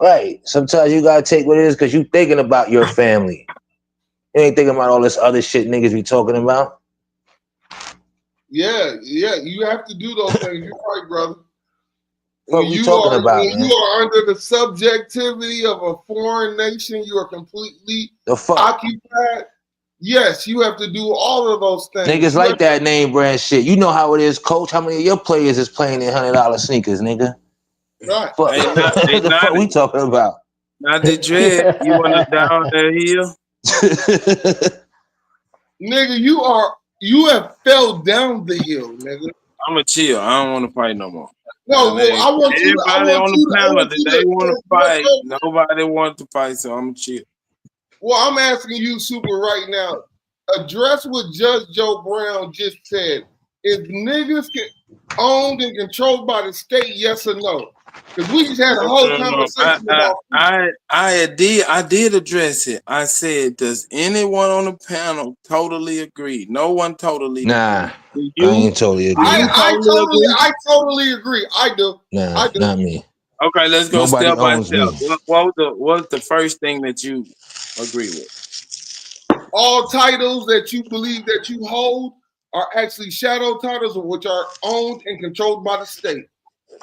Right. Sometimes you gotta take what it is because you thinking about your family. You ain't thinking about all this other shit niggas be talking about. Yeah, you have to do those things. You're right, brother. What we talking about, When man? you are under the subjectivity of a foreign nation, you are completely The fuck? occupied. Yes, you have to do all of those things. Niggas like that name brand shit. You know how it is, coach. How many of your players is playing in $100 sneakers, nigga? Right. Fuck. The fuck we talking about? Not the dread. You want to down that hill? Nigga, you have fell down the hill, nigga. I'm a chill. I don't want to fight no more. No, well, I want you. Everybody on the panel that they want to fight. Nobody wants to fight, so I'm chill. Well, I'm asking you, Super, right now. Address what Judge Joe Brown just said. Is niggas owned and controlled by the state? Yes or no? Because we just had a whole conversation about. I did address it. I said, does anyone on the panel totally agree? No one totally. Nah, I ain't totally agree. I totally agree. I do. Nah, I do. not me. Okay, let's go Nobody step by owns step. What was the first thing that you agree with? All titles that you believe that you hold are actually shadow titles, which are owned and controlled by the state.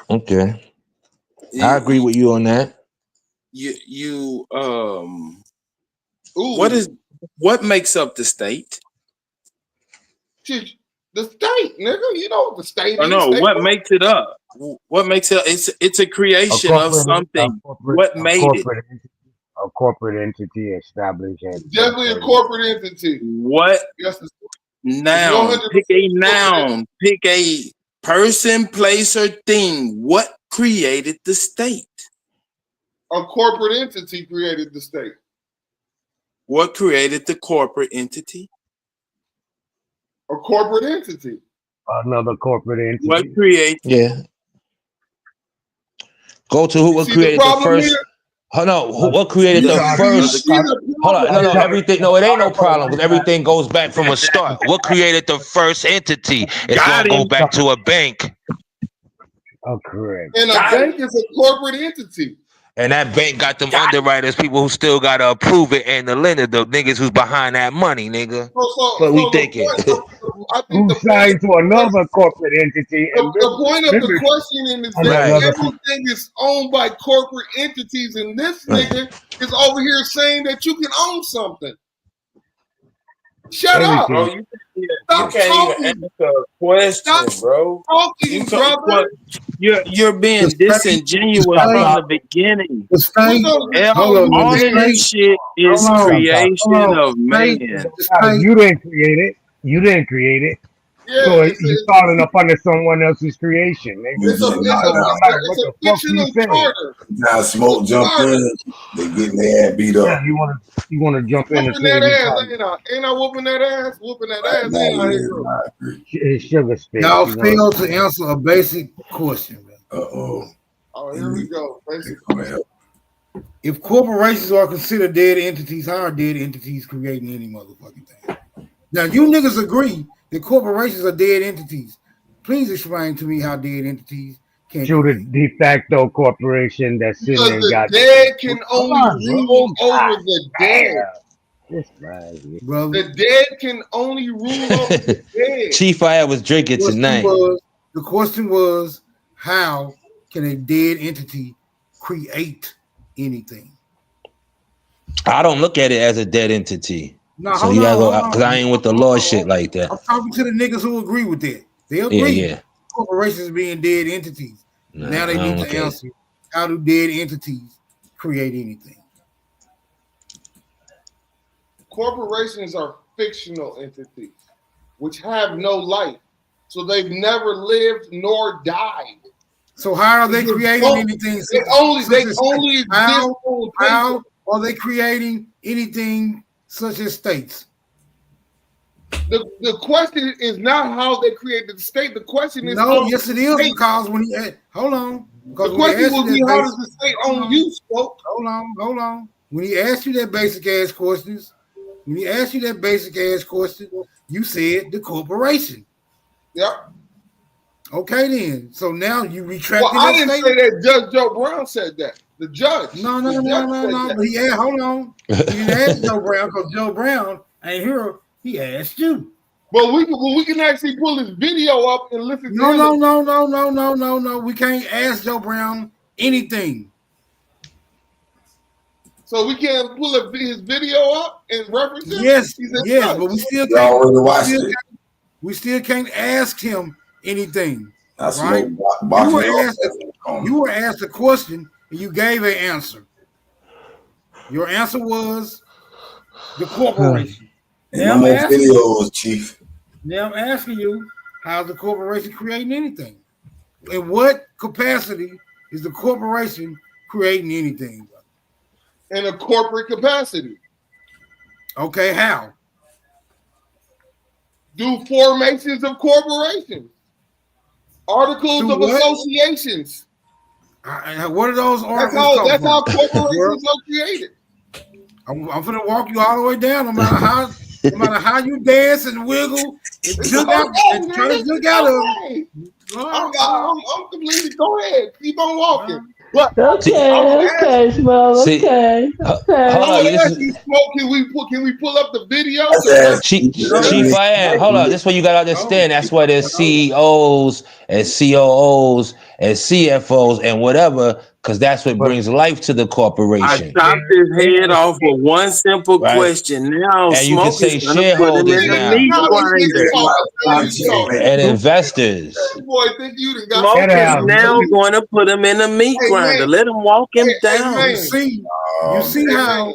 Okay. I agree with you on that. What makes up the state? The state, nigga. You know what the state is. No, what makes it up? What makes it? It's a creation of something. What made it? A corporate entity established. Definitely a corporate entity. What? Noun. Pick a noun. Pick a person, place, or thing. What created the state? A corporate entity created the state. What created the corporate entity? A corporate entity. Another corporate entity. What created? Yeah. Go to who created the first. Oh no, what created the first? Hold on, no, everything. No, it ain't no problem because everything goes back from a start. What created the first entity? It's gonna go back to a bank. Oh, correct. And a bank is a corporate entity. And that bank got them underwriters, people who still gotta approve it, and the lender, the niggas who's behind that money, nigga. What we thinking? Who signed to another corporate entity? The point of the question is that everything is owned by corporate entities, and this nigga is over here saying that you can own something. Shut up. Bro, you can't even answer a question, bro. Talking, brother. You're being disingenuous from the beginning. All of this shit is creation of man. You didn't create it. You didn't create it. Yeah, so you're falling up under someone else's creation. It's a fictional charter. Now Smoke jumped in, they getting their ass beat up. Yeah, you want to jump in and whooping that ass, ain't I whooping that ass? Whooping that ass, ain't I? It's sugar stick. Y'all failed to answer a basic question. Oh, here we go. If corporations are considered dead entities, how are dead entities creating any motherfucking thing? Now, you niggas agree that corporations are dead entities. Please explain to me how dead entities can shoot a de facto corporation that's sitting there and got dead can only rule over the dead. The dead can only rule over the dead. Chief, I was drinking tonight. The question was, how can a dead entity create anything? I don't look at it as a dead entity. No, so you gotta go because I ain't with the law shit like that. I'm talking to the niggas who agree with that. They agree. Yeah. Corporations being dead entities. Now they need to answer, how do dead entities create anything? Corporations are fictional entities which have no life. So they've never lived nor died. So how are they creating anything? They only exist. How are they creating anything such as states? The question is not how they created the state. The question is yes, it is because when he hold on. The question will be how does the state own you, Spoke? Hold on. When he asked you that basic ass questions, you said the corporation. Yep. Okay then. So now you retract. Well, I didn't say that. Judge Joe Brown said that. The judge. No. Yeah, hold on. You didn't ask Joe Brown because Joe Brown ain't here. He asked you. But we can actually pull his video up and listen to him. No. We can't ask Joe Brown anything. So we can't pull up his video up and reference him? Yes, but we still can't. We still can't ask him anything. That's right? You were asked a question and you gave an answer. Your answer was the corporation. Now I'm asking videos, Chief. Now I'm asking you, how's the corporation creating anything? In what capacity is the corporation creating anything? In a corporate capacity. Okay, how? Do formations of corporations. Articles of associations. What are those articles? That's how corporations are created. I'm going to walk you all the way down, no matter how you dance and wiggle and jig out of it. I'm completely. Go ahead, keep on walking. Okay, Smell. Okay. Hold on. Can we pull up the video? Chief, I am. Hold on. This is what you got to understand. That's why there's CEOs and COOs and CFOs and whatever, because that's what brings life to the corporation. I chopped his head off with one simple question. Now, and you can say shareholders now and investors. Boy, think you Smoke is now going to put him in a meat grinder. Let him walk him down. You see how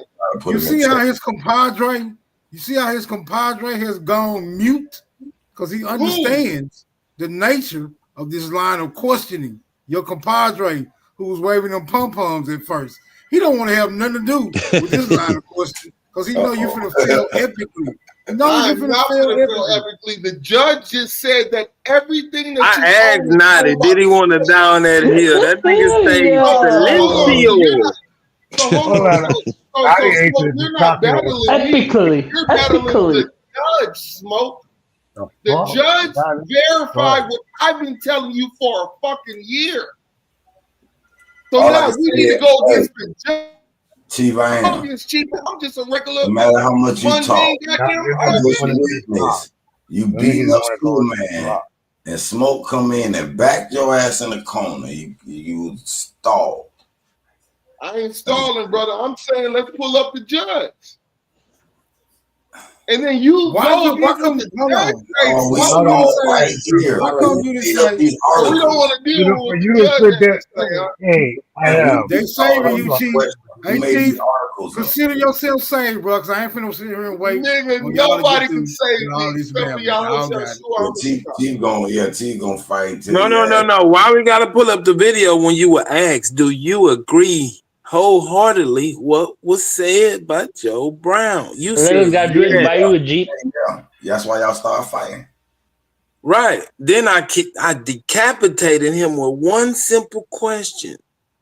his compadre. You see how his compadre has gone mute because he understands the nature of this line of questioning. Your compadre who was waving them pom-poms at first. He don't want to have nothing to do with this line of question because he know you're finna fail epically. I'm not finna fail epically. The judge just said that everything that I asked Naughty, did he want to down that hill? That nigga stayed silencio. You're not battling epically. You're battling the judge, Smoke. The judge verified what I've been telling you for a fucking year. So now we need to go against the judge. Chief, I am. I'm just a regular. No matter how much you talk, you beating up school man, and Smoke come in and back your ass in the corner. You stalled. I ain't stalling, brother. I'm saying let's pull up the judge. And then you why come you to deal with they saving you, Chief. Hey, Chief, consider yourself saved, bro, because I ain't finna sit here and wait. Nigga, nobody can save me. Chief gonna fight. No. Why we gotta pull up the video when you were asked, do you agree wholeheartedly what was said by Joe Brown? You said got driven by you, Jeep. Yeah, that's why y'all start fighting. Right. Then I decapitated him with one simple question.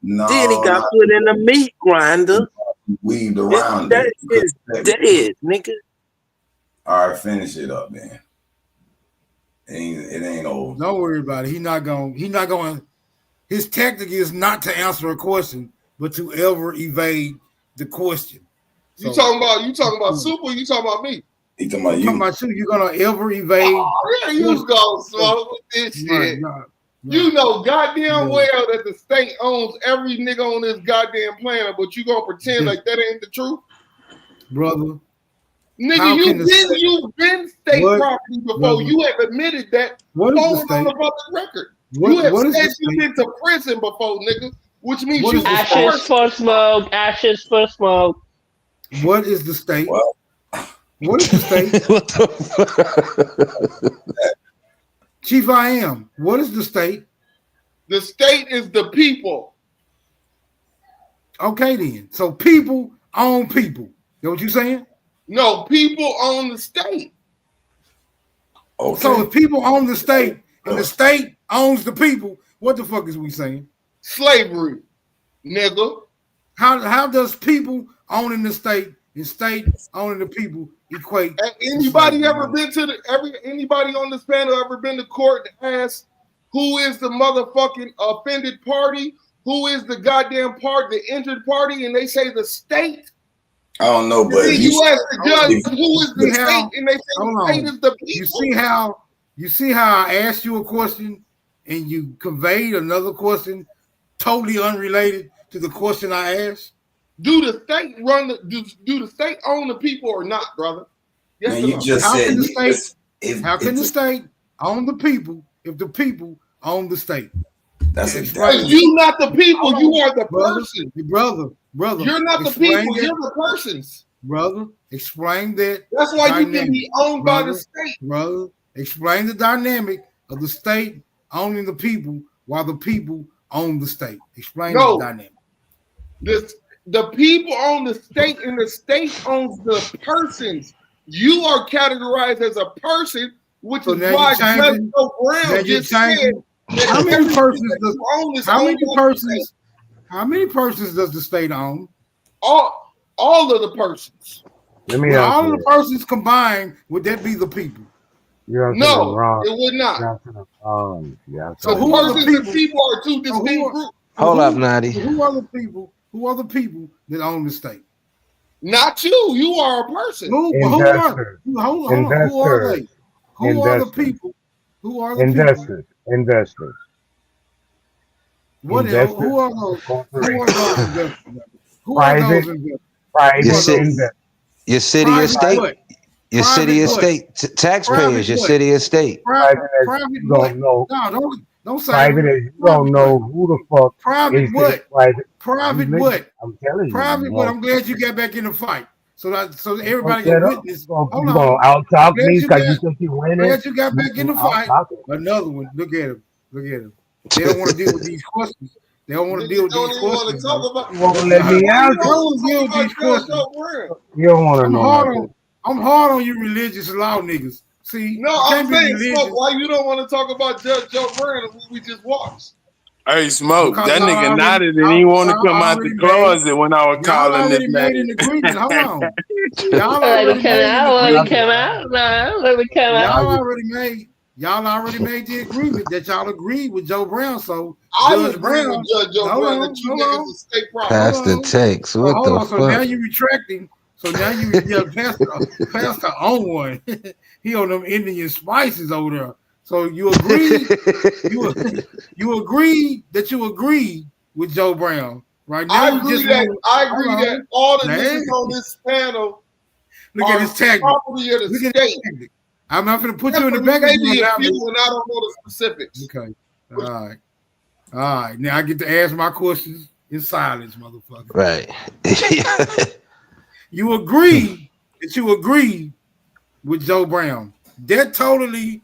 No, then he got put in a meat grinder. Weaved around that is dead, nigga. All right, finish it up, man. It ain't over. Don't worry about it. He not going. His tactic is not to answer a question, but to ever evade the question. So, you talking about Super? You talking about me? He talking about you. Talking about you. You're gonna ever evade. Oh, yeah, you go Smoke with this shit. You know goddamn well that the state owns every nigga on this goddamn planet, but you gonna pretend like that ain't the truth, brother? Nigga, you've been state property before. Brother. You have admitted that. What is the state? On the public record. You have said you've been to prison before, nigga. Which means you ashes for smoke. Ashes for smoke. What is the state? Well, what is the state? What the fuck? Chief, I am. What is the state? The state is the people. Okay, then. So people own people. Know what you saying? No, people own the state. Okay. So if people own the state and the state owns the people, what the fuck is we saying? Slavery, nigga. How does people owning the state and state owning the people equate? Anybody ever been to anybody on this panel ever been to court and asked who is the motherfucking offended party who is the goddamn party, the injured party, and they say the state. I don't know, but you ask the judge who is the state, and they say the state is the people. You see how I asked you a question and you conveyed another question totally unrelated to the question I asked? Do the state run do the state own the people or not, brother? Yes, man, you just how said can the state own the people if the people own the state? That's right. You not the people, you are the person. Brother. You're not the people, you're the persons. Brother, explain that. That's why you can be owned by the state. Brother, explain the dynamic of the state owning the people while the people own the state. Explain the dynamic. The people own the state and the state owns the persons. You are categorized as a person, which is why Judge Brown just said how many persons does the state own? All of the persons. All of the persons combined, would that be the people? No, it would not. So who are the people are two distinct groups. Hold up, Natty. Who are the people? Who are the people that own the state? Not you. You are a person. Who are they? Who are the people? Who are the investors? Investors. What else? Who are those? Who are those investors? Private. Your city or state. Your city or state. Taxpayers. Your city or state. Private. Don't know. No, don't say private. You don't know who the fuck. Private what? Private what? I'm telling you. Private what? I'm glad you got back in the fight. So everybody can witness. You're gonna out talk me because you think you winning. Glad you got back in the fight. Another one. Look at him. They don't want to deal with these questions. They don't want to deal with these questions. You won't let me out. You don't want to know. I'm hard on you religious law niggas. See, no, I'm saying, Smoke, why you don't want to talk about Judge Joe Brown and we just watched? Hey, Smoke, that nigga nodded and he want to come out the closet when I was calling this man. Hold on. Y'all already made the agreement that y'all agreed with Joe Brown. So Judge Brown, Pass the text. What the fuck? So now you retracting. So now you Pastor on one. He on them Indian spices over there. So you agreed. you agreed that you agreed with Joe Brown. Right now, I agree that all the niggas on this panel look at his tag. Property of the state. I'm not going to put you in the back. Maybe a few, and I don't know the specifics. Okay. All right. Now I get to ask my questions in silence, motherfucker. Right. You agreed that you agreed with Joe Brown. That totally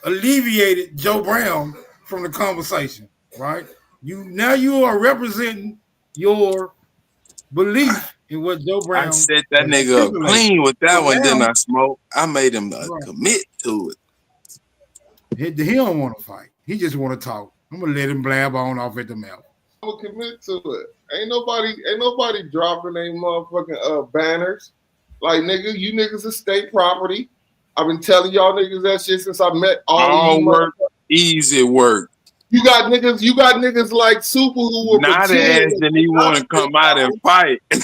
alleviated Joe Brown from the conversation, right? You are representing your belief in what Joe Brown. I set that nigga up clean with that one, didn't I, Smoke? I made him commit to it. He don't want to fight. He just want to talk. I'm gonna let him blab on off at the mouth. I'm gonna commit to it. Ain't nobody dropping any motherfucking banners. Like, nigga, you niggas is state property. I've been telling y'all niggas that shit since I met all work, easy work. You got niggas like Super who were not as and he want to come out and fight. we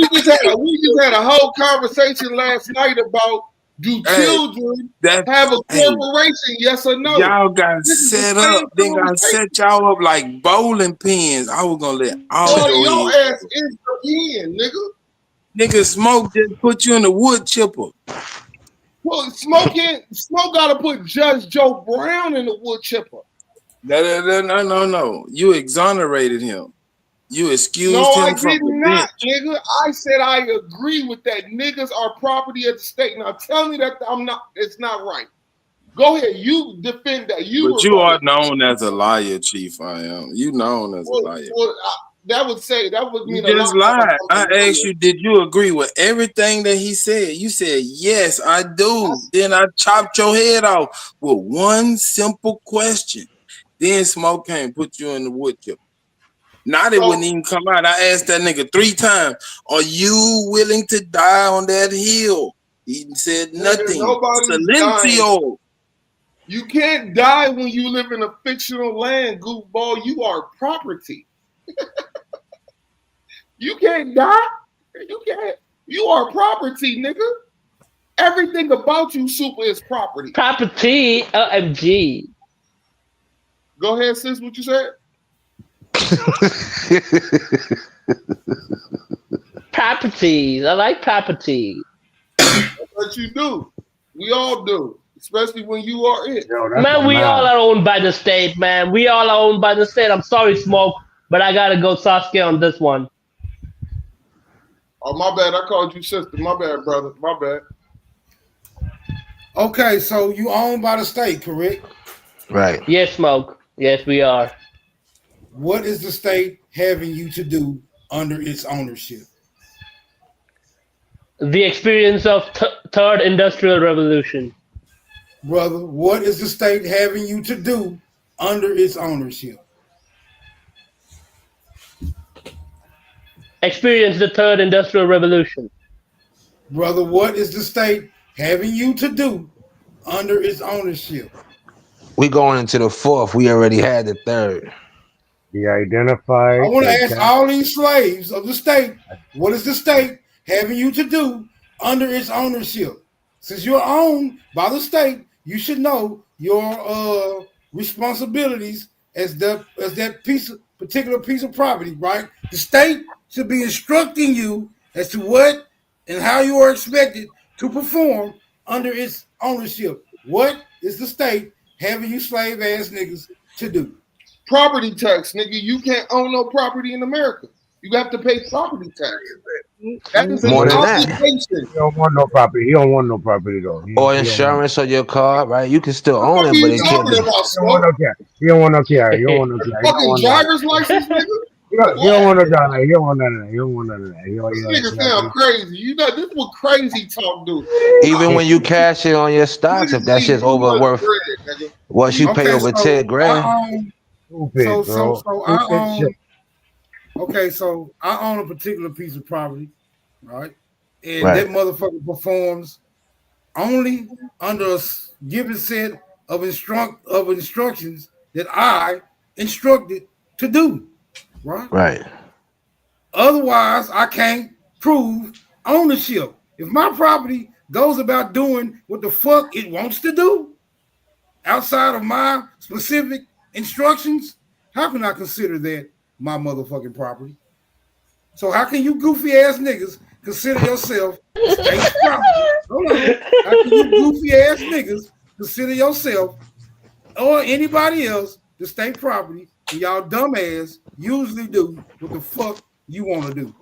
just had a whole conversation last night about children have a corporation, yes or no? Y'all got set up. They got set y'all up like bowling pins. I was gonna let all your ass is the pen, nigga. Nigga, Smoke just put you in the wood chipper. Well, Smoke got to put Judge Joe Brown in the wood chipper. No. You exonerated him. You excused him from the bench. No, I did not, nigga. I said I agree with that. Niggas are property of the state. Now tell me that it's not right. Go ahead. You defend that. You are known as a liar, Chief. I am. You known as a liar. That would mean you just lied. I asked you, did you agree with everything that he said? You said, yes, I do. Then I chopped your head off with one simple question. Then Smoke came, put you in the wood chipper. Now they wouldn't even come out. I asked that nigga 3 times, are you willing to die on that hill? He said nothing. Silencio. You can't die when you live in a fictional land, goofball. You are property. You can't die. You can't. You are property, nigga. Everything about you, super, is property. Property, OMG. Go ahead, sis. What you said? Properties. I like property. That's what you do. We all do, especially when you are it. Man, we all are owned by the state, man. We all are owned by the state. I'm sorry, Smoke, but I gotta go Sasuke on this one. Oh, my bad. I called you sister. My bad, brother. My bad. Okay, so you owned by the state, correct? Right. Yes, Smoke. Yes, we are. What is the state having you to do under its ownership? The experience of third industrial revolution. Brother, what is the state having you to do under its ownership? Experience the third industrial revolution. Brother, what is the state having you to do under its ownership? We going into the fourth. We already had the third. Be identified. I want to ask all these slaves of the state, what is the state having you to do under its ownership? Since you're owned by the state, you should know your responsibilities as that particular piece of property, right? The state should be instructing you as to what and how you are expected to perform under its ownership. What is the state having you slave ass niggas to do? Property tax, nigga. You can't own no property in America. You have to pay property tax. That is an More than that. obligation. He don't want no property. He don't want no property though. Or insurance on your car, right? You can still own it, but it can't be. He don't want no car. He don't want no car. He don't want no car. Fucking driver's license, nigga. He don't want no driver. He don't want none of that. He don't want none of that. This nigga sound crazy. You know, this is what crazy talk do. Even when you cash in on your stocks, if that shit's over worth, once you pay over 10 grand. So I own a particular piece of property, right? And that motherfucker performs only under a given set of instructions that I instructed to do, right? Right. Otherwise, I can't prove ownership. If my property goes about doing what the fuck it wants to do outside of my specific instructions, how can I consider that my motherfucking property? So how can you goofy ass niggas consider yourself state property? Hold on. How can you goofy ass niggas consider yourself or anybody else the state property when y'all dumb ass usually do what the fuck you want to do?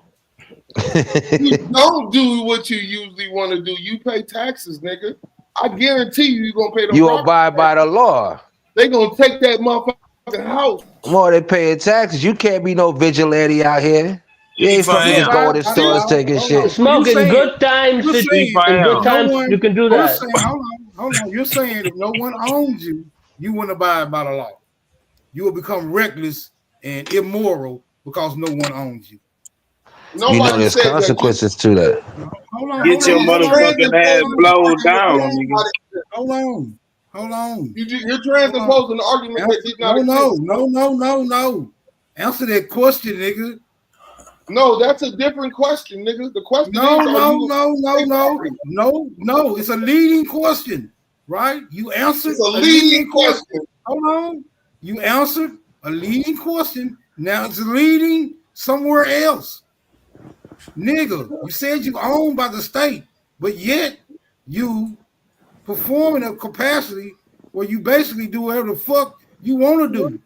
You don't do what you usually want to do. You pay taxes, nigga. I guarantee you're going to pay the You abide by the law. They going to take that motherfucking house. More than paying taxes. You can't be no vigilante out here. You ain't fucking just going to stores taking shit. Smoke in good times. You can do that. Hold on. You're saying if no one owns you, you wouldn't abide by the law. You will become reckless and immoral because no one owns you. You know there's consequences to that. Get your motherfucking ass blown down, nigga. Hold on. You're transposing the argument that did not exist. No. Answer that question, nigga. No, that's a different question, nigga. The question No. It's a leading question, right? You answered a leading question. Hold on. You answered a leading question. Now it's leading somewhere else. Nigga, you said you owned by the state, but yet you perform in a capacity where you basically do whatever the fuck you want to do.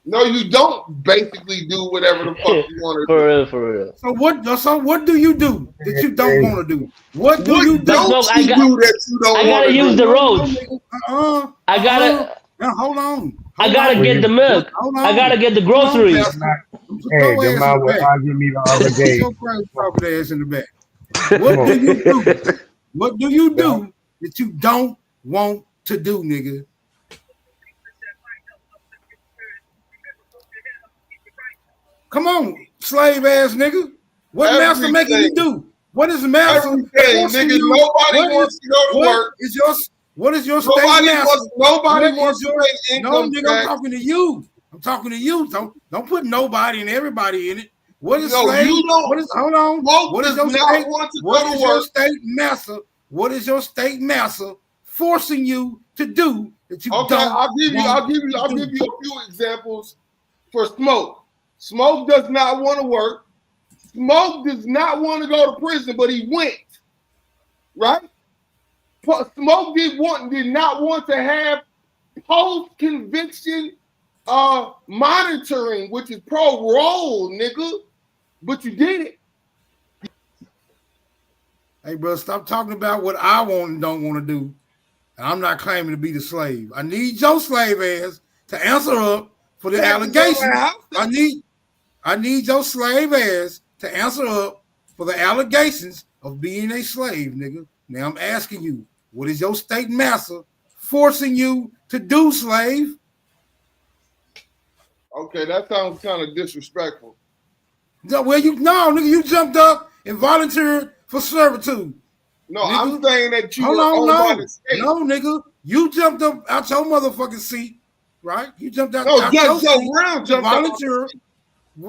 No, you don't basically do whatever the fuck you want to do. For real. So what do you do that you don't want to do? What do you do? I gotta use the roads. I gotta. Hold on. I gotta get the milk. I gotta get the groceries. Hey, the man will argue me the other day. Ass in the back. What do you do? What do you do that you don't want to do, nigga? Come on, slave ass nigga. What master making you do? What is master? Nigga, nobody wants to go to work. What is your state master? Nobody wants to pay income tax. I'm talking to you. I'm talking to you. Don't put nobody and everybody in it. What is No, slave? you don't. What is hold on? Smoke What is does your not state? want to What go is to your work. state master? What is your state master forcing you to do that you Okay, don't? I'll give you a few examples for Smoke. Smoke does not want to work. Smoke does not want to go to prison, but he went. Right? Smoke did not want to have post-conviction monitoring, which is parole, nigga. But you did it. Hey, bro, stop talking about what I want and don't want to do. And I'm not claiming to be the slave. I need your slave ass to answer up for the allegations. I need your slave ass to answer up for the allegations of being a slave, nigga. Now I'm asking you, what is your state master forcing you to do, slave? Okay, that sounds kind of disrespectful. No, nigga, you jumped up and volunteered for servitude. No, nigga. I'm saying that you were owned by the state. No, nigga, you jumped up out your motherfucking seat, right? You jumped out. No, out Judge your Joe seat Brown to jumped volunteer.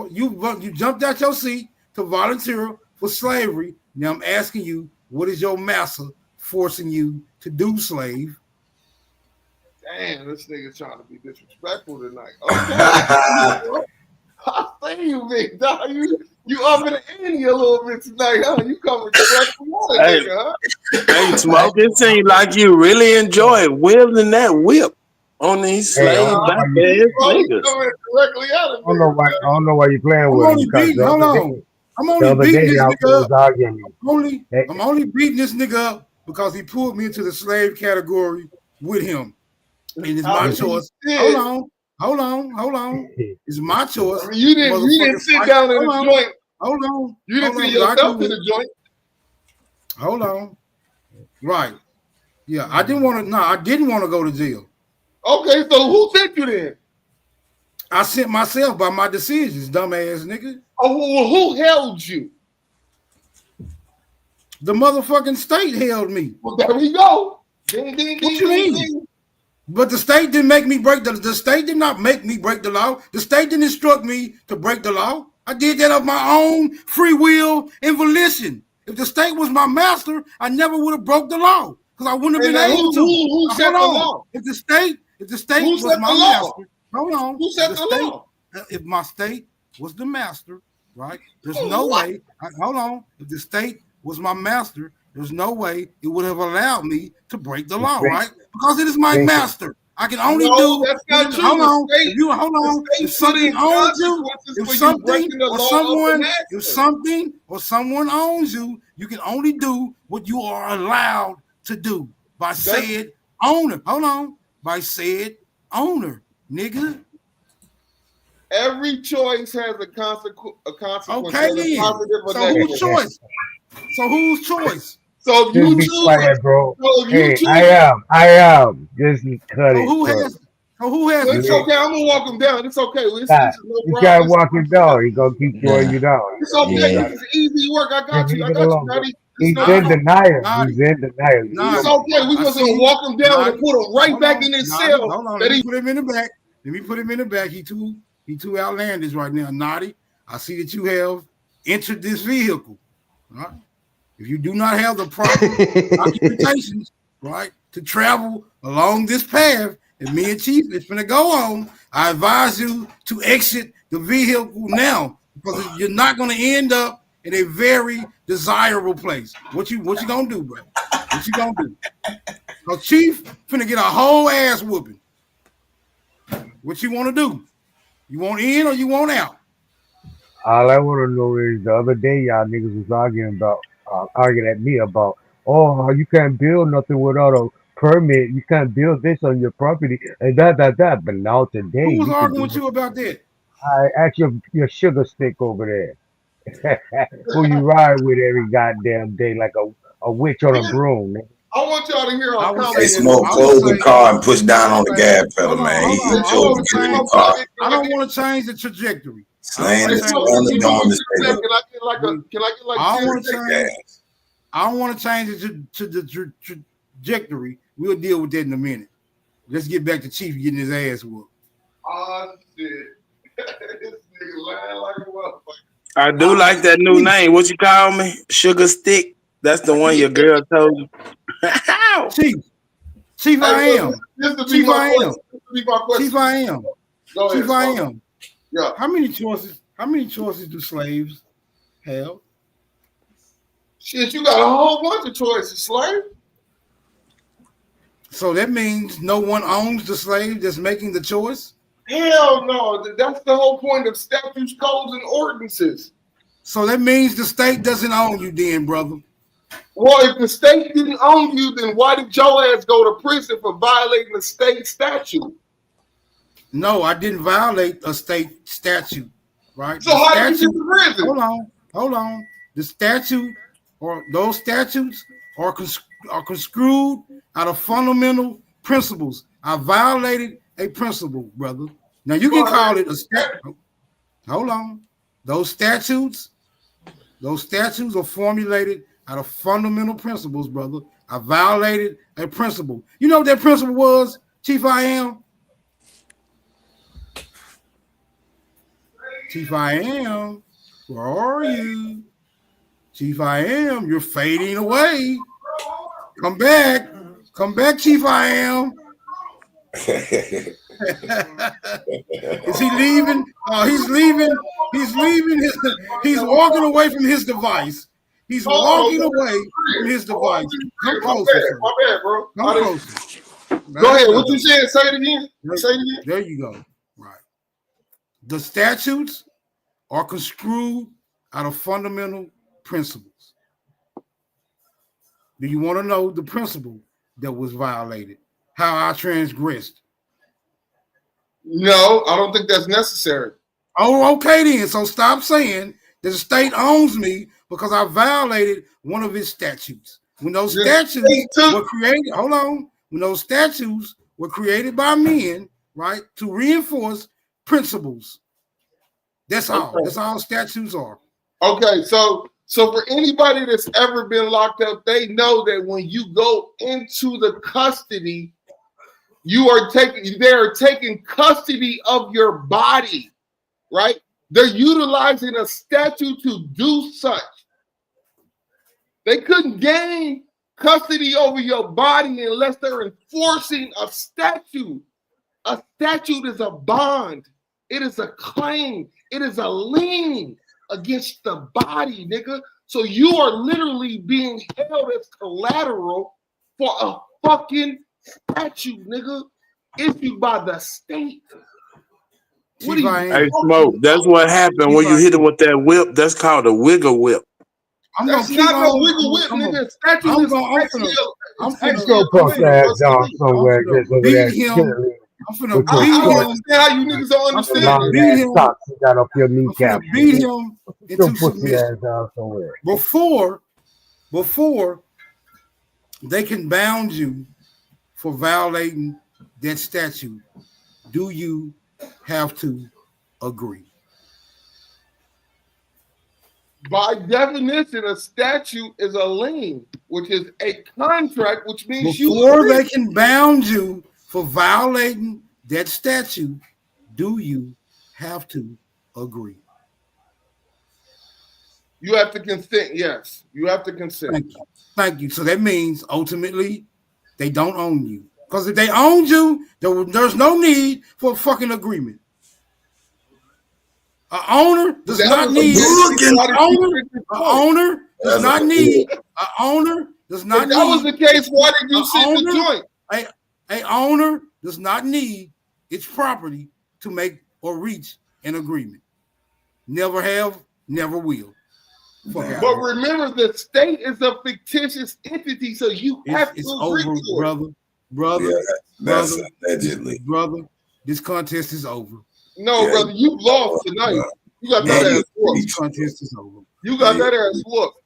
You jumped out your seat to volunteer for slavery. Now I'm asking you, what is your master forcing you to do, slave? Damn, this nigga's trying to be disrespectful tonight. Okay. I see you, big dog. You up in the ante a little bit tonight, huh? You coming disrespectful, Hey. nigga, huh? Hey, Smoke, it seems like you really enjoy wielding that whip on these slave back ass niggas. Coming directly out of I don't know why you playing with him. Because I'm only beating this nigga up. arguing. I'm only beating this nigga up because he pulled me into the slave category with him. And it's my choice. Hold on. It's my choice. I mean, you didn't sit down in the joint. Hold on. You didn't see yourself in the joint. Hold on. Right. Yeah, I didn't want to go to jail. Okay, so who sent you then? I sent myself by my decisions, dumbass nigga. Oh, well, who held you? The motherfucking state held me. Well, there we go. What you mean? But the state didn't make me break the state did not make me break the law. The state didn't instruct me to break the law. I did that of my own free will and volition. If the state was my master, I never would have broke the law because I wouldn't have been able to. Who set the law? If the state was my master, hold on. Who set the law? If my state was the master, right? There's no way. Hold on. If the state was my master, there's no way it would have allowed me to break the law, right? Because it is my master. I can only do. That's not true. Hold on. If something owns you, if something or someone owns you, you can only do what you are allowed to do by said owner. Hold on, by said owner, nigga. Every choice has a consequence. Okay, then. So whose choice? So if Just you be choose, quiet, bro. so if you Hey, choose, I am. Just cut it. Who has? it's okay. I'm gonna walk him down. It's okay. It's Nah, no you problem. gotta walk him down. He gonna keep throwing you down. It's okay. Yeah. It's easy work. I got you. Buddy. He's in denial. He's in denial. It's okay. We just gonna walk him down and put him right back in his cell. Hold on. Let me put him in the back. He too outlandish right now. Naughty. I see that you have entered this vehicle. Right? If you do not have the proper documentations, right, to travel along this path that me and Chief is going to go on, I advise you to exit the vehicle now because you're not going to end up in a very desirable place. What you gonna do, bro? What you gonna do? Because Chief finna get a whole ass whooping. What you want to do? You want in or you want out? All I want to know is the other day y'all niggas was arguing at me about, oh, you can't build nothing without a permit. You can't build this on your property and that. But now today, who was arguing with you about that? I asked your sugar stick over there, who you ride with every goddamn day like a witch on a broom. Man. I want y'all to hear our Hey, Smoke, close the car and push down on the gas pedal, man. He chose to get in the car. I don't want to change the trajectory. Slaying this down the Can I get like I don't want to change it to the trajectory. We'll deal with that in a minute. Let's get back to Chief getting his ass whooped. shit. This nigga lying like a motherfucker. I do like that new name. What you call me? Sugar Stick. That's the one your girl told you. Chief, I am. Chief, I am. Chief, I am. Chief, I am. Yeah. How many choices do slaves have? Shit, you got a whole bunch of choices, slave. So that means no one owns the slave that's making the choice? Hell no. That's the whole point of statutes, codes, and ordinances. So that means the state doesn't own you then, brother. Well, if the state didn't own you, then why did your ass go to prison for violating the state statute? No, I didn't violate a state statute, right? So how did you get to prison? Hold on. The statute or those statutes are construed out of fundamental principles. I violated a principle, brother. Now you can call it a statute. Hold on. Those statutes are formulated out of fundamental principles, brother. I violated a principle. You know what that principle was, Chief I am? Chief I am, where are you? Chief I am, you're fading away. Come back, Chief I am. Is he leaving? He's leaving. He's leaving. He's walking away from his device. He's walking away from his device. Come closer. My bad, bro. Come closer. Go ahead. What you said? Say it again. Say it again. There you go. Right. The statutes are construed out of fundamental principles. Do you want to know the principle that was violated? How I transgressed? No, I don't think that's necessary. Oh, okay then. So stop saying that the state owns me because I violated one of its statutes. When those statutes were created, when those statutes were created by men, right, to reinforce principles. That's all. Okay. That's all statutes are. Okay, so for anybody that's ever been locked up, they know that when you go into the custody, they are taking custody of your body, right? They're utilizing a statute to do such. They couldn't gain custody over your body unless they're enforcing a statute. A statute is a bond. It is a claim. It is a lien against the body, nigga. So you are literally being held as collateral for a fucking statute, nigga, issued by the state. What hey, Smoke, that's what happened when you hit him with that whip. That's called a wiggle whip. That's not no wiggle whip, nigga. Statute is I'm gonna pump that down somewhere. I'm finna beat him. I understand how you niggas don't understand. Beat him. Got up your kneecap. Beat him into submission. Before they can bound you for violating that statute, do you have to agree? By definition, a statute is a lien, which is a contract, which means before they can bound you for violating that statute, do you have to agree? You have to consent. Yes, you have to consent. Thank you. So that means ultimately they don't own you. Because if they owned you, there's no need for a fucking agreement. An owner does not need. An owner does not need. If that was the case, why did you sit the joint? An owner does not need its property to make or reach an agreement. Never have, never will. But remember, the state is a fictitious entity, so you have to agree over, to brother. That's allegedly. Brother, this contest is over. No, brother, you lost tonight. You got that ass whooped. This contest is over. You got that ass whooped.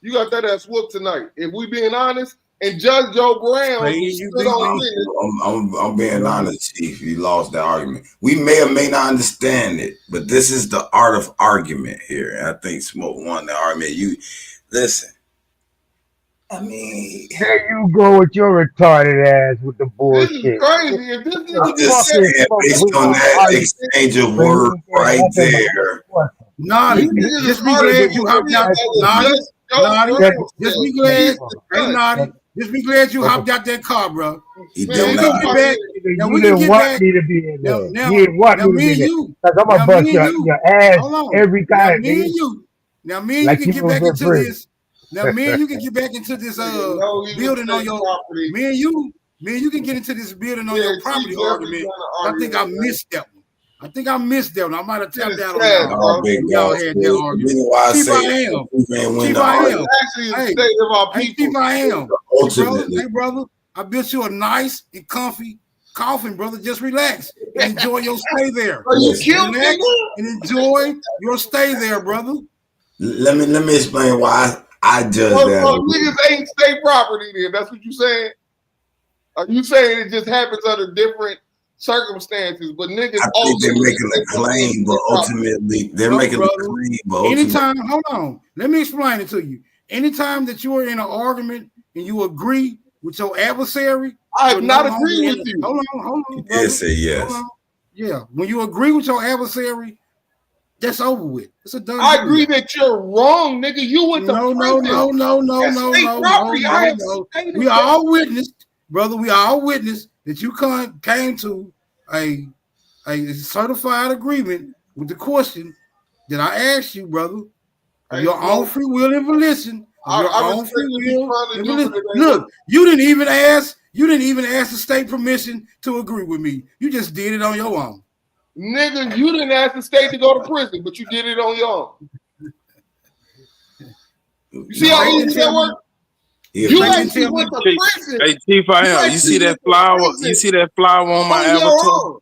You got that ass whooped tonight. If we being honest, and Judge Joe Brown, I'm being honest, Chief. You lost the argument. We may or may not understand it, but this is the art of argument here. And I think Smoke won the argument. You listen. I mean, There you go with your retarded ass with the This is bullshit. crazy. If this I'm nigga just just said saying, based on that exchange of words right there. Naughty, these niggas just is be harder glad than you me hopped out. about what Naughty, Just Joe Naughty, Brown just said. be glad. He's Hey, the Naughty, just be glad you hopped out that car, bro. He Now did we Man, can not. get nobody back. did. Now You we can didn't get want back. me to be in Now, there. now, You didn't want now me to me be and there. you. Cause I'm Now gonna me bust and you. your ass Hold on. every Now time, me and nigga. you. Now me and Like you you can get was back in into prison. this. Now me and you can get back into this Nigga, no, he was building on state your. property. Me and you can get into this building on Yeah, your she property definitely argument. gonna I argue think I with that. missed that one. I might have Shit tapped is out on sad, y'all. All bro. big When y'all dogs. had that The argument. reason why I Chief, say I am. you ain't win Chief, the I argument. am. It's actually the Hey, state of our hey, people. Chief, I am. Hey, brother, Ultimately, hey, brother, I built you a nice and comfy coffin, brother. Just relax and enjoy your stay there. Are you listen, killed Relax nigga? and enjoy your stay there, brother. let me explain why I judge So that. niggas ain't state property then. That's what you saying? Are you saying it just happens under different circumstances, but niggas I think they're making a claim, but ultimately ultimately they're No, making a brother. claim, but ultimately Anytime, hold on. Let me explain it to you. Anytime that you are in an argument and you agree with your adversary, I you're have no not longer agreed in with it. you. Hold on, you brother. did say yes. Hold on. Yeah, when you agree with your adversary, that's over with. It's a done I deal. agree that you're wrong, nigga. You went to No, prison. That's state property. I have stated We that. all witnessed, brother. We all witnessed that you came to a certified agreement with the question that I asked you, brother. Of your own free will and volition. Of your I own free respect what you're will trying to and do, volition. but it ain't Look, you didn't even ask the state permission to agree with me. You just did it on your own. Nigga, you didn't ask the state to go to prison, but you did it on your own. You see how easy that works? You actually went to prison. Hey, Chief, I am. You see that flower? You see that flower on my avatar?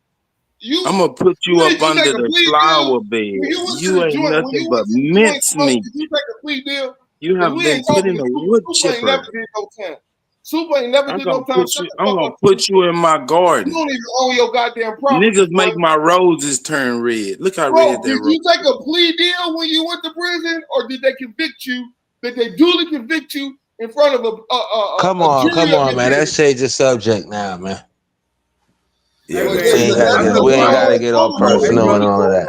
I'm gonna put you up under the flower bed. You ain't nothing but mincemeat. Did you take a plea deal? You have We been ain't put talking in to a Super. wood Super ain't never chipper. did no time. Super ain't never did no time. Shut the I'm fuck gonna up. put you in my You garden. don't even own your goddamn property. Niggas make my roses turn red. Look how Bro, red that did rose. you take a plea deal when you went to prison, or did they convict you? Did they duly convict you in front of a Come on, man. That's change the subject now, man. Yeah, Well, but We ain't gotta get all personal and all of that.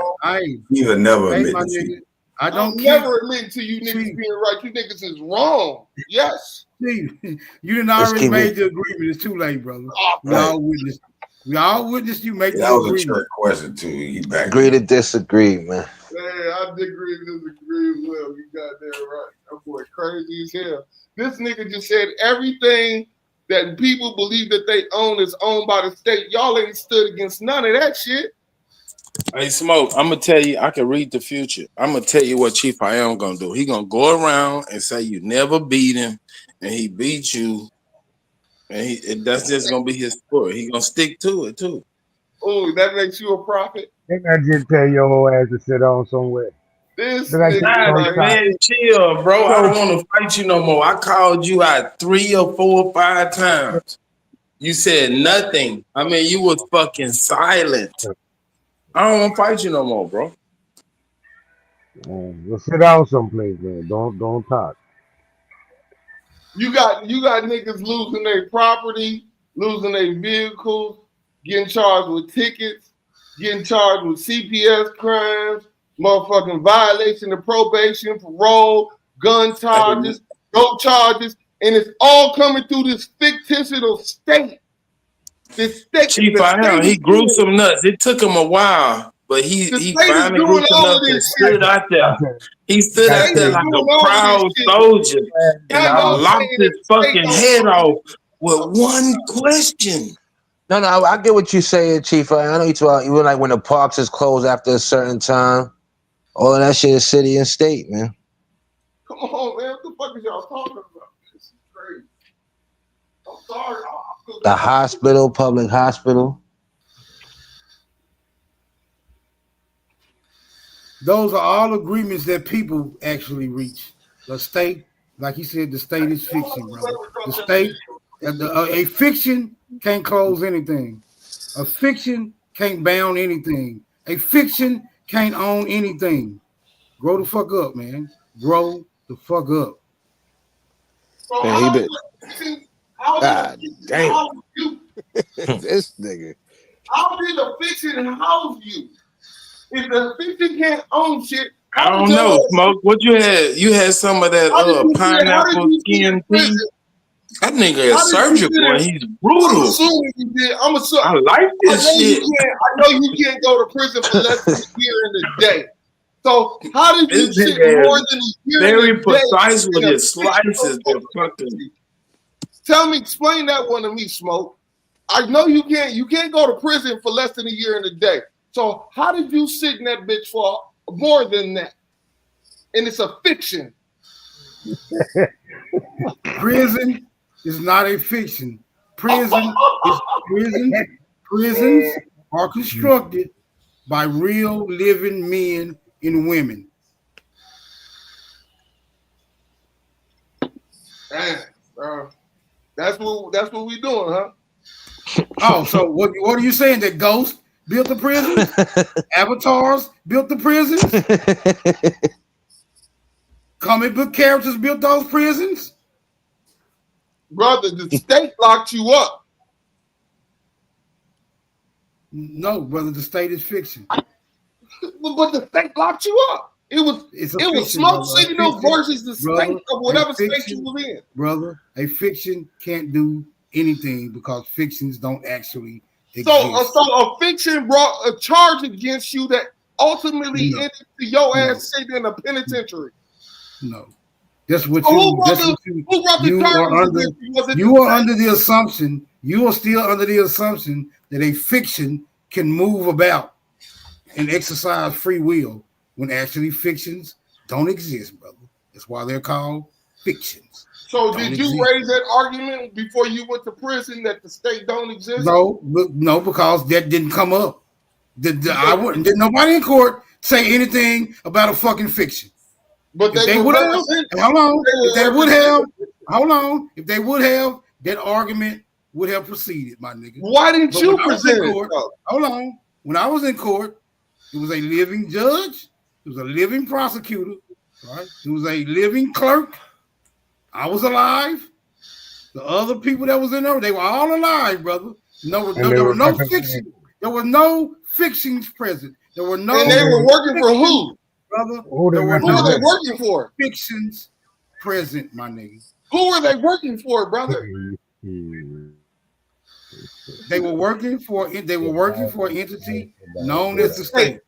You would never admit my defeat. nigga, I I'm don't never admitting to you niggas being right. You niggas is wrong. Yes. You didn't already made the agreement. It's too late, brother. We all witnessed. We all witnessed you make the That was agreement. a trick question too. You back Agree to disagree, man. Yeah, I disagree and disagree as well. You got that right. That boy crazy as hell. This nigga just said everything that people believe that they own is owned by the state. Y'all ain't stood against none of that shit. Hey, Smoke, I'm gonna tell you, I can read the future. I'm gonna tell you what Chief I am gonna do. He gonna go around and say you never beat him, and he beat you, and that's just gonna be his story. He gonna stick to it too. Oh, that makes you a prophet. Didn't I just tell your whole ass to sit down somewhere? This Did nigga, Man, chill, bro. I don't want to fight you no more. I called you out 3 or 4 or 5 times. You said nothing. I mean, you was fucking silent. I don't want to fight you no more, bro. Well, sit down someplace, man. Don't talk. you got niggas losing their property, losing their vehicles, getting charged with tickets, getting charged with CPS crimes, motherfucking violation of probation, parole, gun charges, dope charges, and it's all coming through this fictitious state. This state, Chief, he grew some nuts. It took him a while, but he finally grew some nuts and stood out there. He stood out there like a proud soldier, and I lopped his fucking head off with one question. No, I get what you're saying, Chief. I know you talk. Even like when the parks is closed after a certain time, all of that shit is city and state, man. Come on, man. What the fuck is y'all talking about? This is crazy. I'm sorry. The hospital, public hospital. Those are all agreements that people actually reach. The state, like he said, the state is fiction, brother. The state, a fiction can't close anything. A fiction can't bound anything. A fiction can't own anything. Grow the fuck up, man. Grow the fuck up. So Man, he been. God damn. This nigga. How did the fiction house you? If the fiction can't own shit, I don't know, Smoke. What you had? You had some of that pineapple skin tea. That nigga is surgical and he's brutal. I'm assuming you did. I like this shit. I know you can't go to prison for less than a year in a day. So how did you sit more than a year very in a precise day with his slices? Tell me, explain that one to me, Smoke. I know you can't go to prison for less than a year in a day. So how did you sit in that bitch for more than that? And it's a fiction. Prison is not a fiction. Prisons are constructed by real living men and women. Damn, that's what we doing, huh? Oh, so what are you saying? That Ghost built the prisons? Avatars built the prisons? Comic book characters built those prisons? Brother, the state locked you up. No, brother, the state is fiction. But the state locked you up. It was Smoke Signal versus the state of whatever state you was in. Brother, a fiction can't do anything because fictions don't actually exist. So a fiction brought a charge against you that ultimately ended to your ass sitting in a penitentiary. No. That's what who brought the charge against you? You are under the assumption, you are still under the assumption that a fiction can move about and exercise free will when actually fictions don't exist, brother. That's why they're called fictions. So did you raise that argument before you went to prison that the state don't exist? No, because that didn't come up. Did nobody in court say anything about a fucking fiction? But if they would have, if they would have, that argument would have proceeded, my nigga. Why didn't you present it? Hold on. When I was in court, it was a living judge, it was a living prosecutor, right? It was a living clerk. I was alive. The other people that was in there, they were all alive, brother. There were no fiction. There were no fictions present. There were no. And they were working for who? Brother, who were they working for? Fictions present, my nigga. Who were they working for, brother? They were working for an entity known as the state.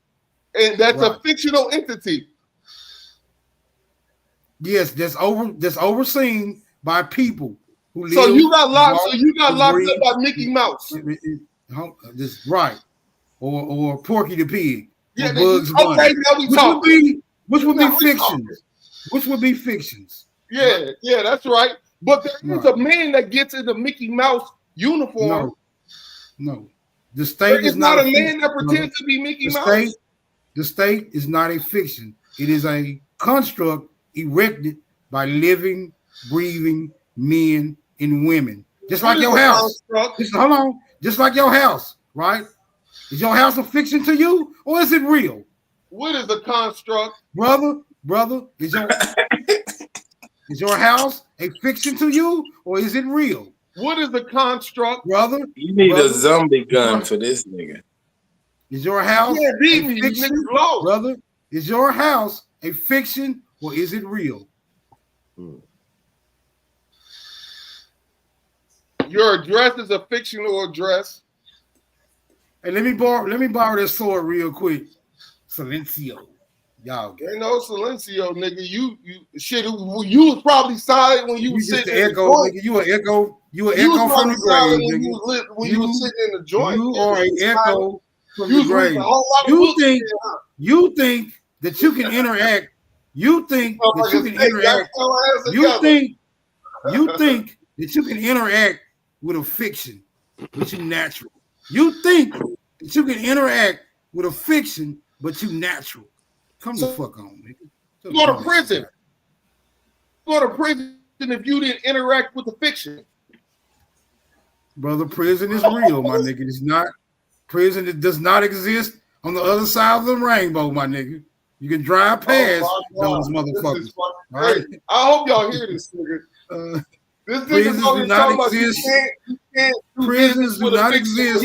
And that's a fictional entity. Yes, that's overseen by people who live. So you got locked up by Mickey Mouse. That's right. Or Porky the Pig. Yeah, Bugs okay, now we talking. Which would be fictions? Which would be fictions? Yeah, that's right. But there is a man that gets in the Mickey Mouse uniform. No. The state is not a man that pretends to be Mickey Mouse. The state is not a fiction. It is a construct erected by living, breathing men and women. Just like your house. Hold on. Just like your house, right? Is your house a fiction to you or is it real? What is a construct? Brother, is your house a fiction to you or is it real? What is a construct? Brother, you need a zombie gun for this nigga. Is your house a fiction? Brother, is your house a fiction or is it real? Your address is a fictional address. Hey, let me borrow this sword real quick. Silencio. Y'all ain't no Silencio, nigga. You was probably silent when you was sitting in echo, nigga. You an echo from the grave, nigga. When you was sitting in the joint. You are an echo from the grave. You think that you can interact. You think that you can interact. You think that you can interact with a fiction, but you natural. You think that you can interact with a fiction, but you natural. Come the fuck on, nigga. Go to prison. Go to prison if you didn't interact with the fiction. Brother, prison is real, my nigga. It's not prison. It does not exist on the other side of the rainbow, my nigga. You can drive past those motherfuckers. Right? I hope y'all hear this, nigga. This nigga's always talking about you can't prisons do not exist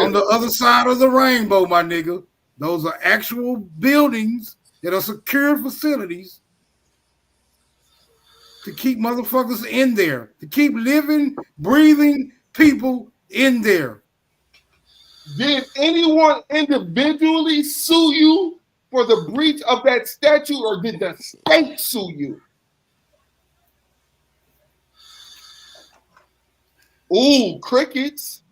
on the other side of the rainbow, my nigga. Those are actual buildings that are secure facilities to keep motherfuckers in there, to keep living, breathing people in there. Did anyone individually sue you for the breach of that statute, or did the state sue you? Ooh, crickets.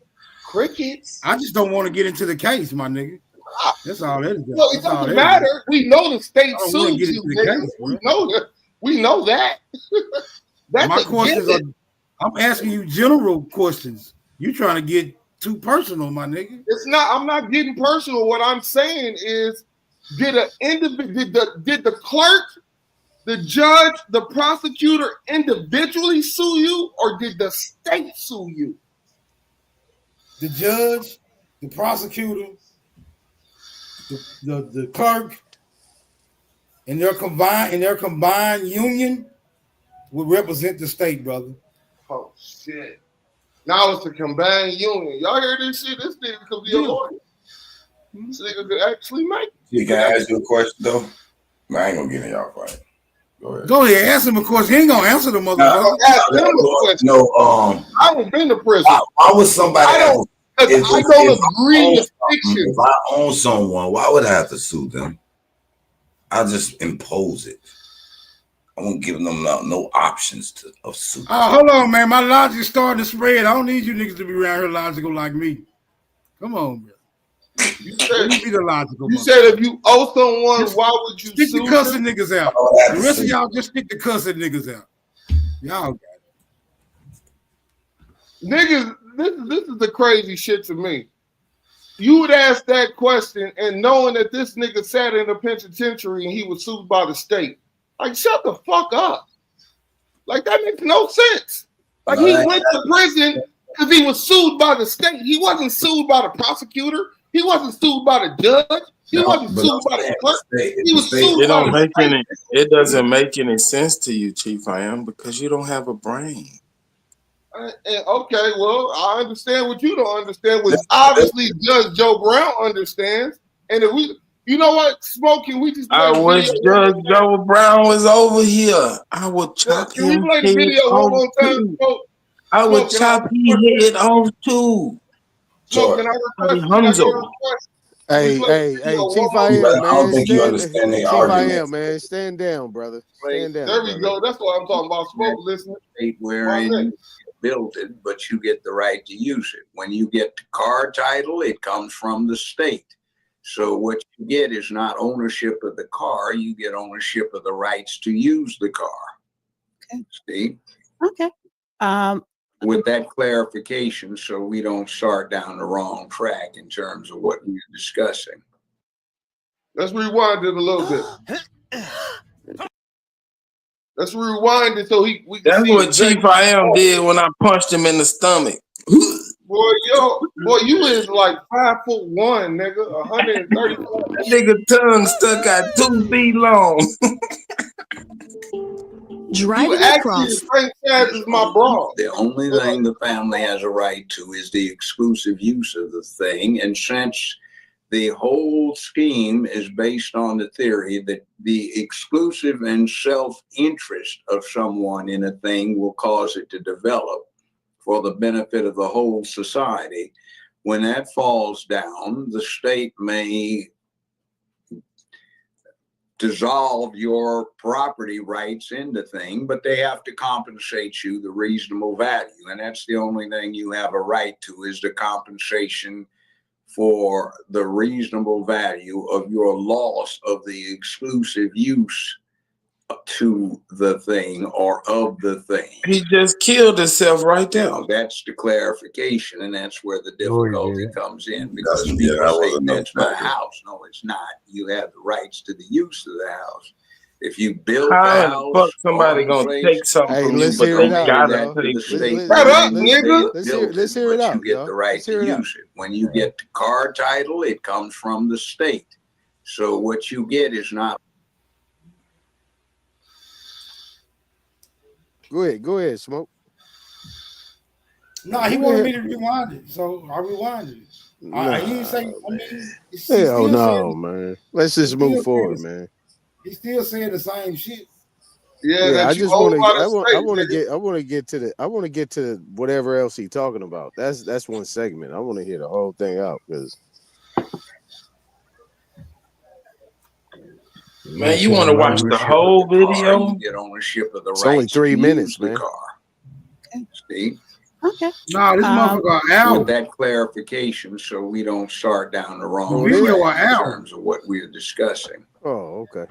I just don't want to get into the case, my nigga. That's all that is. Well, it doesn't matter. We know the state sued you. We know that. That's my questions are. I'm asking you general questions. You trying to get too personal, my nigga. It's not. I'm not getting personal. What I'm saying is, did the clerk, the judge, the prosecutor individually sue you, or did the state sue you? The judge, the prosecutor, the clerk, and their combined union would represent the state, brother. Oh shit! Now it's a combined union. Y'all hear this shit? This nigga could be a lawyer. This nigga could actually make it. You can ask you a question though. I ain't gonna get in y'all fight. Go ahead, ask him a question. He ain't gonna answer the motherfucker. I haven't been to prison. Why would somebody? I don't agree with fiction. If I own someone, why would I have to sue them? I'll just impose it. I won't give them no options of suit. Hold on, man. My logic starting to spread. I don't need you niggas to be around here logical like me. Come on, bro. You said if you owe someone, why would you stick the cussing niggas out? The rest of y'all just stick the cussing niggas out. Y'all got it. Niggas, this is the crazy shit to me. You would ask that question and knowing that this nigga sat in a penitentiary and he was sued by the state. Like, shut the fuck up. Like, that makes no sense. Like, he went to prison because he was sued by the state. He wasn't sued by the prosecutor. He wasn't sued by the judge. He wasn't sued by the clerk. He was sued by the state. It doesn't make any sense to you, Chief I Am, because you don't have a brain. Okay, well, I understand what you don't understand, which obviously Judge Joe Brown understands. And if we, you know what, Smoking, we just. I wish Judge Joe Brown was over here. I would chop him. Can we play the video one more time, Smoke? I would chop his head off too. Smoke, can I request? Hey, Chief I Am, man. I don't think you understand the argument. Chief I Am, man. Stand down, brother. Stand down. There we go. That's what I'm talking about. Smoke, listen. Wherein you build it, but you get the right to use it. When you get the car title, it comes from the state. So what you get is not ownership of the car, you get ownership of the rights to use the car. Okay. See? Okay. With that clarification, so we don't start down the wrong track in terms of what we're discussing. Let's rewind it a little bit. Let's rewind it so we can That's what Chief I Am did when I punched him in the stomach. Boy, you is like 5'1", nigga, 130. That nigga tongue stuck out 2 feet long. Driving across. My bra. The only thing the family has a right to is the exclusive use of the thing. And since the whole scheme is based on the theory that the exclusive and self-interest of someone in a thing will cause it to develop for the benefit of the whole society, when that falls down, the state may dissolve your property rights in the thing, but they have to compensate you the reasonable value. And that's the only thing you have a right to, is the compensation for the reasonable value of your loss of the exclusive use to the thing or of the thing. He just killed himself right there. Now, that's the clarification, and that's where the difficulty comes in, because people say that's my house. No, it's not. You have the rights to the use of the house. If you build the house, fuck somebody gonna take something from you, but they gotta take the state. Let's hear it out. You get the right to use it. When you get the car title, it comes from the state. So what you get is not. Go ahead, Smoke. No, he wanted me to rewind it, so I rewinded it. He didn't say. I mean, hell no, man. Let's just move forward, man. He still saying the same shit. Yeah, I just want to. I want to get to whatever else he talking about. That's one segment. I want to hear the whole thing out because. Man, you want to watch the whole video? Get ownership of the it's only 3 minutes, man. Steve. Okay. No, this motherfucker out. With that clarification, so we don't start down the wrong track in terms of what we're discussing. Oh, okay.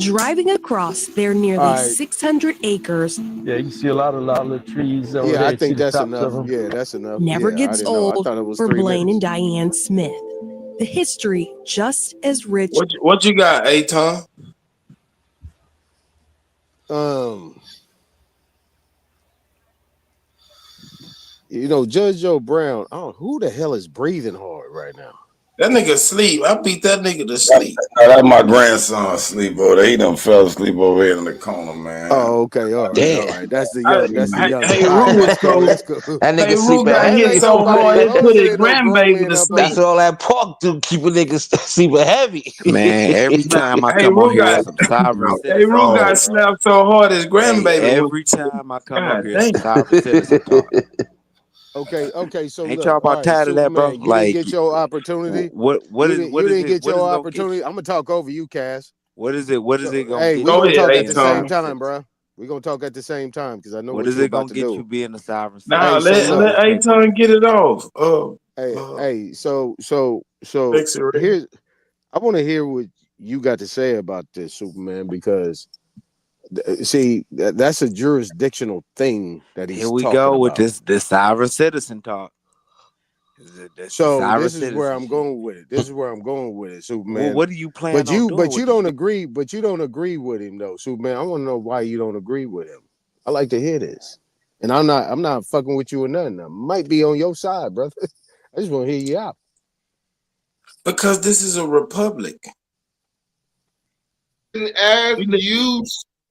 Driving across their nearly 600 acres. Yeah, you see a lot of trees. Over there. I think that's enough. Yeah, that's enough. Never yeah, gets old for Blaine and Diane Smith. The history just as rich. What you got, Aton? You know, Judge Joe Brown. Oh, who the hell is breathing hard right now? That nigga sleep. I beat that nigga to sleep. That's my grandson sleep over there. He done fell asleep over here in the corner, man. Oh, okay. All right. Damn. All right. That's the young. That's the young. Hey, Rue was cold. That nigga sleep got hit so hard it put his grandbaby to sleep. That's what all that pork do. Keep a nigga sleeping heavy. Man, every time I come on here, some sovereign citizen. Hey, Rue got slapped so hard his grandbaby. Every time I come up here, some sovereign citizen talk. Okay. So ain't y'all about tired of that, bro? You didn't get your opportunity. What is you didn't get your opportunity. I'm gonna talk over you, Cass. What is it? What is it gonna? Hey, we gonna talk at the same time, bro. We're gonna talk at the same time because I know what is it gonna get you being a sovereign citizen. Nah, let Aton get it off. Hey. So here's. I want to hear what you got to say about this, Superman, because. See, that's a jurisdictional thing that he's. Here we go with this sovereign citizen talk. So this is where I'm going with it. Superman. Well, what do you plan on doing? But you don't agree. But you don't agree with him, though, Superman. I want to know why you don't agree with him. I like to hear this, and I'm not fucking with you or nothing. I might be on your side, brother. I just want to hear you out. Because this is a republic. As you.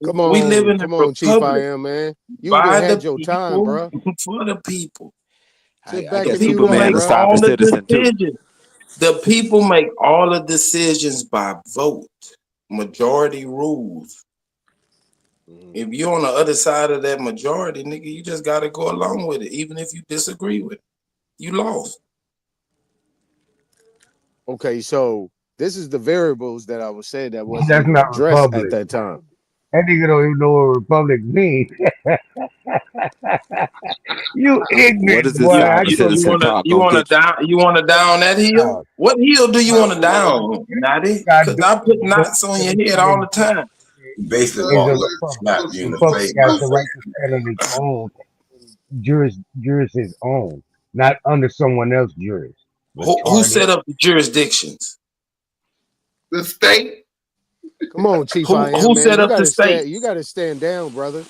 Come on, we live in come a on, Chief republic. I am, man. You had your time, bro. For the people. Sit back The and people make all the decisions. Too. The people make all the decisions by vote. Majority rules. If you're on the other side of that majority, nigga, you just gotta go along with it, even if you disagree with it. You lost. Okay, so this is the variables that I was saying that wasn't That's not addressed republic. at that time. That nigga don't even know what republic means. You ignorant. What is this boy. You want to down that hill? What hill do you want to down, Natty? Because I put knots on your head all the time. Basically, slap you in the face. Got the right to stand on its own juris his own, not under someone else's juris. Who set up the jurisdictions? The state. Come on, Chief. Who set up the state? You got to stand down, brother.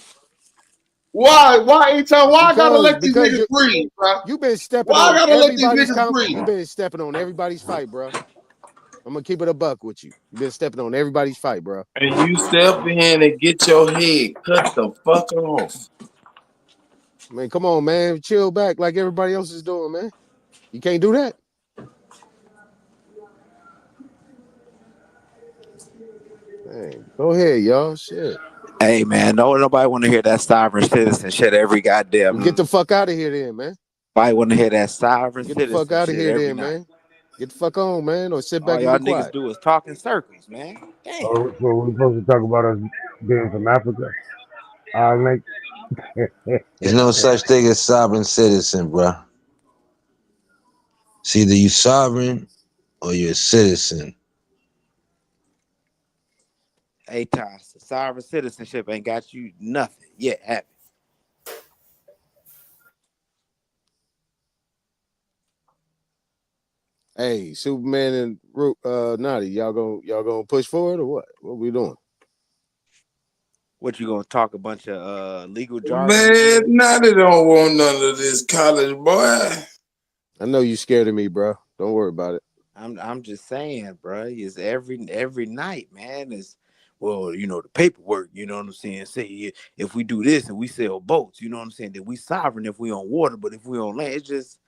Why, Aton? Why I gotta let these niggas breathe, bro? You been stepping Why on I gotta let these everybody's niggas breathe? You been stepping on everybody's fight, bro. I'm gonna keep it a buck with you. You been stepping on everybody's fight, bro. And you step in and get your head cut the fuck off. Man, come on, man. Chill back like everybody else is doing, man. You can't do that. Hey, go ahead, y'all. Shit. Hey, man, nobody want to hear that sovereign citizen shit every goddamn. Get the fuck out of here, then, man. Nobody want to hear that sovereign Get citizen. the fuck out of here, then, night. man. Get the fuck on, man, or sit back All y'all and be niggas quiet. do is talk in circles, man. Damn. So we're supposed to talk about us being from Africa. Like, There's no such thing as sovereign citizen, bro. It's either you sovereign or you're a citizen. Hey, Toss, sovereign citizenship ain't got you nothing yet, have it? Hey, Superman and Naughty, y'all gonna push forward or what? What we doing? What, you gonna talk a bunch of legal jargon? Man, Naughty don't want none of this college boy. I know you scared of me, bro. Don't worry about it. I'm just saying, bro. It's every night, man. well, you know, the paperwork, you know what I'm saying? Say if we do this and we sell boats, you know what I'm saying? That we sovereign if we on water, but if we on land, it's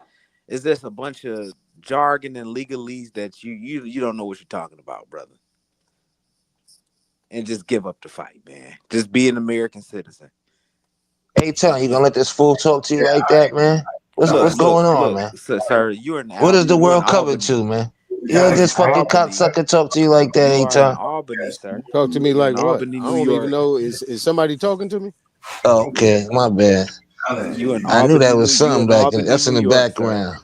just a bunch of jargon and legalese that you don't know what you're talking about, brother. And just give up the fight, man. Just be an American citizen. Hey, Tom, you gonna let this fool talk to you like that, man? What's going on, man? Sir, you're in What is the world covered to, man? You let this fucking cocksucker talk to you like that, ain't Tom? Albany, sir. Talk to me like what? Albany, I New don't York. even know. Is somebody talking to me? Oh, okay, my bad. I knew that was something back in. That's in the background.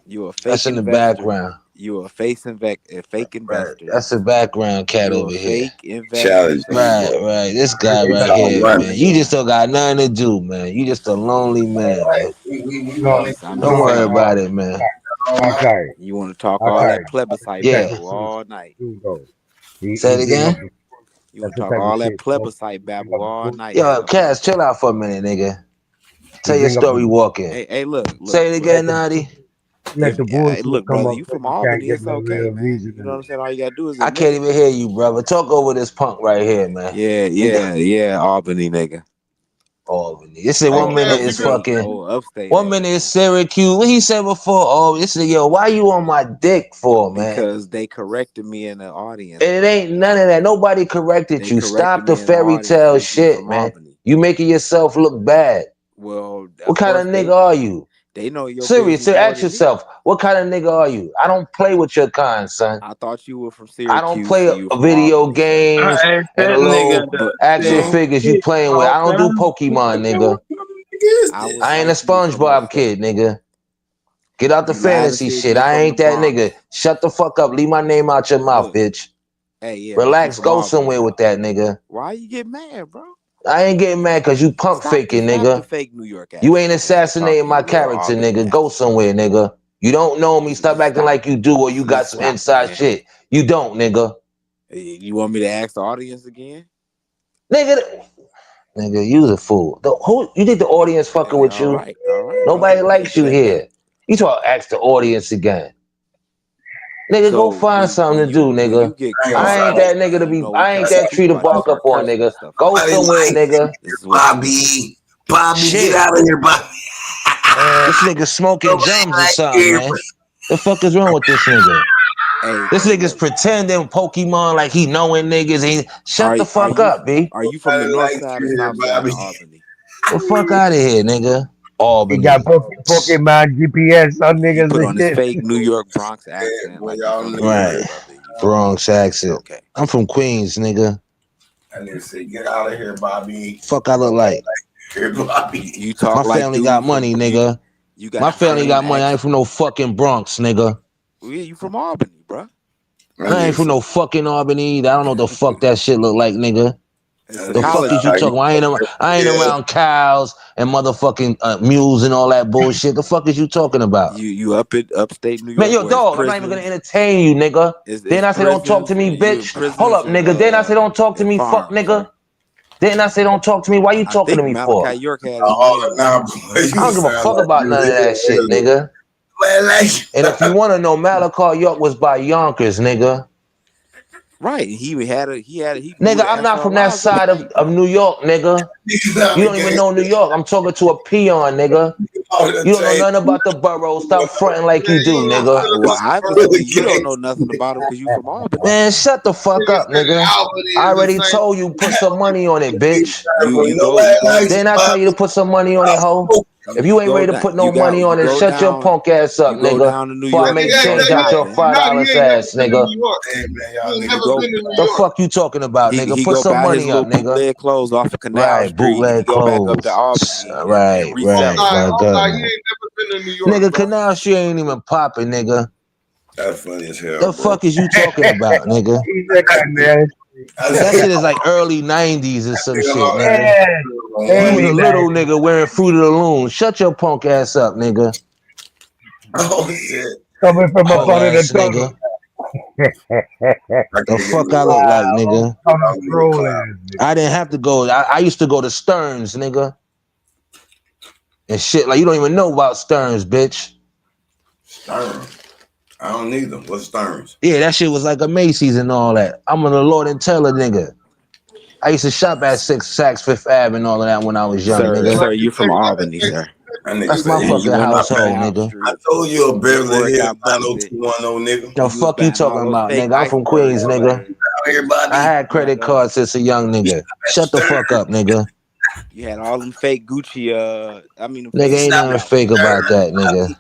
You a fake That's in the investor. background. You a fake investor. That's the background cat over here. Fake investor. Right. This guy right here, man. You just don't got nothing to do, man. You just a lonely man, man. Don't worry about it, man. Okay. You want to talk all that plebiscite babble all night. Say it again. You want to talk all that plebiscite babble all night. Yo, Cass, chill out for a minute, nigga. Tell your story walking. Hey, look. Say it again, Naughty. Let the bullshit look, come brother, up. you from Albany, Can't it's get no okay, real man. reason. You know what I'm saying? All you gotta do is I can't even hear you, brother. Talk over this punk right here, man. Yeah, Albany, nigga. Albany. This is 1 minute is fucking. Upstate. 1 minute is Syracuse. What he said before? Oh, this is yo. Why you on my dick for, man? Because they corrected me in the audience. And it ain't none of that. Nobody corrected you. Stop the fairy tale shit, man. You making yourself look bad. Well, what kind of nigga are you? They know your serious. So ask yourself, what kind of nigga are you? I don't play with your kind, son. I thought you were from Syracuse. I don't play video games and little action figures you playing with. I don't do Pokemon, nigga. I ain't a SpongeBob kid, nigga. Get out the fantasy shit. I ain't that nigga. Shut the fuck up. Leave my name out your mouth, bitch. Hey, yeah. Relax. Go somewhere with that, nigga. Why you get mad, bro? I ain't getting mad because you pump faking, nigga. Fake New York you ain't assassinating my character, nigga. Go somewhere, nigga. You don't know me. Stop acting like you do or you got some inside shit. You don't, nigga. You want me to ask the audience again? Nigga, you a fool. You think the audience fucking with you? All right. Nobody likes you here. You talk ask the audience again. Nigga, go find something to do, nigga. I ain't that nigga to be. I ain't that tree to bark up on, nigga. Go somewhere, nigga. Bobby, get out of here, Bobby. This nigga smoking jums or something, man. The fuck is wrong with this nigga? This nigga's pretending Pokemon like he knowing niggas. Shut the fuck up, B. Are you from the north side or south side of Albany? The fuck out of here, nigga. Albany. He got Pokemon GPS, some niggas. Put on this fake New York Bronx accent, like right? Bronx accent. Okay. I'm from Queens, nigga. I nigga say, get out of here, Bobby. Fuck, I look like. Here, Bobby. You talk my family got money, nigga. My family got money. I ain't from no fucking Bronx, nigga. Yeah, you from Albany, bro. I ain't from no fucking Albany either. I don't know what the fuck that shit look like, nigga. The fuck is you talking? I ain't around cows and motherfucking mules and all that bullshit. The fuck is you talking about? You upstate New York? Man, yo, dog, I'm not even gonna entertain you, nigga. Then I say don't talk to me, bitch. Hold up, nigga. Then I say don't talk to me, fuck, nigga. Then I say don't talk to me. Why you talking to me for? Malachi York had I don't give a fuck about none of that shit, nigga. And if you want to know, Malachi York was by Yonkers, nigga. Right, he had nigga, I'm not from that side of New York, nigga. You don't even know New York. I'm talking to a peon, nigga. You don't know nothing about the borough. Stop fronting like you do, nigga. Well, obviously you don't know nothing about him because you from Albany. Man, shut the fuck up, nigga. I already told you put some money on it, bitch. Didn't I tell you to put some money on it, ho? If you ain't ready to put no money on it, shut your punk ass up, nigga. Before I make change out your $5 ass, nigga. The fuck you talking about, nigga? Put some money up, nigga. Bootleg clothes off of Canal right, bootleg clothes. Right. Nigga, Canal Street ain't even popping, nigga. That's funny as hell. The fuck is you talking about, nigga? That shit is like early 90s or some shit, nigga. You was a little nigga wearing Fruit of the Loom. Shut your punk ass up, nigga. Oh shit. Coming from up under the nigga. The fuck I look like, nigga. I didn't have to go. I used to go to Stearns, nigga. And shit, like you don't even know about Stearns, bitch. Stearns. I don't need them. What's Stearns? Yeah, that shit was like a Macy's and all that. I'm a Lord and Taylor nigga. I used to shop at 6 Saks Fifth Ave and all of that when I was young, nigga. Sir, you from Albany, sir. That's my fucking household, nigga. I told you a Beverly Hills 90210, nigga. The fuck you talking about, nigga? I'm from Queens, nigga. I had credit cards since a young nigga. Shut the fuck up, nigga. You had all them fake Gucci. Nigga ain't nothing fake about that, nigga.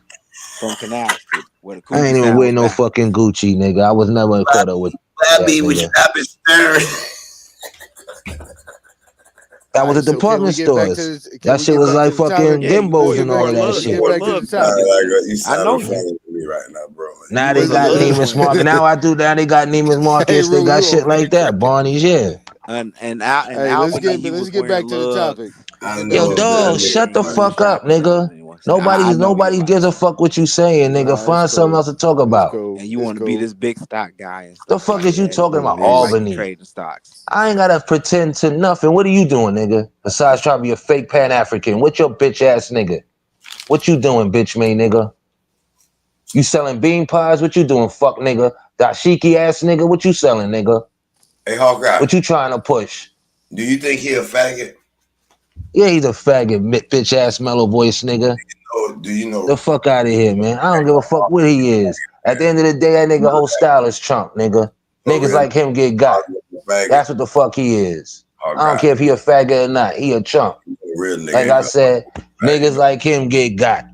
From Canal Street. I ain't even wear no fucking Gucci, nigga. I was never caught up with that, nigga. That was at department stores. That shit was like fucking Gimbos and all of that shit. I know me right now, bro. Now they got Neiman's Marcus. Now I do that. They got Neiman's Marcus. They got shit like that. Barney's, yeah. Let's get back to the topic. Yo, dog, shut the fuck up, nigga. Nobody gives a fuck what you saying, nigga. Find something else to talk about. And you want to be this big stock guy. And the fuck is you talking about? Albany. Trading stocks. I ain't gotta pretend to nothing. What are you doing, nigga? Besides trying to be a fake Pan-African. What your bitch ass nigga? What you doing, bitch me nigga? You selling bean pies? What you doing, fuck nigga? Dashiki ass nigga? What you selling, nigga? Hey, Hawk Guy. What you trying to push? Do you think he a faggot? Yeah, he's a faggot, bitch ass mellow voice nigga. Do you know? The fuck out of here, man. I don't give a fuck what he is. At the end of the day, that nigga whole style is Trump, nigga. Niggas like him get got. That's what the fuck he is. I don't care if he a faggot or not. He a chump. Like I said, niggas like him get got.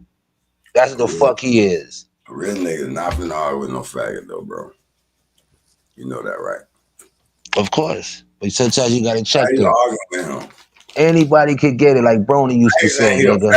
That's what the fuck he is. A real nigga not finna argue with no faggot though, bro. You know that, right? Of course. But sometimes you gotta check them. Him? Anybody could get it, like Brony used to say, nigga.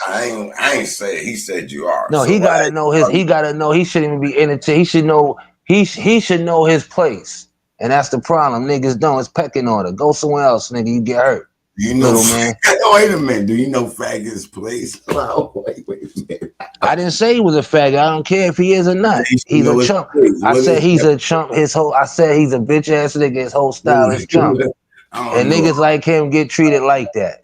I ain't say he said you are. No, so he gotta know his. He gotta know. He shouldn't even be entertained. He should know. He should know his place, and that's the problem. Niggas don't. It's pecking order. Go somewhere else, nigga. You get hurt. You know, little man. Wait a minute. Do you know faggot's place? Wait a minute. I didn't say he was a faggot. I don't care if he is or not. He's a chump. I said he's a chump. I said he's a bitch ass nigga. His whole style is chump. And niggas like him get treated like that.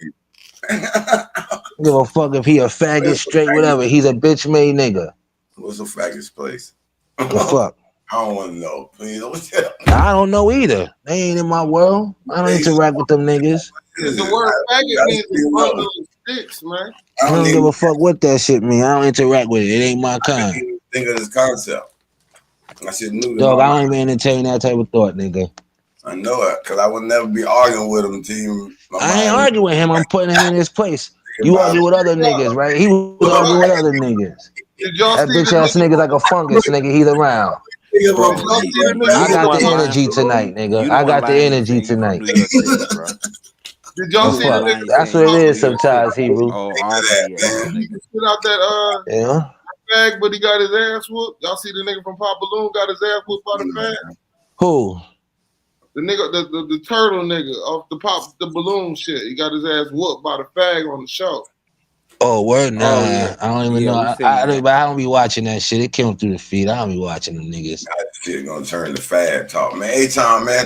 Give a fuck if he a faggot, straight, whatever. He's a bitch made nigga. What's a faggot's place? The fuck? I don't want to know. Please don't tell me. I don't know either. They ain't in my world. I don't interact with them niggas. The word faggot means a bundle of sticks, man. I don't give a fuck what that shit mean. I don't interact with it. It ain't my kind. I didn't think of this concept. I should knew. Dog, I don't even entertain that type of thought, nigga. I know it, because I would never be arguing with him until I ain't arguing with him. I'm putting him in his place. You argue with other niggas, right? He was arguing with other niggas. That bitch ass nigga like a fungus, nigga. He's around. I got the energy tonight, nigga. I got the energy tonight. Did y'all see the nigga? That's what it is sometimes, Hebrew. Put out that yeah. fag, but he got his ass whooped. Y'all see the nigga from Pop Balloon got his ass whooped by the fag? Who? The nigga, the turtle nigga off the balloon shit. He got his ass whooped by the fag on the show. Oh, word? Nah, I don't even know. I don't be watching that shit. It came through the feed. I don't be watching them niggas. That shit gonna turn to fad talk, man. A-Time, man.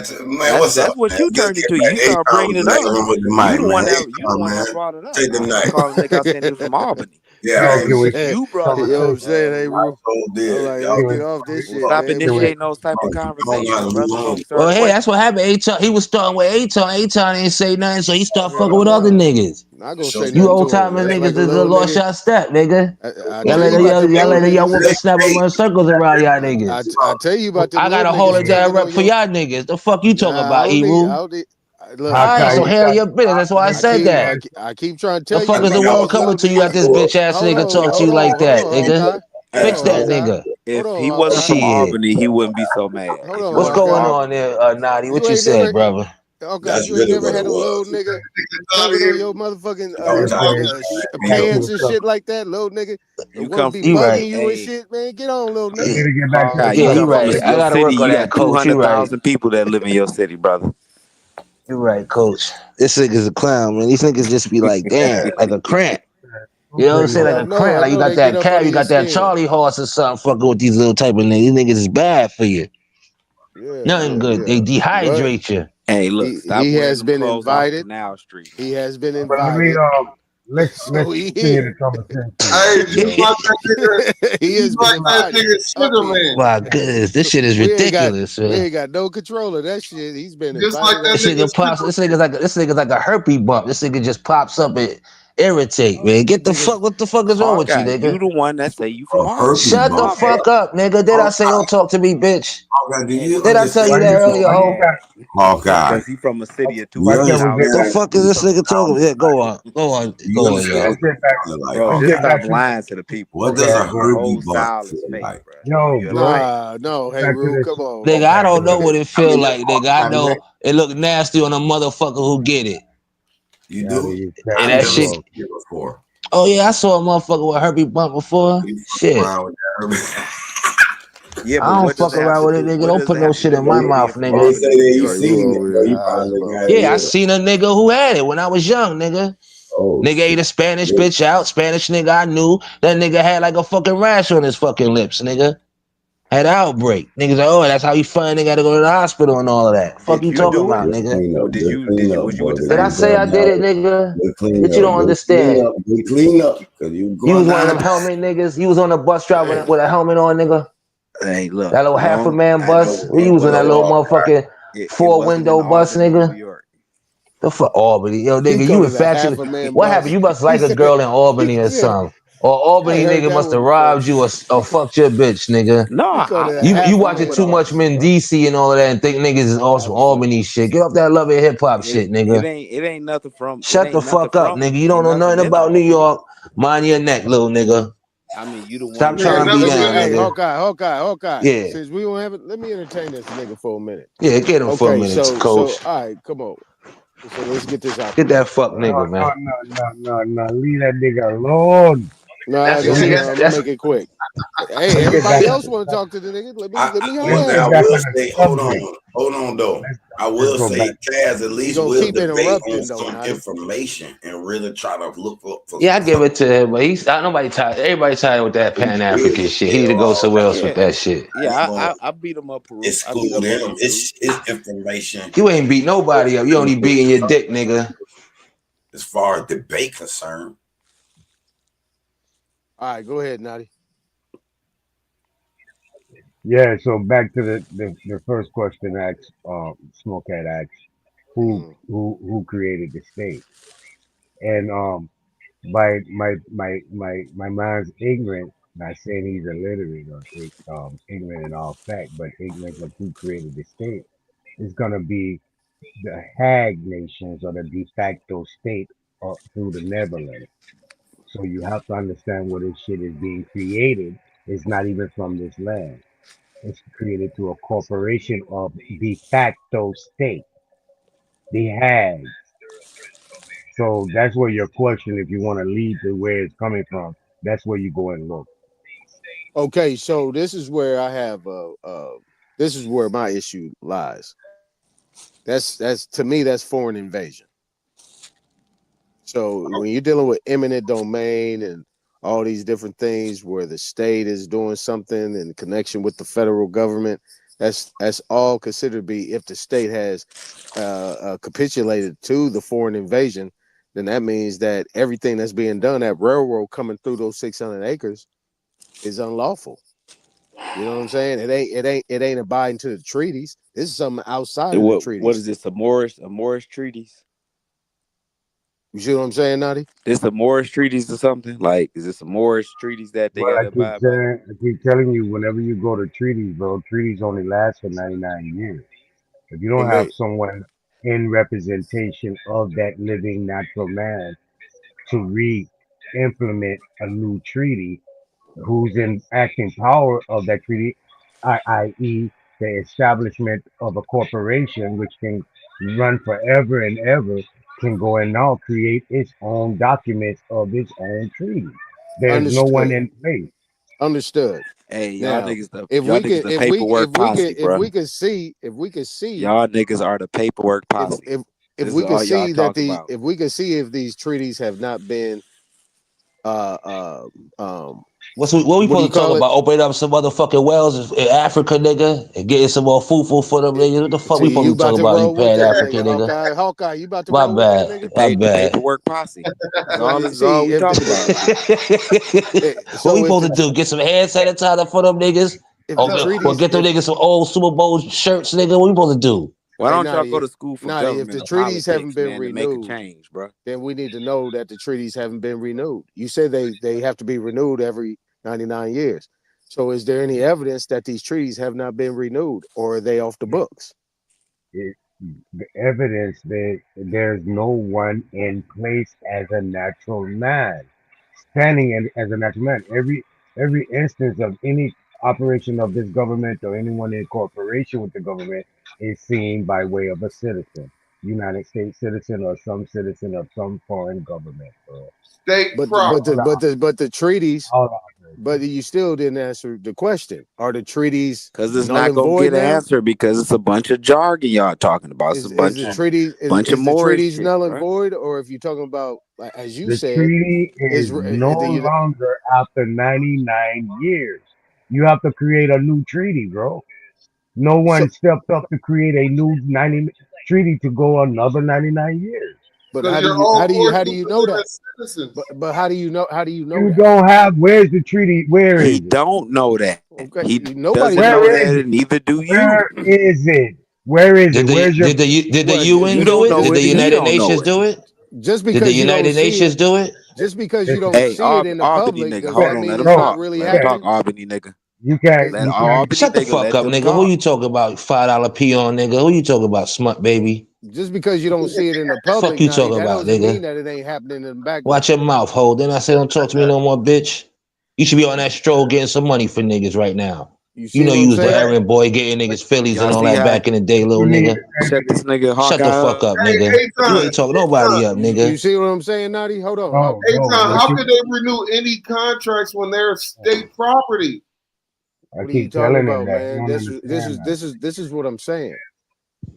What's up? That's what you turned it to. You start bringing it up. You the one that brought it up. Take the night. I said it was from Albany. Yeah, you brought it up. I'm saying, hey, bro. Y'all get off this shit. Stop initiating those type of conversations, brother. Well, hey, that's what happened. A-Time, he was starting with A-Time. A-Time ain't say nothing, so he started fucking with other niggas. You old timers niggas is a lost y'all step, nigga. Y'all let y'all women snap and run circles around y'all niggas. I tell you about I got a hold of that rep for y'all niggas. The fuck you talking about, Ebru? Alright, so handle your business. That's why I said that. I keep trying to tell you. The fuck is the world coming to you at this bitch ass nigga talk to you like that, nigga? Fix that nigga. If he wasn't from Albany, he wouldn't be so mad. What's going on there, Nadi? What you said, brother? Okay, you ain't never had a little nigga tugging on your motherfucking pants and shit like that, little nigga. You come be bugging you and shit, man. Get on, little nigga. Yeah, you right. I gotta work on that, coach. You right. 200,000 people that live in your city, brother. You're right, coach. This nigga's a clown, man. These niggas just be like, damn, like a cramp. You know what I'm saying? Like a cramp. Like you got that cab, you got that Charlie horse or something fucking with these little type of niggas. These niggas is bad for you. Nothing good. They dehydrate you. Hey, look, he has been invited. Now Street. He has been invited. let's So he continue here. the conversation. Hey, just like that nigga, He just is like being that bodied. nigga Sugar Man. My goodness, this shit is ridiculous, We man. ain't got no control of that shit. He's been Just like invited. that This nigga pops. This nigga's like a herpes bump. This nigga just pops up and irritate, man. Get the fuck. What the fuck is wrong with you, Hawkeye, nigga? you the one that say you from A Harlem. herpes Shut the bump. fuck up, nigga. Did I say don't talk to me, bitch? Hawkeye, do you Did I tell you understand? that earlier, ho? Hawkeye, Because he from a city of do you 200,000 The understand? fuck is this nigga talking? Yeah, go on, Do you y'all. understand? Like, Bro, Let's just get back stop to lying to the people, what bro. does a Your whole herpes bump style is feel fake, like? bro. Yo, You're a bro. liar. No, hey Back to Rue, this. come on. Nigga, I don't know Okay. what it feel like, nigga. I Hawkeye, know it look nasty on a motherfucker who get it. you Yeah, do? you I And can't that never shit. seen it before. Oh yeah, I saw a motherfucker with herpes bump before. You fuck Shit. around with that herpes. Yeah, but I don't what does fuck it have around to with do? it, nigga. What Don't does put it no have to shit do in with my him being mouth, from They nigga. say Albany, that New you York? You seen it, over bro. here You high as probably fuck. got it Yeah, I with him. seen a nigga who had it when I was young, nigga. Oh Nigga ate shit. a Spanish Yeah. bitch out. Spanish nigga I knew. That nigga had like a fucking rash on his fucking lips, nigga. Had an outbreak. Niggas like, oh, that's how you find they gotta go to the hospital and all of that. Fuck Did you you talking do it? about, Good nigga? clean up. Did Good you clean up, was you boy. with the Cause Did I you same say I bugging did person? it, out. nigga? Good clean That you up. don't Good clean understand. up. Good clean up. Cause you You going was one of down. them helmet niggas. You was on the bus driving with a helmet on, nigga. Hey, look, That little half a long man I bus. know Where you fuck was on that well little all right. motherfucking it four wasn't in window bus, Albany, New nigga? York. The fuck Albany, yo, He nigga, called you it a half infatuated. a man What happened? bus. You must He like a said, girl in Albany or yeah, something. Or I Albany ain't heard nigga that must one have before. robbed you or fucked your bitch, nigga. No, He called it a You half a watching man too much bus. Mendici and all of that and think niggas is all That some was funny. Albany shit. Get off that love and hip hop shit, nigga. it ain't nothing from Shut the fuck up, nigga. You don't ain't know nothing nothing in about New Albany. York. Mind your neck, little nigga. I mean, you the one Stop who trying to said be Let you me, down, hey, nigga. Hawkeye. Yeah. Since we don't have it, let me entertain this nigga for a minute. Yeah, get him for a Okay, minute, so coach. all right, come on. So let's get this out Get the way. that fuck nigga, man. No. Leave that nigga alone. No, See, I'm gonna that's make it quick. Hey, Let's get back. everybody else want to talk to the nigga. Let me Let's One holler thing at get I him. back will on the say, subject. hold on though. I Let's will go say, back. Kaz at He least gonna will keep debate on interrupting though, some Nadi. information and really try to look for yeah, I give some. it to him, but he's not nobody tired. Everybody tired with that He Pan scared African as shit. He need to hell go all somewhere that. else with Yeah, that shit. I ain't gonna I beat him up, Peru. I beat exclude up on him. him too. It's information You ain't beat nobody up. You only beating your dick, nigga. as far as debate concerned. All right, go ahead, Nadi. Yeah, so back to the first question asked, Smokehead asked, who created the state? And by my man's ignorant, not saying he's illiterate or ignorant in all fact, but ignorant of who created the state is gonna be the Hag nations or the de facto state through the Netherlands. So you have to understand where this shit is being created. It's not even from this land. It's created through a corporation of de facto state, the Hag. So that's where your question, if you want to lead to where it's coming from, that's where you go and look. Okay, so this is where I have this is where my issue lies. That's to me that's foreign invasion. So when you're dealing with eminent domain and all these different things where the state is doing something in connection with the federal government, that's all considered to be, if the state has capitulated to the foreign invasion, then that means that everything that's being done, that railroad coming through those 600 acres, is unlawful. You know what I'm saying? It ain't abiding to the treaties. This is something outside of the What treaties. is this? A Morris treaties? You see what I'm saying, Nadi? This a Morris treaties or something? Like, is this a Morris treaties that they Well, got to abide by? I keep telling you, whenever you go to treaties, bro, treaties only last for 99 years. If you don't have Okay. someone in representation of that living natural man to re-implement a new treaty, who's in acting power of that treaty, i.e., the establishment of a corporation which can run forever and ever, can go and now create its own documents of its own treaty. There's no one Understood. in place. Understood. Hey, Now, if we can see Y'all niggas are the paperwork posse. if This we is can all y'all see that talk about. if we can see if these treaties have not been What we supposed to talk about? Opening up some motherfucking wells in Africa, nigga, and getting some more food for them niggas. What the fuck we supposed to talk about? You Pan African nigga. Hawkeye, you about to My roll bad. with that nigga? My The bad. paperwork posse. That's all we talking about. What we supposed to do? Get some hand sanitizer for them niggas? Or get them niggas some old Super Bowl shirts, nigga? What we supposed to do? Why don't y'all go to school for government? If the treaties haven't been renewed, to make a change, bro, then we need to know that the treaties haven't been renewed. You say they have to be renewed every 99 years. So is there any evidence that these treaties have not been renewed, or are they off the books? The evidence that there's no one in place as a natural man, standing as a natural man. Every instance of any operation of this government or anyone in cooperation with the government is seen by way of a citizen, United States citizen or some citizen of some foreign government. But the treaties. But you still didn't answer the question. Are the treaties because it's not gonna get an answer because it's a bunch of jargon y'all talking about. It's a bunch of treaties. Bunch of more treaties null and void, or if you're talking about, like, as you said, the treaty is no longer after 99 years. You have to create a new treaty, bro. No one stepped up to create a new 90 treaty to go another 99 years. But how do you know that? But how do you know? How do you know? You don't have. Where's the treaty? Where is it? He don't know that. Okay. He Nobody doesn't know that, and neither do you. Where is it? Where is it? Where's your? Did the UN do it? Did the United Nations do it? Just because did the United Nations do it? Just because you don't see it in the public, nigga. does Hold that on, mean let it's him not talk. really Let him happening? talk, Albany nigga. You can't. Shut the fuck up, nigga. Who you talking about? $5 peon, nigga. Who you talking about? Smut baby. Just because you don't see it in the public, fuck you talking that about, doesn't nigga? mean that it ain't happening in the background. Watch your mouth, ho. Then I say don't talk to me no more, bitch. You should be on that stroll getting some money for niggas right now. You know you was the errand boy getting niggas Phillies and all that back in the day, little nigga. Check this nigga. Shut the fuck up, nigga. You ain't talking nobody up, nigga. You see what I'm saying, Naughty? Hold on. How could they renew any contracts when they're state property? What are you talking about, man? This is what I'm saying.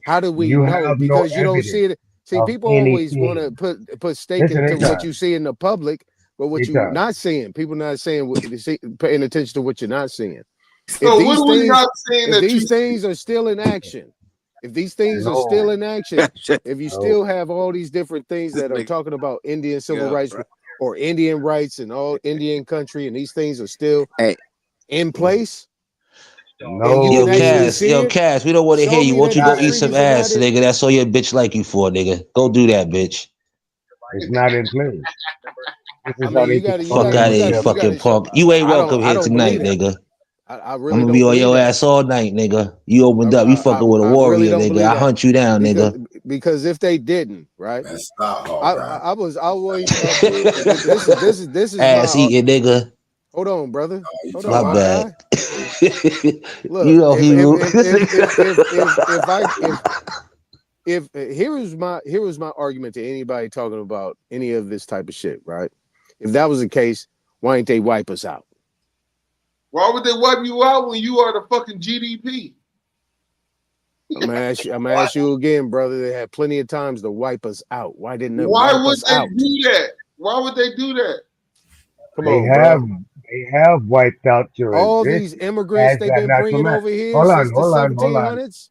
How do we know? Because you don't see it. See, people always want to put stake into what you see in the public, but what you're not seeing, people not saying what you see, paying attention to what you're not seeing. So what are we not saying if these things are still in action, if these things are still in action, if you still have all these different things that are talking about Indian civil rights or Indian rights and all Indian country, and these things are still in place. No, Cass, we don't want to hear you. Won't you go eat some ass, nigga? That's all your bitch like you for, nigga. Go do that, bitch. It's not in place. Fuck out of here, fucking punk. You ain't welcome here tonight, nigga. I'm gonna be on your ass all night, nigga. You opened up. You fucking with a warrior, nigga. I hunt you down, nigga. Because if they didn't, right? I was always this is ass eating, nigga. Hold on, brother. Hold my on, bad. Look, you know if here was my argument to anybody talking about any of this type of shit, right? If that was the case, why ain't they wipe us out? Why would they wipe you out when you are the fucking GDP? I'm gonna ask you again, brother. They had plenty of times to wipe us out. Why didn't they wipe us out? Why would they do that? Why would they do that? Come on, they have wiped out your all these immigrants they've been bringing over here since the 1700s.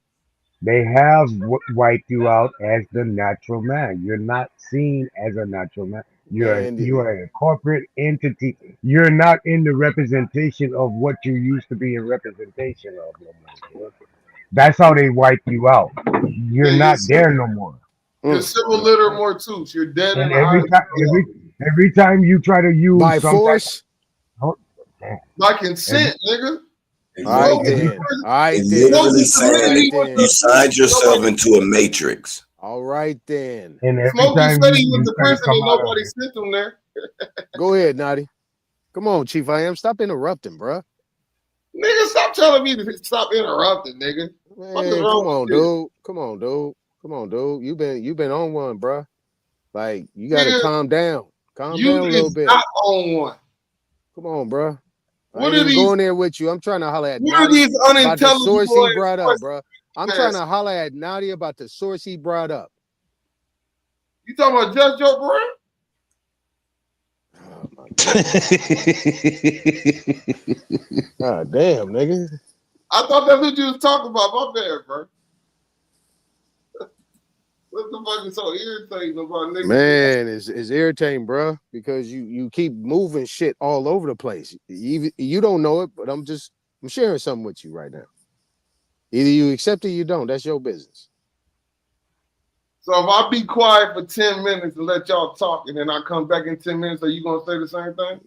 They have wiped you out as the natural man. You're not seen as a natural man. You are a corporate entity. You're not in the representation of what you used to be in representation of. That's how they wipe you out. You're not there no more. You're civil litter more too. You're dead. And every time you try to use by force, by consent, nigga. All right, then. You signed yourself into a matrix. All right, then. And Smokey said he was the president. Nobody sent him there. Go ahead, Naughty. Come on, Chief. I am. Stop interrupting, bro. Nigga, stop telling me to stop interrupting, nigga. Man, come on, dude. Come on, dude. You've been on one, bro. Like, you gotta calm down. Calm down a little bit. Not on one. Come on, bro. What are these going there with you? I'm trying to holler at what are these unintelligent the source he brought up, bro. I'm trying to holler at Naughty about the source he brought up. You talking about Judge Joe Brown? Oh my God damn, nigga. I thought that's what you was talking about. My bad, bro. What the fuck is so irritating about niggas? Man, it's irritating, bro, because you keep moving shit all over the place. You don't know it, but I'm sharing something with you right now. Either you accept it or you don't. That's your business. So if I be quiet for 10 minutes and let y'all talk, and then I come back in 10 minutes, are you gonna say the same thing?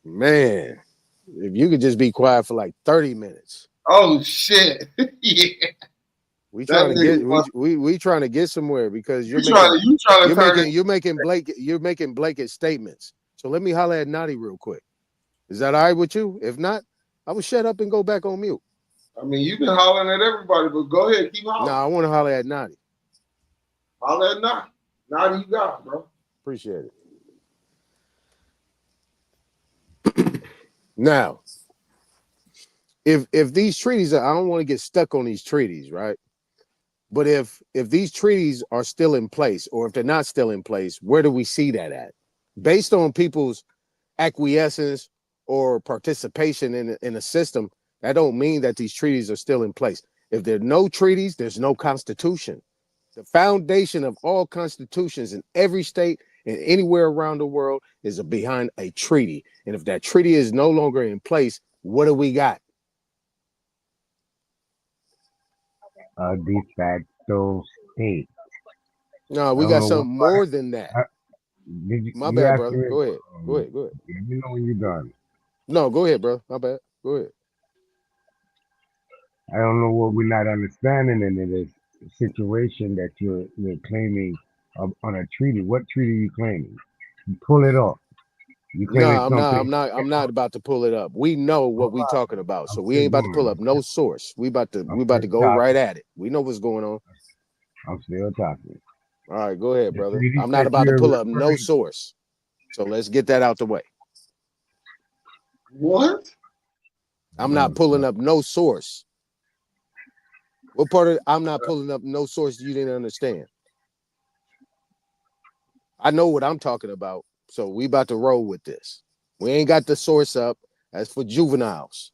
Man, if you could just be quiet for like 30 minutes. Oh shit. Yeah. We trying to get somewhere because you're making blanket statements. So let me holler at Naughty real quick. Is that all right with you? If not, I will shut up and go back on mute. I mean, you've been hollering at everybody, but go ahead, keep hollering. I want to holler at Naughty. Holler at Naughty. Naughty, you got it, bro. Appreciate it. Now, if these treaties I don't want to get stuck on these treaties, right? But if these treaties are still in place, or if they're not still in place, where do we see that at? Based on people's acquiescence or participation in a system, that don't mean that these treaties are still in place. If there are no treaties, there's no constitution. The foundation of all constitutions in every state and anywhere around the world is behind a treaty. And if that treaty is no longer in place, what do we got? A de facto state. No, we got something more than that. My bad, brother. Go ahead. Go ahead. Let me know when you're done. No, go ahead, bro. My bad. Go ahead. I don't know what we're not understanding in this situation that you're claiming on a treaty. What treaty are you claiming? You pull it off. I'm not about to pull it up. We know what we're talking about, so we ain't about to pull up no source. We about to go right at it. We know what's going on. I'm still talking. All right, go ahead, brother. I'm not about to pull up no source. So let's get that out the way. What? I'm not pulling up no source. What part of I'm not pulling up no source you didn't understand? I know what I'm talking about. So we about to roll with this. We ain't got the source up. That's for juveniles.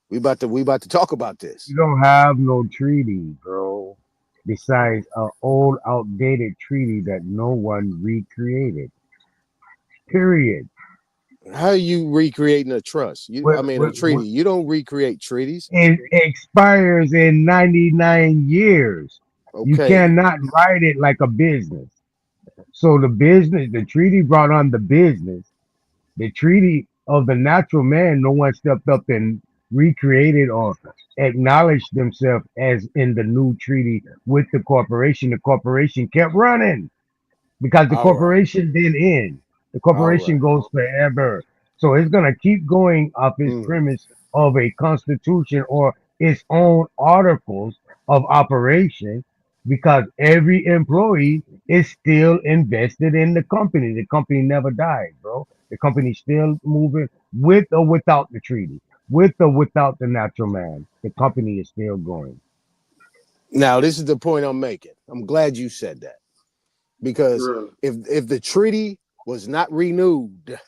We about to talk about this. You don't have no treaty, bro. Besides an old, outdated treaty that no one recreated. Period. How are you recreating a trust? A treaty. You don't recreate treaties. It expires in 99 years. Okay. You cannot write it like a business. So the treaty brought on the business. The treaty of the natural man, no one stepped up and recreated or acknowledged themselves as in the new treaty with the corporation. The corporation kept running because the corporation didn't end. The corporation goes forever. So it's going to keep going off its premise of a constitution or its own articles of operation, because every employee is still invested in the company. The company never died, bro. The company's still moving with or without the treaty, with or without the natural man. The company is still going. Now, this is the point I'm making. I'm glad you said that. Because if the treaty was not renewed,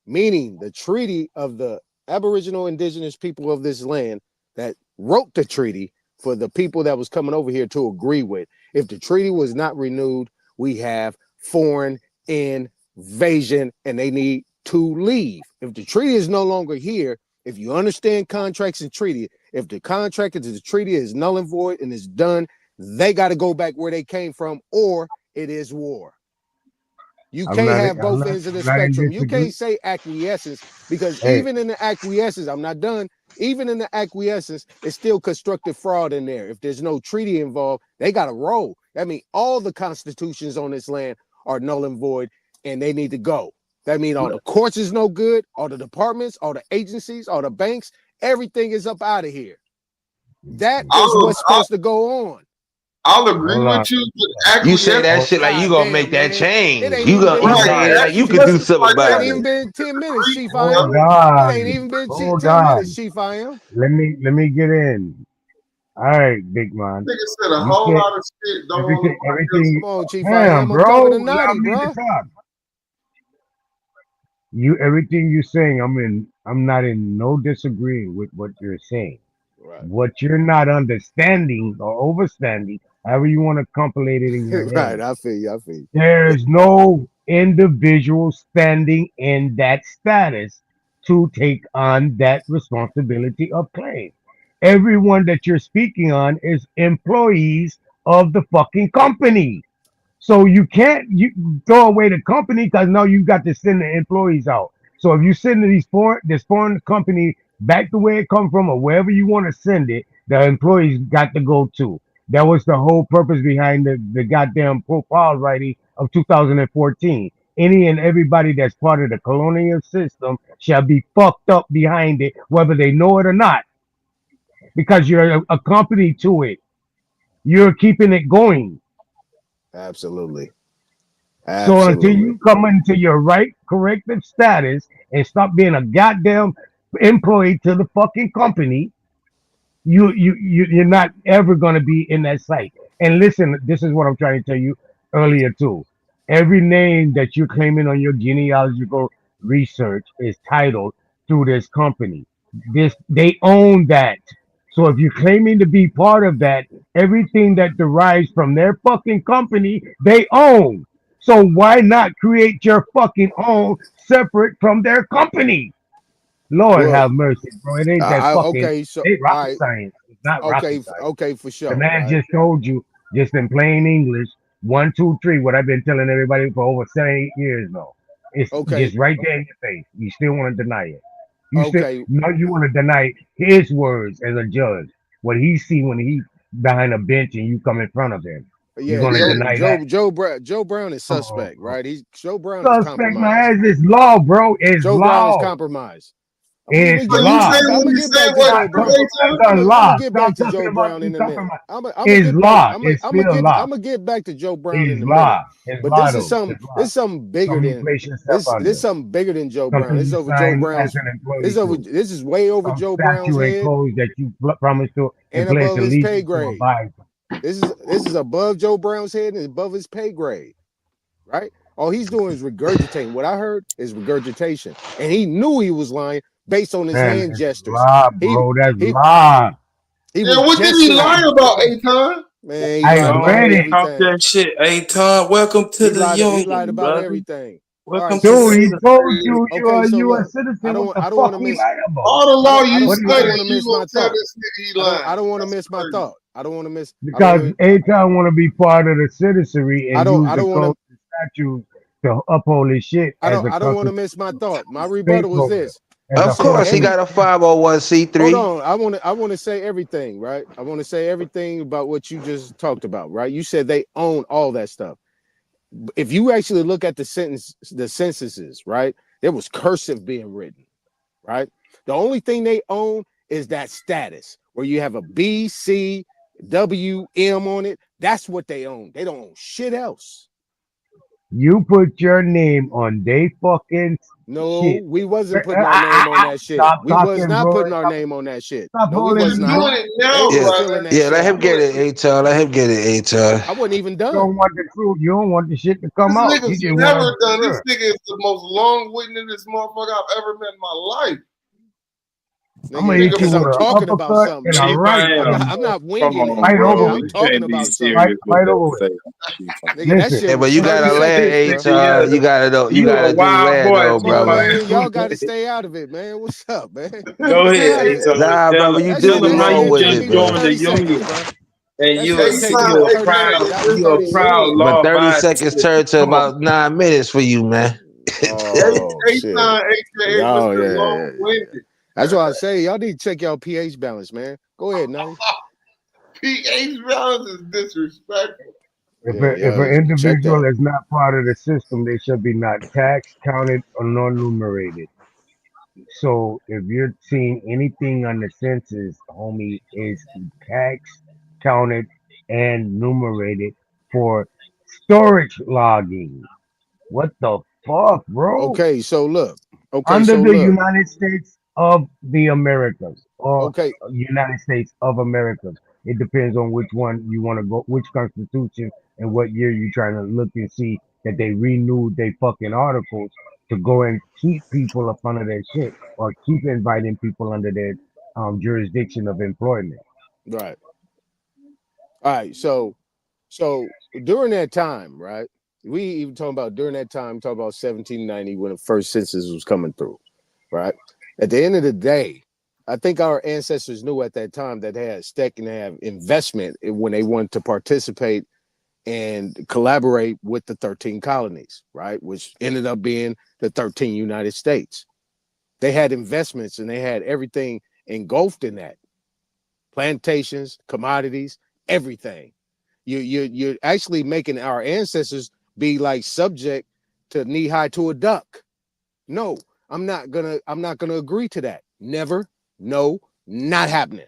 meaning the treaty of the Aboriginal indigenous people of this land that wrote the treaty for the people that was coming over here to agree with, if the treaty was not renewed, we have foreign invasion and they need to leave. If the treaty is no longer here, if you understand contracts and treaty, if the contract of the treaty is null and void and is done, they got to go back where they came from, or it is war. You can't have both ends of the spectrum. You can't say acquiescence, because even in the acquiescence, I'm not done. Even in the acquiescence, it's still constructive fraud in there. If there's no treaty involved, they got to roll. That means all the constitutions on this land are null and void, and they need to go. That means all the courts is no good, all the departments, all the agencies, all the banks, everything is up out of here. That is what's supposed to go on. I'll agree with you. You say that shit like you gonna make that change. You say like you can do something about it. It ain't even been 10 minutes, Chief I am. It ain't even been 10 minutes, Chief I am. Let me get in. All right, big man. Nigga said a whole lot of shit. Everything. Come on, Chief I am. I'm talking to Naughty, bro. Everything you're saying, I'm not in no disagreeing with what you're saying. Right. What you're not understanding or overstanding, however you want to compilate it in your Right. head, I feel you. I feel you. there's no individual standing in that status to take on that responsibility of claim. Everyone that you're speaking on is employees of the fucking company. So you can't throw away the company because now you got to send the employees out. So if you send this foreign company back to where it come from or wherever you want to send it, the employees got to go too. That was the whole purpose behind the goddamn profile writing of 2014. Any and everybody that's part of the colonial system shall be fucked up behind it, whether they know it or not, because you're a company to it. You're keeping it going. Absolutely. So until you come into your right corrective status and stop being a goddamn employee to the fucking company, you're not ever gonna be in that site. And listen, this is what I'm trying to tell you earlier too. Every name that you're claiming on your genealogical research is titled through this company. They own that. So if you're claiming to be part of that, everything that derives from their fucking company, they own. So why not create your fucking own separate from their company? Lord Well, have mercy, bro. It ain't that fucking okay. So it rocket all right. science. It's not rocket science. Okay, for sure. The man right? just told you, just in plain English, 1, 2, 3, what I've been telling everybody for over 7, 8 years now. It's just right there in your face. You still want to deny it. You want to deny his words as a judge. What he see when he behind a bench and you come in front of him. You're gonna deny that. Joe Brown is suspect, right? Joe Brown suspect, is compromised. My ass is law, bro. It's Joe law. Brown is compromised. It's law. I'm gonna get back to Joe Brown. I'm gonna get back to Joe Brown in a minute. It's law. It's still law. I'm gonna get back to Joe Brown in a law. minute. But this is something bigger than this. Something bigger than Joe Brown. This is over Joe Brown's. This is way over Joe Brown's head. That you promised to and above his pay grade. This is above Joe Brown's head and above his pay grade, right? All he's doing is regurgitating. What I heard is regurgitation, and he knew he was lying based on his hand gestures. Lie, bro. That's lie. What did he lie about, Aton? Man, I read it. Talk that shit, Aton. Welcome to the young. He lied about everything. Welcome to he told you you are a U.S. citizen. I don't want to miss all the law you studied. I don't want to miss my thought. I don't want to miss my thought. I don't want to miss because Aton want to be part of the citizenry and use the statute to uphold his shit. I don't want to miss my thought. My rebuttal was this. Of course, he got a 501c3. Hold on, I want to say everything, right? I want to say everything about what you just talked about, right? You said they own all that stuff. If you actually look at the censuses, right? There was cursive being written, right? The only thing they own is that status where you have a B, C, W, M on it. That's what they own. They don't own shit else. You put your name on they fucking shit. We wasn't putting our name on that shit. We was not putting our name on that shit. No, we was not. Let him get it, Aton. Let him get it, Aton. I wasn't even done. You don't want the truth. You don't want the shit to come out. This nigga's never done. This nigga is the most long-winded motherfucker I've ever met in my life. I'm gonna hit you with I'm talking about something. I'm not winging it. I'm talking about something. Right over. Hey, but you gotta land, Aton. You gotta know. You gotta do land, though, brother. Y'all gotta stay out of it, man. What's up, man? Go ahead. Nah, brother, you dealing wrong with it, bro. And you're a proud law. But 30 seconds turned to about 9 minutes for you, man. That's why I say y'all need to check y'all pH balance, man. Go ahead, now. pH balance is disrespectful. If an individual is not part of the system, they should be not taxed, counted, or non-numerated. So if you're seeing anything on the census, homie, is taxed, counted, and numerated for storage logging. What the fuck, bro? Okay, so look. Under the United States of the Americas, or United States of America. It depends on which one you want to go, which constitution and what year you're trying to look and see that they renewed their fucking articles to go and keep people up under their shit or keep inviting people under their jurisdiction of employment. Right. All right. So during that time, right? We even talking about during that time, talking about 1790 when the first census was coming through, right? At the end of the day, I think our ancestors knew at that time that they had a stake and they have investment when they wanted to participate and collaborate with the 13 colonies, right? Which ended up being the 13 United States. They had investments and they had everything engulfed in that. Plantations, commodities, everything. You're actually making our ancestors be like subject to knee high to a duck. No, I'm not gonna agree to that. Never, no, not happening.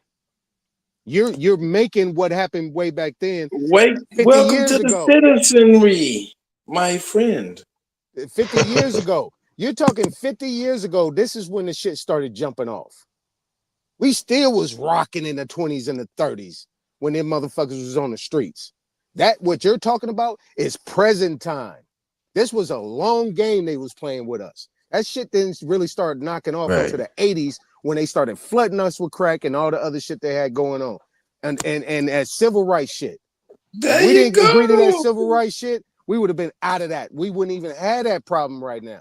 You're making what happened way back then. Welcome to the citizenry, my friend. 50 years ago. You're talking 50 years ago. This is when the shit started jumping off. We still was rocking in the 20s and the 30s when them motherfuckers was on the streets. That what you're talking about is present time. This was a long game they was playing with us. That shit didn't really start knocking off into the 80s when they started flooding us with crack and all the other shit they had going on. And as civil rights shit. If we didn't agree to that civil rights shit, we would have been out of that. We wouldn't even have that problem right now.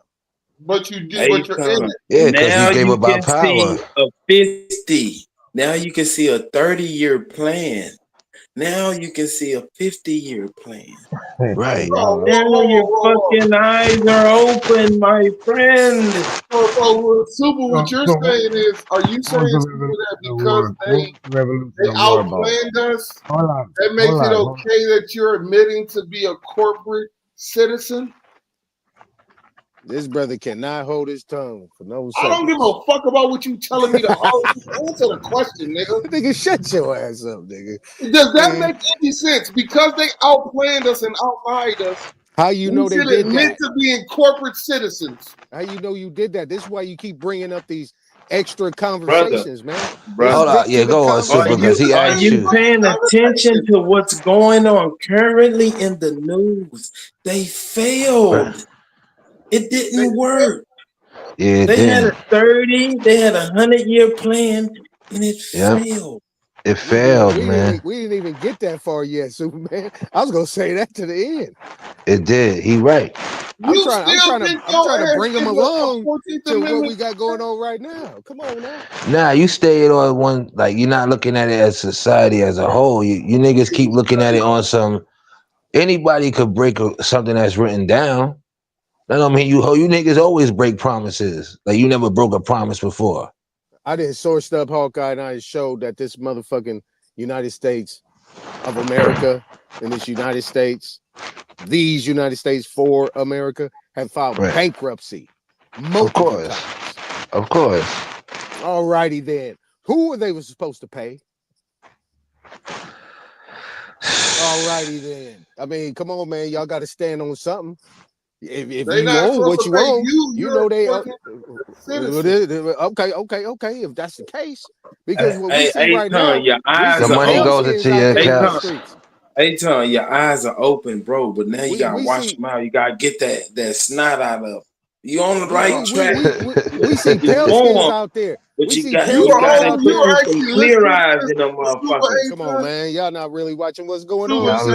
But you did what you're in it. Yeah, because you gave up our power. A 50. Now you can see a 30-year plan. Now you can see a 50-year plan. Right. Now your fucking eyes are open, my friend. So Super, what you're saying is, are you saying Super, that because they outplanned us, that makes it okay that you're admitting to be a corporate citizen? This brother cannot hold his tongue for no second. I don't give a fuck about what you telling me to hold. Answer the question, nigga. Nigga, shut your ass up, nigga. Does that make any sense? Because they outplanned us and outlied us. How you know they did that? Meant to being corporate citizens. How you know you did that? This is why you keep bringing up these extra conversations, man. Hold on, yeah, go on, Super, because he asked you. Are you paying attention to what's going on currently in the news? They failed. It didn't work. Yeah, they had a 30, they had a 100-year plan, and it failed. It failed, man. We didn't even get that far yet, Superman. I was gonna say that to the end. It did. He right. I'm trying to bring him along to what we got going on right now. Come on now. Nah, you stay it on one, like you're not looking at it as society as a whole. You niggas keep looking at it on some. Anybody could break something that's written down. That don't mean you niggas always break promises. Like you never broke a promise before. I didn't sourced up Hawkeye and I showed that this motherfucking United States of America and this United States, these United States for America have filed bankruptcy. Multiple times. Of course. Alrighty then. Who were they was supposed to pay? Alrighty then. I mean, come on, man. Y'all got to stand on something. If you own what you own, you know they are. Okay. If that's the case, because what we see right now, your eyes the money goes into your account. Hey, Tom, your eyes are open, bro. But now you gotta watch them out. You gotta get that snot out of. You on the right track. We see pale out there. But you gotta put some clear eyes in them motherfuckers. Come on, man. Y'all not really watching what's going on. Out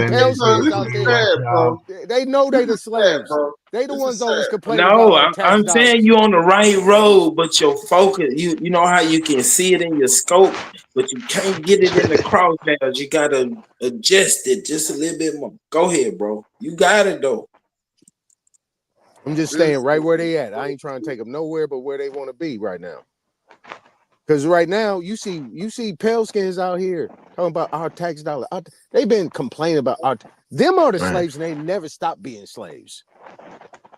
there. They know they the slaves. They the ones always complaining. No, I'm saying you on the right road, but your focus, you know how you can see it in your scope, but you can't get it in the crosshairs. You gotta adjust it just a little bit more. Go ahead, bro. You got it though. I'm just staying right where they at. I ain't trying to take them nowhere but where they want to be right now. Because right now, you see pale skins out here talking about our tax dollar. They've been complaining about them are the slaves, and they never stopped being slaves.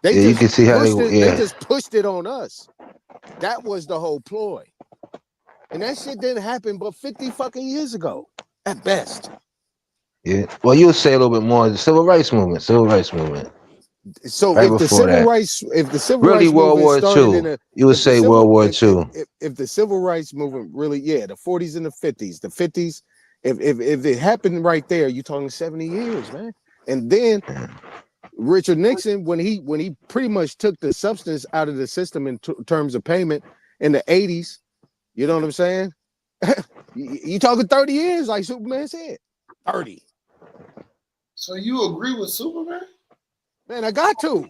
You can see how they just pushed it on us. That was the whole ploy. And that shit didn't happen but 50 fucking years ago, at best. Yeah. Well, you'll say a little bit more. The civil rights movement. So right if the civil rights really World War II, you would say World War II. If the civil rights movement really, the 40s and the 50s, if it happened right there, you're talking 70 years, man. And then Richard Nixon, when he pretty much took the substance out of the system in terms of payment in the 80s, you know what I'm saying? You talking 30 years, like Superman said. 30. So you agree with Superman? Man, I got to.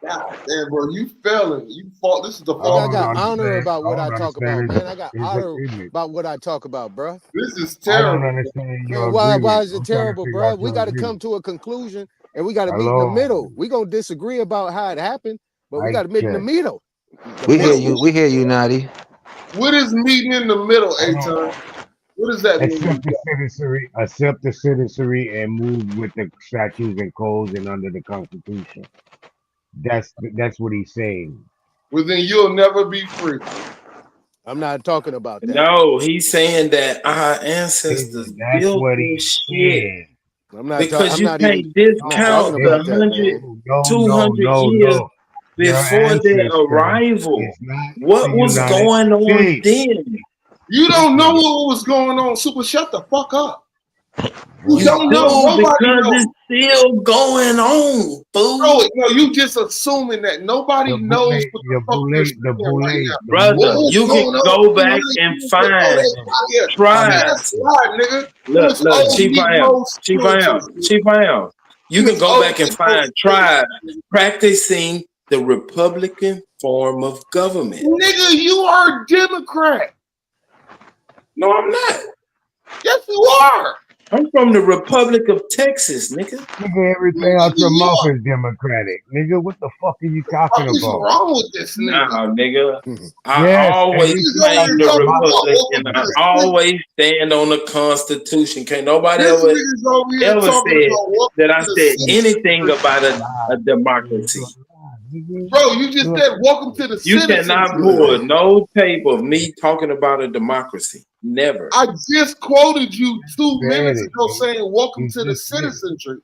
God damn, bro, you failing. You fought. This is the fault. I got honor about what I talk about, man. I got honor about what I talk about, bro. This is terrible. I don't understand Man, why is it terrible, bro? We got to come to a conclusion and we got to meet in the middle. We gonna disagree about how it happened, but we got to meet in the middle. We hear you. We hear you, Nadi. What is meeting in the middle, Aton? What does that mean? Accept the citizenry and move with the statutes and codes and under the Constitution. That's what he's saying. Well, then you'll never be free. I'm not talking about that. No, he's saying that our ancestors built this shit. Because you can't discount the 200 years before their arrival. What was going on then? You don't know what was going on. Super, shut the fuck up. You don't know. Because it's still going on, fool. No, you just assuming that nobody knows what the fuck is going on right now. Brother, you can go back and find. Try. Look, Chief Am. You can go back and find tribes practicing the Republican form of government. Nigga, you are a Democrat. No, I'm not. Yes, you are. I'm from the Republic of Texas, nigga. Nigga, everything out your mouth is Democratic. Nigga, what the fuck are you talking about? What's wrong with this nigga? Nah, nigga. I always claim the Republic and I always stand on the Constitution. Can't nobody ever said that I said anything about a democracy. Bro, you just said welcome to the You citizens. cannot pull no tape of me talking about a democracy. Never. I just quoted you 2 minutes ago saying welcome to the citizenry.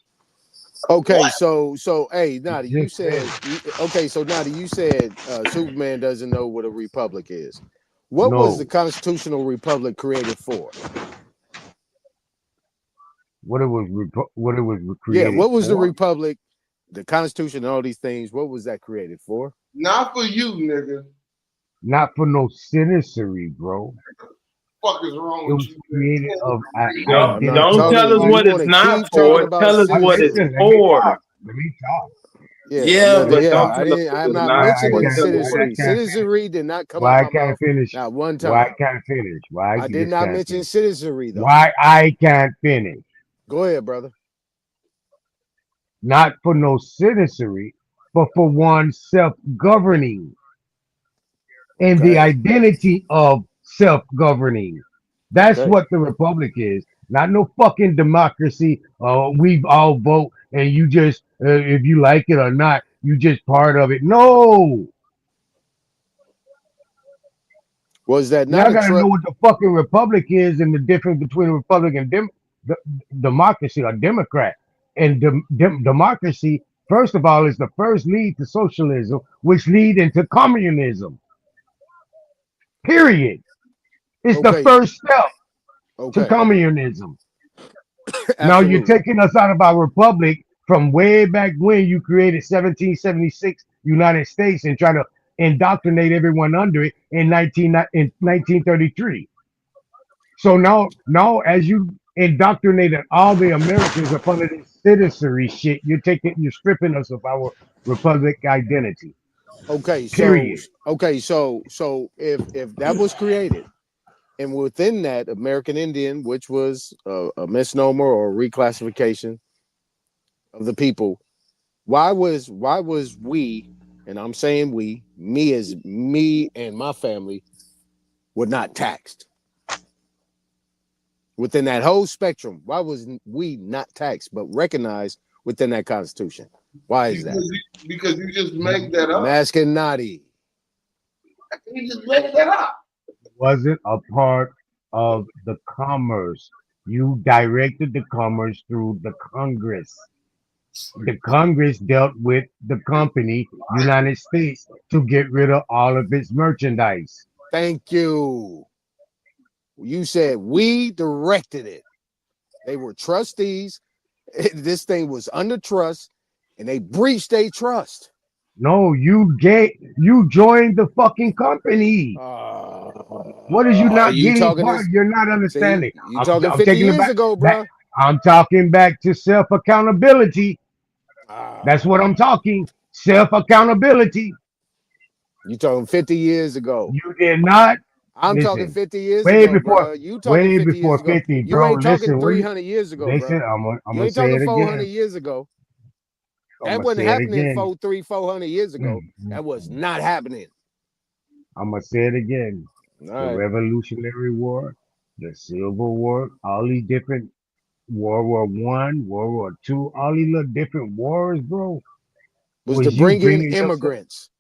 Okay, so hey, Nadi, you said Nadi, you said Superman doesn't know what a republic is. What was the constitutional republic created for? What it was created. Yeah, what was the republic, the Constitution, and all these things? What was that created for? Not for you, nigga. Not for no citizenry, bro. What the fuck is wrong It with was you? created of. Don't tell us what it's not for. Tell us what it's for. Let me talk. I'm not mentioning citizenry. Citizenry did not come out of my mouth not one time. Why I can't finish? Why I did not mention citizenry, though. Why I can't finish? Go ahead, brother. Not for no citizenry, but for one self-governing and the identity of self-governing. That's what the republic is. Not no fucking democracy. We all vote and you just, if you like it or not, you just part of it. No. Was that not? I gotta know what the fucking republic is and the difference between a republic and democracy or Democrat. And democracy, first of all, is the first lead to socialism, which lead into communism. Period. It's the first step to communism. Now you're taking us out of our republic from way back when you created 1776 United States and trying to indoctrinate everyone under it in 1933. So now as you indoctrinated all the Americans up under this citizenry shit, you're stripping us of our republic identity. Okay, period. So if that was created, and within that, American Indian, which was a misnomer or a reclassification of the people, why was we, and I'm saying we, me and my family, were not taxed? Within that whole spectrum, why was we not taxed but recognized within that Constitution? Why is that? Because you just make that up. I'm asking Nadi. You just make that up. Wasn't a part of the commerce. You directed the commerce through the Congress. The Congress dealt with the company, United States, to get rid of all of its merchandise. Thank you. You said we directed it. They were trustees, This thing was under trust, and they breached their trust. No, you joined the fucking company. What is you not getting? You're not understanding. You talking 50 years ago, bro. I'm talking back to self-accountability. That's what I'm talking. Self-accountability. You talking 50 years ago. You did not. I'm talking 50 years way ago, before, bro. You talking way 50 before years ago. 50, You bro. ain't talking Listen, 300 years ago, listen, bro. I'm You ain't say talking it 400 again. years ago. That I'ma wasn't say it happening again. 400 years ago. That was not happening. I'm going to say it again. All The right. Revolutionary War, the Civil War, all these different World War One, World War II, all these little different wars, bro. Was to bring in immigrants.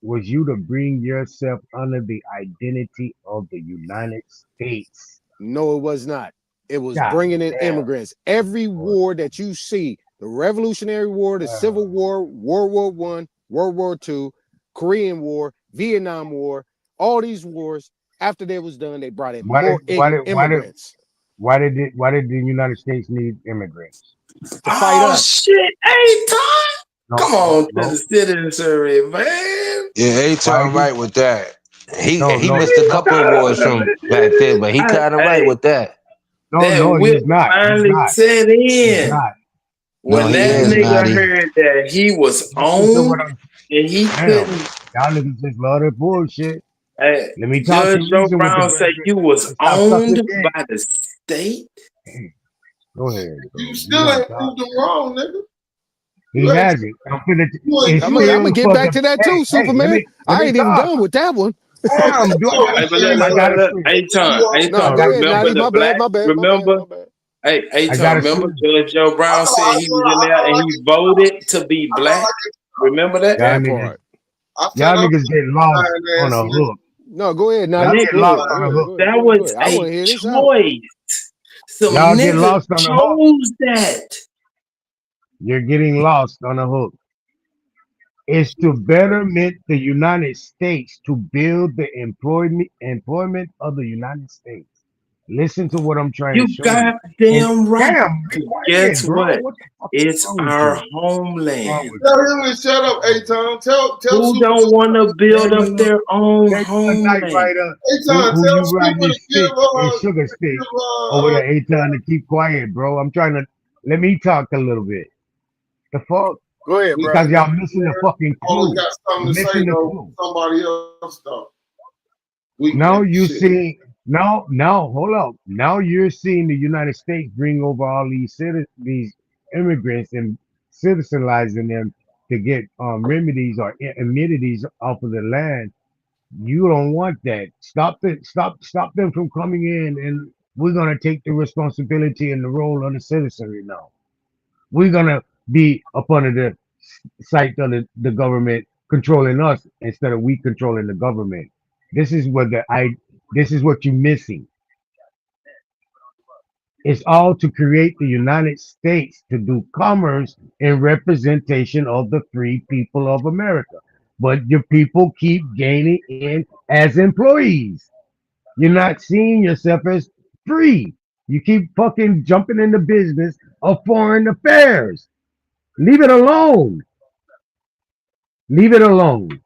Was you to bring yourself under the identity of the United States? No, it was not. It was bringing in immigrants. Every war that you see, the Revolutionary War, the Civil War, World War I, World War II, Korean War, Vietnam War, all these wars, after they was done, they brought in more immigrants. Why did the United States need immigrants? To fight us. Shit, Aton. Come on to the citizenry, man. Yeah, Aton right with that. He missed a couple of wars from back then, but he kind of right with that. He's not. Finally set in. He's not. When that nigga heard that he was owned and he couldn't. Y'all niggas just love that bullshit. Hey, let me talk Judge Joe Brown said you was owned by the state. Go ahead. You still ain't proved him wrong, nigga. He has it. I'm gonna get back to that too, Superman. I ain't even done with that one. Remember Judge Joe Brown said he was in there and he voted to be black. Remember that? Y'all niggas get lost on a hook. No, go ahead. Now that was a choice. Some y'all get lost on the hook. That. You're getting lost on a hook. It's to betterment the United States, to build the employment of the United States. Listen to what I'm trying to show you. You goddamn right. Guess what? It's our homeland. Tell him to shut up, Aton. Tell who don't want to build up their own homeland. Aton, tell Super to give sugar stick over there, Aton, to keep quiet, bro. I'm trying to let me talk a little bit. The fuck? Go ahead, bro. Because y'all missing the fucking clue. Always got something to say though. Somebody else stuff. Now you see. No, hold up. Now you're seeing the United States bring over all these immigrants and citizenizing them to get remedies or amenities off of the land. You don't want that. Stop them from coming in, and we're gonna take the responsibility and the role of the citizenry now. We're gonna be up under the sight of the government controlling us instead of we controlling the government. This is what you're missing. It's all to create the United States to do commerce in representation of the free people of America. But your people keep gaining in as employees. You're not seeing yourself as free. You keep fucking jumping into business of foreign affairs. Leave it alone. Leave it alone.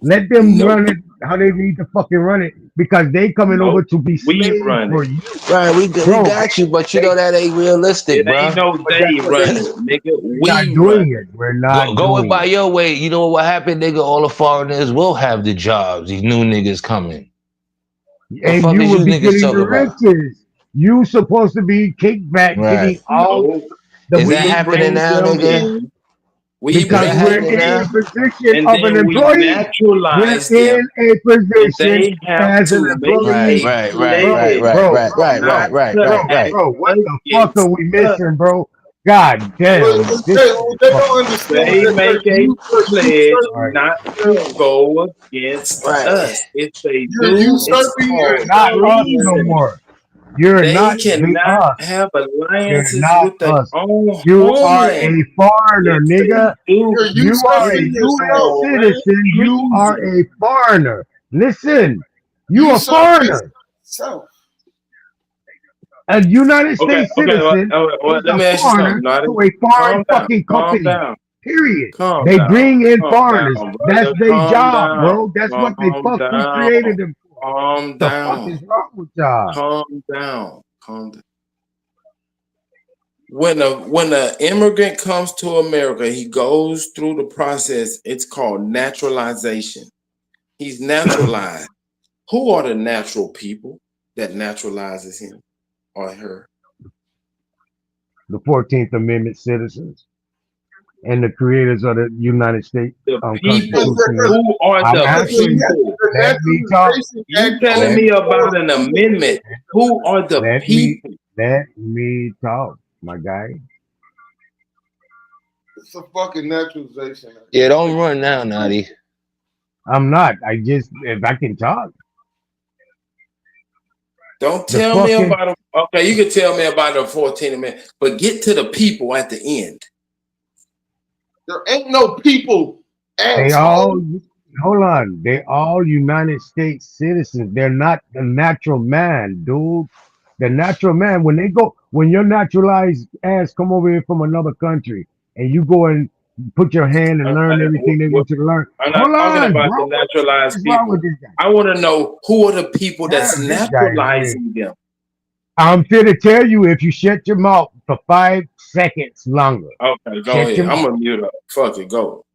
Let them run it how they need to fucking run it, because they coming over to be slaves for you. Right, we got you, but you know that ain't realistic, bro. Ain't no they running, nigga. We're not doing it. We're not going by your way. You know what happened, nigga? All the foreigners will have the jobs. These new niggas coming. And you will be getting the riches. You supposed to be kickback, getting all the. Is that happening now, nigga? Because we're in a position of an employee. We're in a position as an employee. Right. Bro, what the fuck are we missing, bro? God damn. They make a pledge not to go against us. If they do, it's not us no more. They cannot have alliances with their own You are a foreigner, nigga. You are a U.S. citizen. You are a foreigner. Listen, you a foreigner. A United States citizen well, let me ask you something. to a foreign fucking company. Down. Period. Calm They down. bring in Calm foreigners. down, That's their calm job, down. bro. That's what they Calm fucking down. created them for. Calm The down. fuck is wrong with y'all? Calm down. Calm down. When a immigrant comes to America, he goes through the process. It's called naturalization. He's naturalized. Who are the natural people that naturalizes him or her? The 14th Amendment citizens and the creators of the United States The people. Constitution. Who are I'm the asking, people? let me talk. You telling me about an amendment? Who are the people? Let me talk, my guy. It's a fucking naturalization. Yeah, don't run now, Naughty. I'm not. I just, if I can talk. Don't tell me about it. Okay, you can tell me about the 14th Amendment, but get to the people at the end. There ain't no people. They all, hold on. They all United States citizens. They're not the natural man, dude. The natural man, when your naturalized ass come over here from another country and you go and put your hand and learn everything they want you to learn. I'm not talking about the naturalized people. I want to know who are the people that's naturalizing them. I'm here to tell you if you shut your mouth for 5 seconds longer. Okay, go ahead. I'm gonna mute up. Fuck it, go.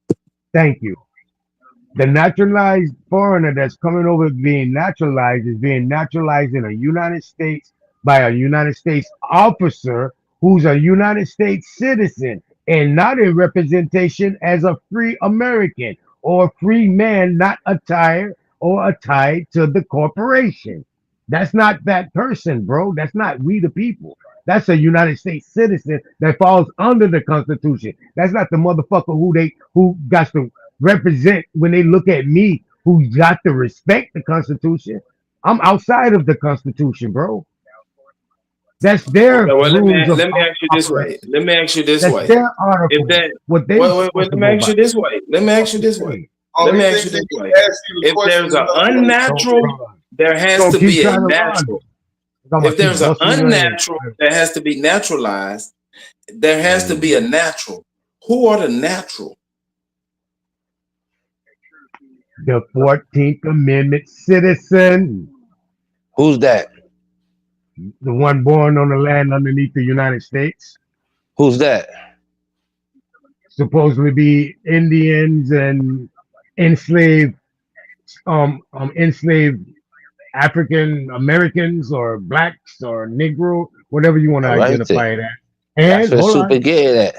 Thank you. The naturalized foreigner that's coming over being naturalized is being naturalized in the United States by a United States officer who's a United States citizen and not in representation as a free American or a free man not tied to the corporation. That's not that person, bro. That's not we the people. That's a United States citizen that falls under the Constitution. That's not the motherfucker who got to represent when they look at me, who got to respect the Constitution. I'm outside of the Constitution, bro. That's their rules. Let me ask you this way. Let me ask you this way. Their article. Let me ask you this way. Let me ask you this way. If there's an unnatural, there has to be a natural. If there's an unnatural that has to be naturalized, there has to be a natural. Who are the natural? The 14th Amendment citizen. Who's that? The one born on the land underneath the United States. Who's that? Supposedly be Indians and enslaved African Americans or blacks or Negro, whatever you want to identify it as. And that's super good at.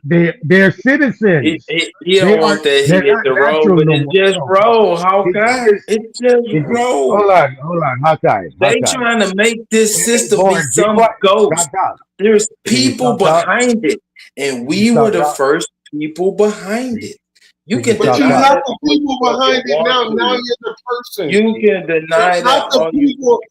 They're citizens. He don't want that. He hit the road, but it's just roll. Hawkeye. It's just roll. Hold on, Hawkeye. They trying to make this system be some ghost. There's people behind it, and we were the first people behind it. You can but you're not the people behind it now. Now you're the person. You can deny that. The people.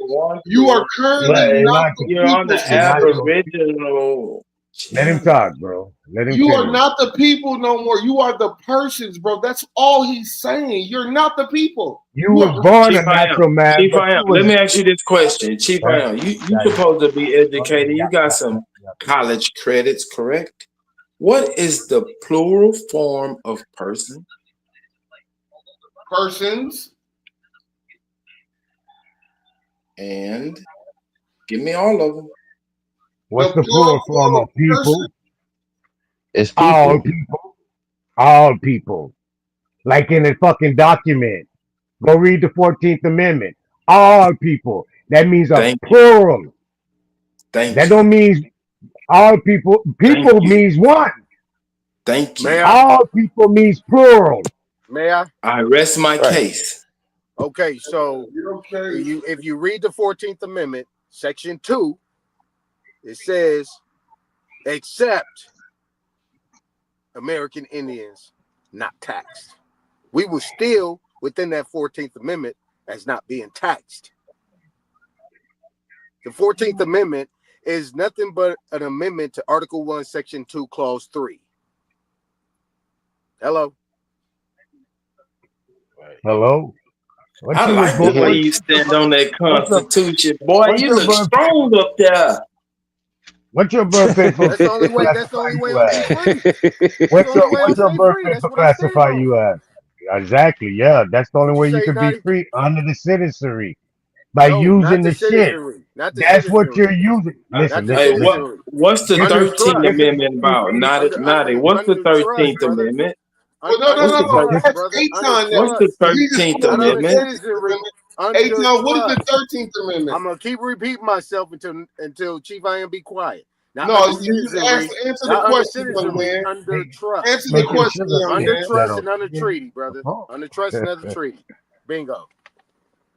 You are currently not the You're on the Aboriginal. Let him talk, bro. Let him. You are not the people no more. You are the persons, bro. That's all he's saying. You're not the people. You was born a natural man. Chief let me ask you this question, Chief you supposed to be educated. You got some college credits, correct? What is the plural form of person? Persons. And give me all of them. What's the plural form of people? It's people. All people. All people. Like in a fucking document. Go read the 14th Amendment. All people. That means a plural. That don't mean all people. People means one. Thank you. All people means plural. May I? I rest my case. Okay, so if you read the 14th Amendment, Section 2, it says, except American Indians not taxed. We were still within that 14th Amendment as not being taxed. The 14th Amendment is nothing but an amendment to Article 1, Section 2, Clause 3. Hello? Hello? I like the way you stand on that Constitution, boy. You look strong up there. What's your birthday for? That's the only way. That's the only way I'm free. What's your birthday for classify you as? Exactly. Yeah, that's the only way you can be free under the citizenry by using the shit. That's what you're using. Listen. Hey, what's the 13th Amendment about? Naughty. What's the 13th Amendment? No. What's the 13th Amendment? Aton, what is the 13th Amendment? I'm gonna keep repeating myself until Chief I am be quiet. Now, no, you answer the question, man. Under trust. Answer the question, under trust and under treaty, brother. Under trust and under treaty. Bingo.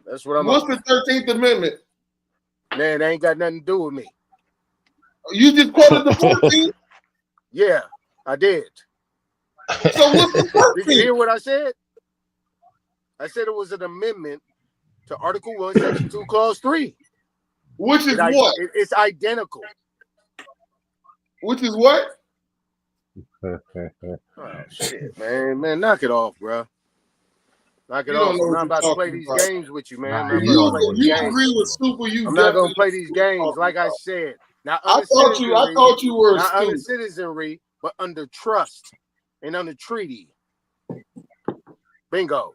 That's what I'm. What's the 13th Amendment? Man, it ain't got nothing to do with me. You just quoted the 14th? Yeah, I did. So what's the 13th? Did you hear what I said? I said it was an amendment to Article 1, Section 2, Clause 3. Which is what? It's identical. Which is what? Oh, shit, man, knock it off, bro. Knock it off. I'm not about to play these games with you, man. You agree with Super? I'm not gonna play these games, like I said. Now, I thought you were not under citizenry, but under trust and under treaty. Bingo.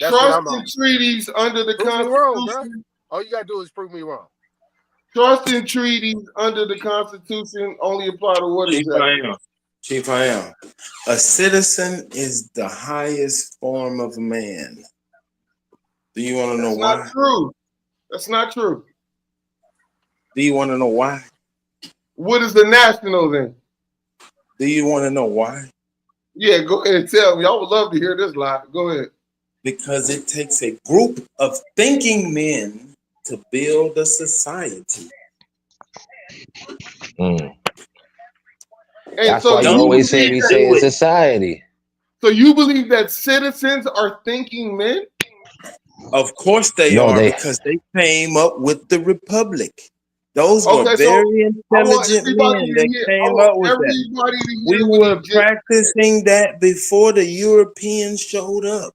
That's trust and treaties under the Constitution. Wrong, all you gotta do is prove me wrong. Trust and treaties under the Constitution only apply to what exactly? Chief, I am. A citizen is the highest form of man. Do you want to know why? That's not true. That's not true. Do you want to know why? What is the national then? Do you want to know why? Yeah, go ahead and tell me. I would love to hear this lie. Go ahead. Because it takes a group of thinking men to build a society. That's why you always say we say in society. So you believe that citizens are thinking men? Of course they are, because they came up with the republic. Those were very intelligent men that came up with that. We were practicing that before the Europeans showed up.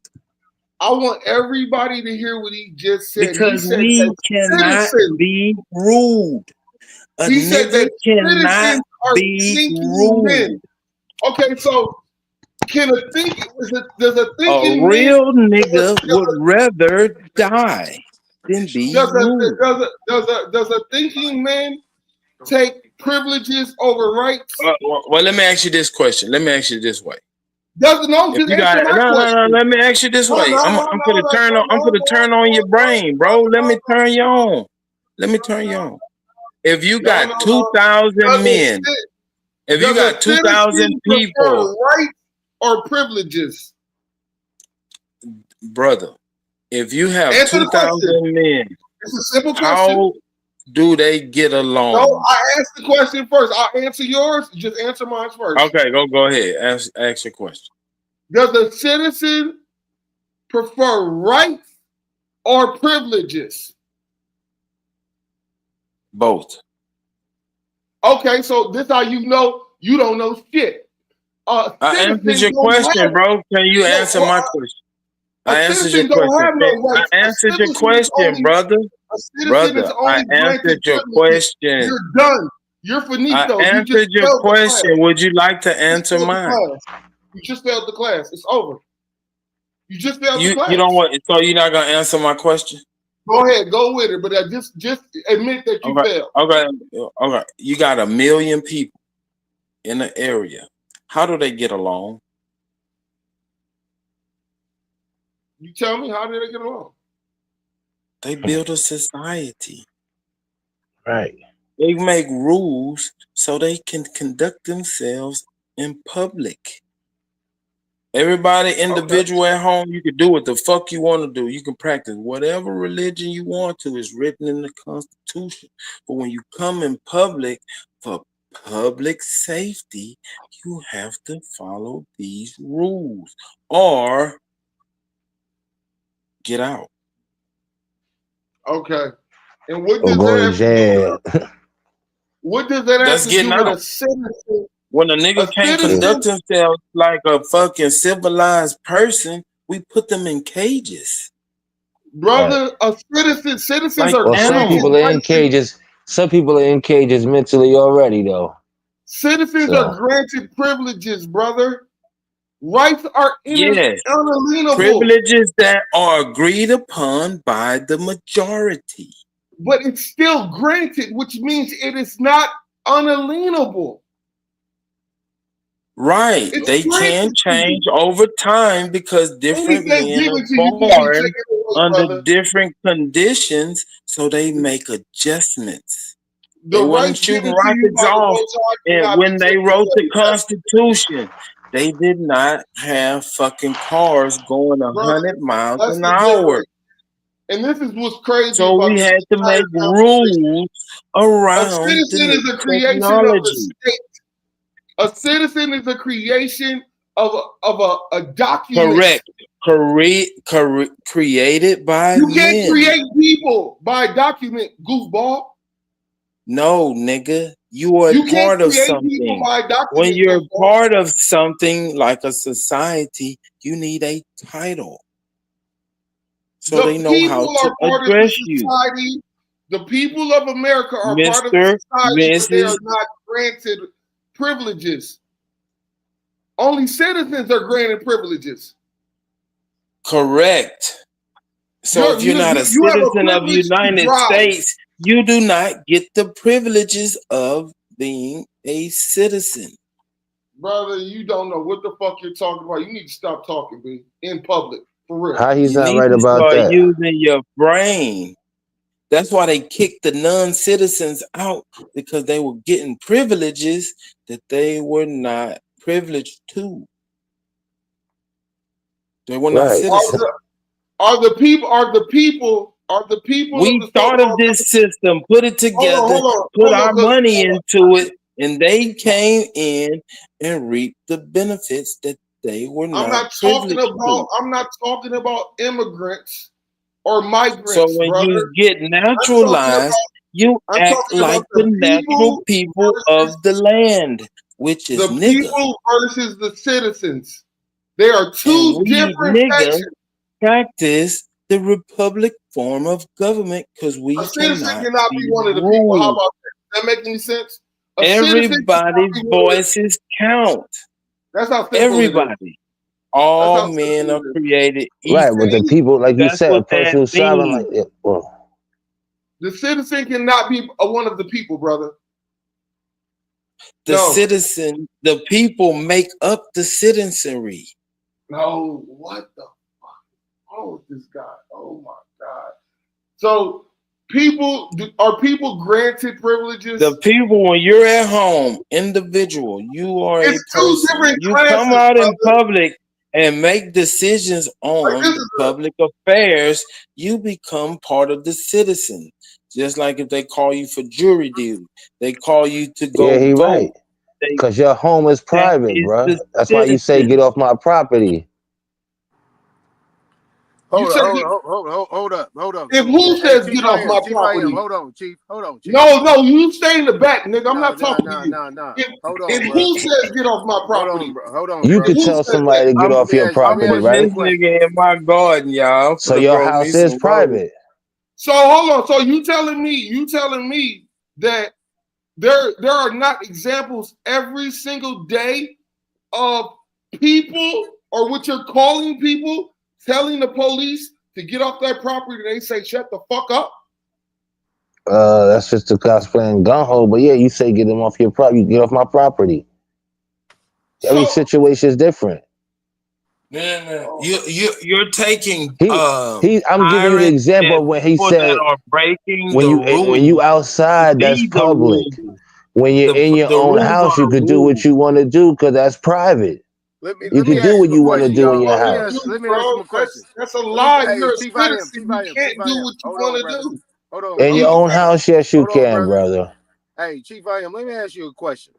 I want everybody to hear what he just said. Because we cannot be rude. A nigga cannot be rude. Okay, so can a thinking does a thinking real nigga would rather die than be rude. Does a thinking man take privileges over rights? Well, let me ask you this question. Let me ask you this way. No, let me ask you this way. I'm gonna turn on your brain, bro. Let me turn you on. If you got 2,000 men, if you got 2,000 people, rights or privileges, brother, if you have 2,000 men, it's a simple question. How do they get along? No, I asked the question first. I'll answer yours. Just answer mine first. Okay, go ahead. Ask your question. Does a citizen prefer rights or privileges? Both. Okay, so this how you know you don't know shit. I answered your question, bro. Can you answer my question? I answered your question. I answered your question, brother. Brother, I answered your question. You're done. You're finito. I answered your question. Would you like to answer mine? You just failed the class. It's over. You just failed the class. You don't want. So you're not gonna answer my question? Go ahead, go with it. But I just admit that you failed. Okay. You got 1 million people in the area. How do they get along? You tell me, how do they get along? They build a society. Right. They make rules so they can conduct themselves in public. Everybody individual at home, you can do what the fuck you want to do. You can practice whatever religion you want to. It's written in the Constitution. But when you come in public for public safety, you have to follow these rules or get out. Okay. And what does that what does that have to do with a citizen? When a nigga can't conduct himself like a fucking civilized person, We put them in cages. Brother, citizens Like are some people are in cages. Some people are in cages mentally already, though. Citizens are granted privileges, brother. Rights are unalienable. Privileges that are agreed upon by the majority. But it's still granted, which means it is not unalienable. Right. They can change over time because different men are born under different conditions, so they make adjustments. They wasn't shooting rockets off and when they wrote the Constitution. They did not have fucking cars going 100 miles an hour. And this is what's crazy. So we had to make rules around a citizen is a creation of the state. A citizen is a creation of a document. Correct. Created by you can't men. create people by a document, goofball. No, nigga. You are part of something. When you're part of something like a society, you need a title. So they know how to address you. The people of America are part of the society, but they are not granted privileges. Only citizens are granted privileges. Correct. So if you're not a citizen of the United States, you do not get the privileges of being a citizen. Brother, you don't know what the fuck you're talking about. You need to stop talking, B, in public. For real. How he's not right about that? Using your brain. That's why they kicked the non-citizens out, because they were getting privileges that they were not privileged to. They were not citizens. Are the people? We thought of this system, put it together, put our money into it, and they came in and reaped the benefits that they were not privileged to. I'm not talking about immigrants or migrants. So when you get naturalized, you act like the natural people of the land, which is the people versus the citizens. They are two different sections. Practice the republic form of government because we a citizen cannot be one of the people. How about that? Does that make any sense? Everybody's voices count. That's how everybody. All men are created equal. Right, but the people, like you said, a person who's sovereign, like it. Well, the citizen cannot be one of the people, brother. Citizen, the people make up the citizenry. No, what the fuck? Oh, this guy. Oh my God. So are people granted privileges? The people, when you're at home, individual, you are a person. You come out in public and make decisions on public affairs, you become part of the citizen. Just like if they call you for jury duty, they call you to go vote. Right. Because your home is private, bro. That's why you say get off my property. Hold up. If who says get off my property? Hold on, Chief. No, you stay in the back, nigga. I'm not talking to you. No. If who says get off my property? Hold on. You can tell somebody to get off your property, right? This nigga in my garden, y'all. So your house is private. So hold on. So you telling me that there are not examples every single day of people, or what you're calling people, telling the police to get off their property, they say shut the fuck up? That's just the cops playing gun hole. But yeah, you say get them off your property, get off my property. Every situation is different. No. You're taking. I'm giving you the example when he said when you outside, that's public. When you're in your own house, you could do what you want to do because that's private. You can do what you want to do in your house. Let me ask you a question. That's a lie. You're a citizen. You can't do what you want to do. Hold on. In your own house, yes, you can, brother. Hey, Chief William, let me ask you a question.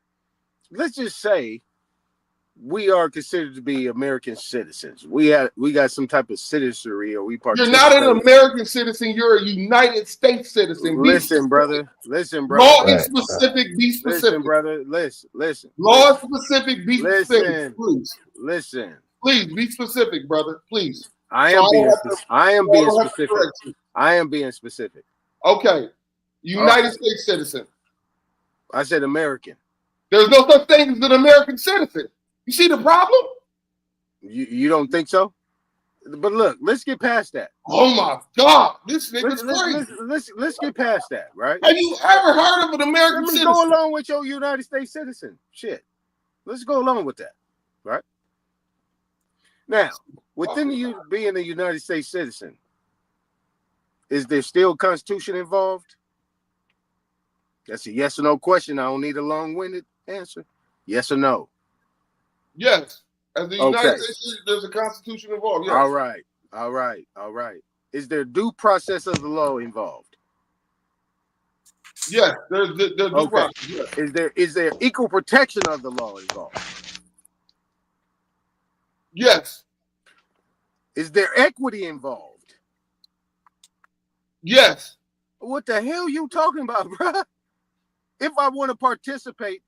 Let's just say we are considered to be American citizens. We got some type of citizenry, or we participate. You're not an American citizen. You're a United States citizen. Listen, brother. Law is specific. Be specific, brother. Listen. Law is specific. Be specific. Please. Listen. Please be specific, brother. Please. I am being specific. Okay. United States citizen. I said American. There's no such thing as an American citizen. You see the problem? You don't think so? But look, let's get past that. Oh my God, this nigga's crazy. Let's get past that, right? Have you ever heard of an American citizen? Go along with your United States citizen. Shit. Let's go along with that, right? Now, within you being a United States citizen, is there still Constitution involved? That's a yes or no question. I don't need a long-winded answer. Yes or no? Yes. As the United States, there's a Constitution involved. Yes. All right. Is there due process of the law involved? Yes, there's due process. Yes. Is there equal protection of the law involved? Yes. Is there equity involved? Yes. What the hell you talking about, bro? If I want to participate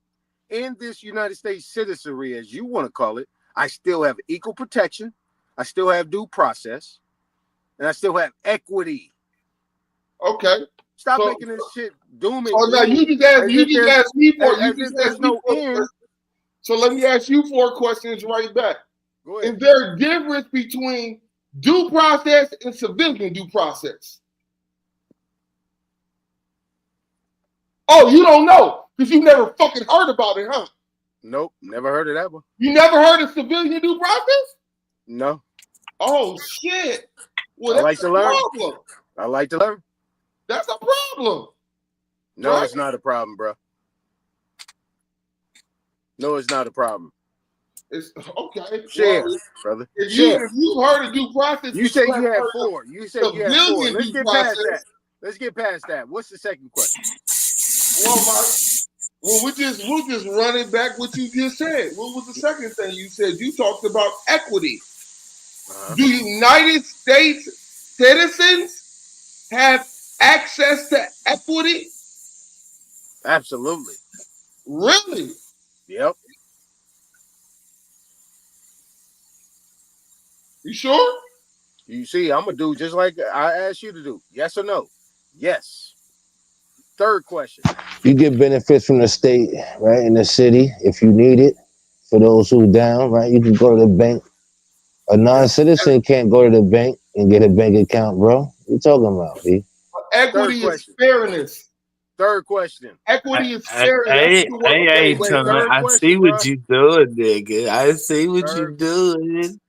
in this United States citizenry, as you want to call it, I still have equal protection, I still have due process, and I still have equity. Okay. Stop making this shit doom and gloom. Now you just asked me for So let me ask you 4 questions right back. Go ahead. Is there a difference between due process and civilian due process? Oh, you don't know because you never fucking heard about it, huh? Nope, never heard of that one. You never heard of civilian due process? No. Oh shit! Well, I like to learn. I like to learn. That's a problem. No, right? It's not a problem, bro. No, it's not a problem. It's okay. Share, brother. If you heard of due process, you said you had 4. You said you had 4. Let's get past that. Let's get past that. What's the second question? Well, we'll just run it back what you just said. What was the second thing you said? You talked about equity. Do United States citizens have access to equity? Absolutely. Really? Yep. You sure? You see, I'm gonna do just like I asked you to do. Yes or no? Yes. Third question. You get benefits from the state, right? In the city, if you need it. For those who down, right? You can go to the bank. A non-citizen can't go to the bank and get a bank account, bro. What you talking about, B? Equity is fairness. Third question. Equity is fairness. Hey, I see what you doing, nigga. I see what you doing.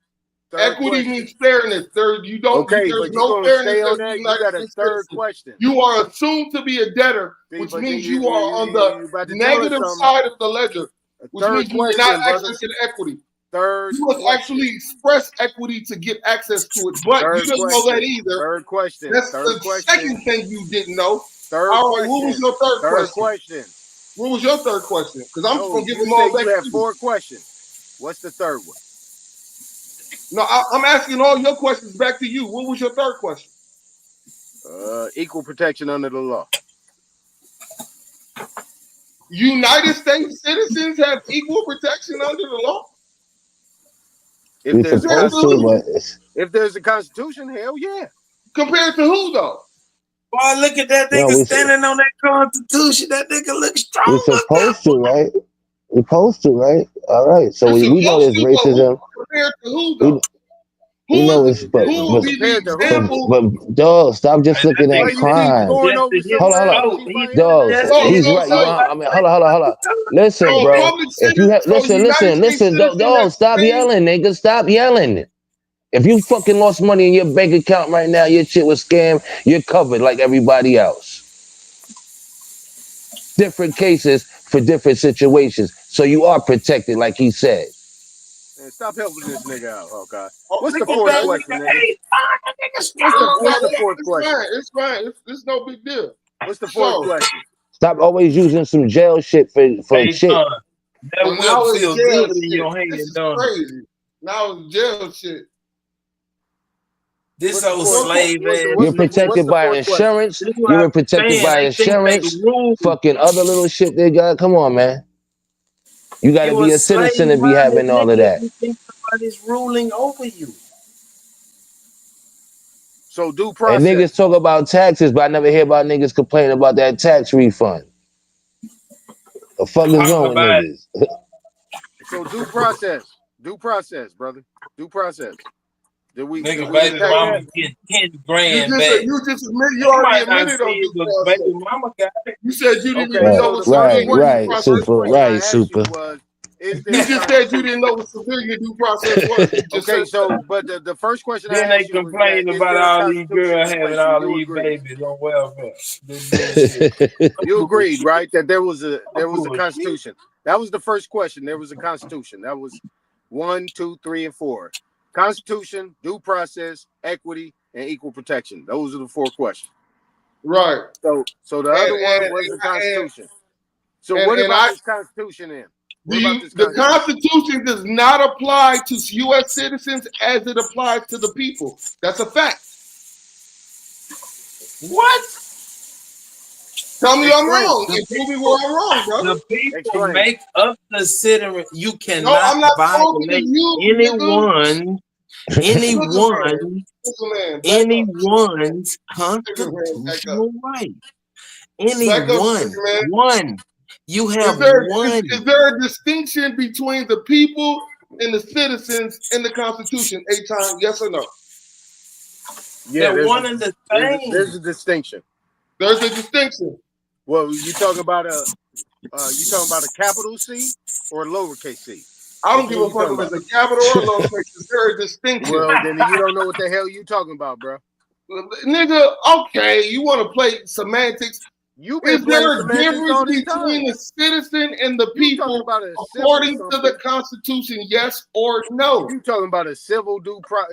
Equity means fairness. You don't. Okay, there's but no fairness. You got a third question. You are assumed to be a debtor, which means you are on the negative side of the ledger, which means you are not accessing equity. You must actually express equity to get access to it, but you don't know that either. Third question. That's the second thing you didn't know. All right, what was your third question? What was your third question? Because I'm going to give them all back. You have 4 questions. What's the third one? No, I'm asking all your questions back to you. What was your third question? Equal protection under the law. United States citizens have equal protection under the law? If there's a constitution, hell yeah. Compared to who though? Boy, look at that nigga standing on that constitution. That nigga looks strong. We're supposed to, right? We're supposed to, right? All right. So we know there's racism. Compared to who though? We know it's but dog, stop just looking at crime. Hold on. Dog, he's right. I mean, hold on. Listen, bro. If you have listen, dog, stop yelling, nigga. Stop yelling. If you fucking lost money in your bank account right now, your shit was scammed, you're covered like everybody else. Different cases for different situations. So you are protected, like he said. Man, stop helping this nigga out, Hawkeye. What's the fourth question, nigga? What's the fourth question? It's fine. It's no big deal. What's the fourth question? Stop always using some jail shit for shit. That will feel good in your hand. This is crazy. Now it's jail shit. This old slave man. You're protected by insurance. You're protected by insurance. Fucking other little shit they got. Come on, man. You got to be a citizen to be having all of that. You think somebody's ruling over you. So due process. And niggas talk about taxes, but I never hear about niggas complaining about that tax refund. The fuck is wrong with niggas? So due process, brother, due process. Did we? Nigga, baby mama get 10 grand back. You just admitted you already admitted on due process. Baby mama got it. You said you didn't even know what right, super. You just said you didn't know what civilian due process was. Okay, so but the first question then I they asked you complain was, about all these girls having all these babies on welfare. You agreed, right? That there was a constitution. That was the first question. There was a constitution. That was 1, 2, 3, and 4. Constitution, due process, equity, and equal protection. Those are the 4 questions. Right. So the other one was the Constitution. So what about this Constitution then? The Constitution does not apply to U.S. citizens as it applies to the people. That's a fact. What? Tell me I'm wrong. And prove me where I'm wrong, bro. The people make up the citizen. You cannot No, I'm not violate anyone's constitutional right. One. You have one. Is there a distinction between the people and the citizens in the Constitution? A-time, yes or no? Yeah, they're one and the same. There's a distinction. There's a distinction. Well, you talking about a capital C or a lowercase c? I don't give a fuck if it's a capital or a lowercase. Is there a distinction? Well, then you don't know what the hell you talking about, bro. Nigga, okay, you want to play semantics. Is there a difference between the citizen and the people according to the Constitution? Yes or no? You talking about a civil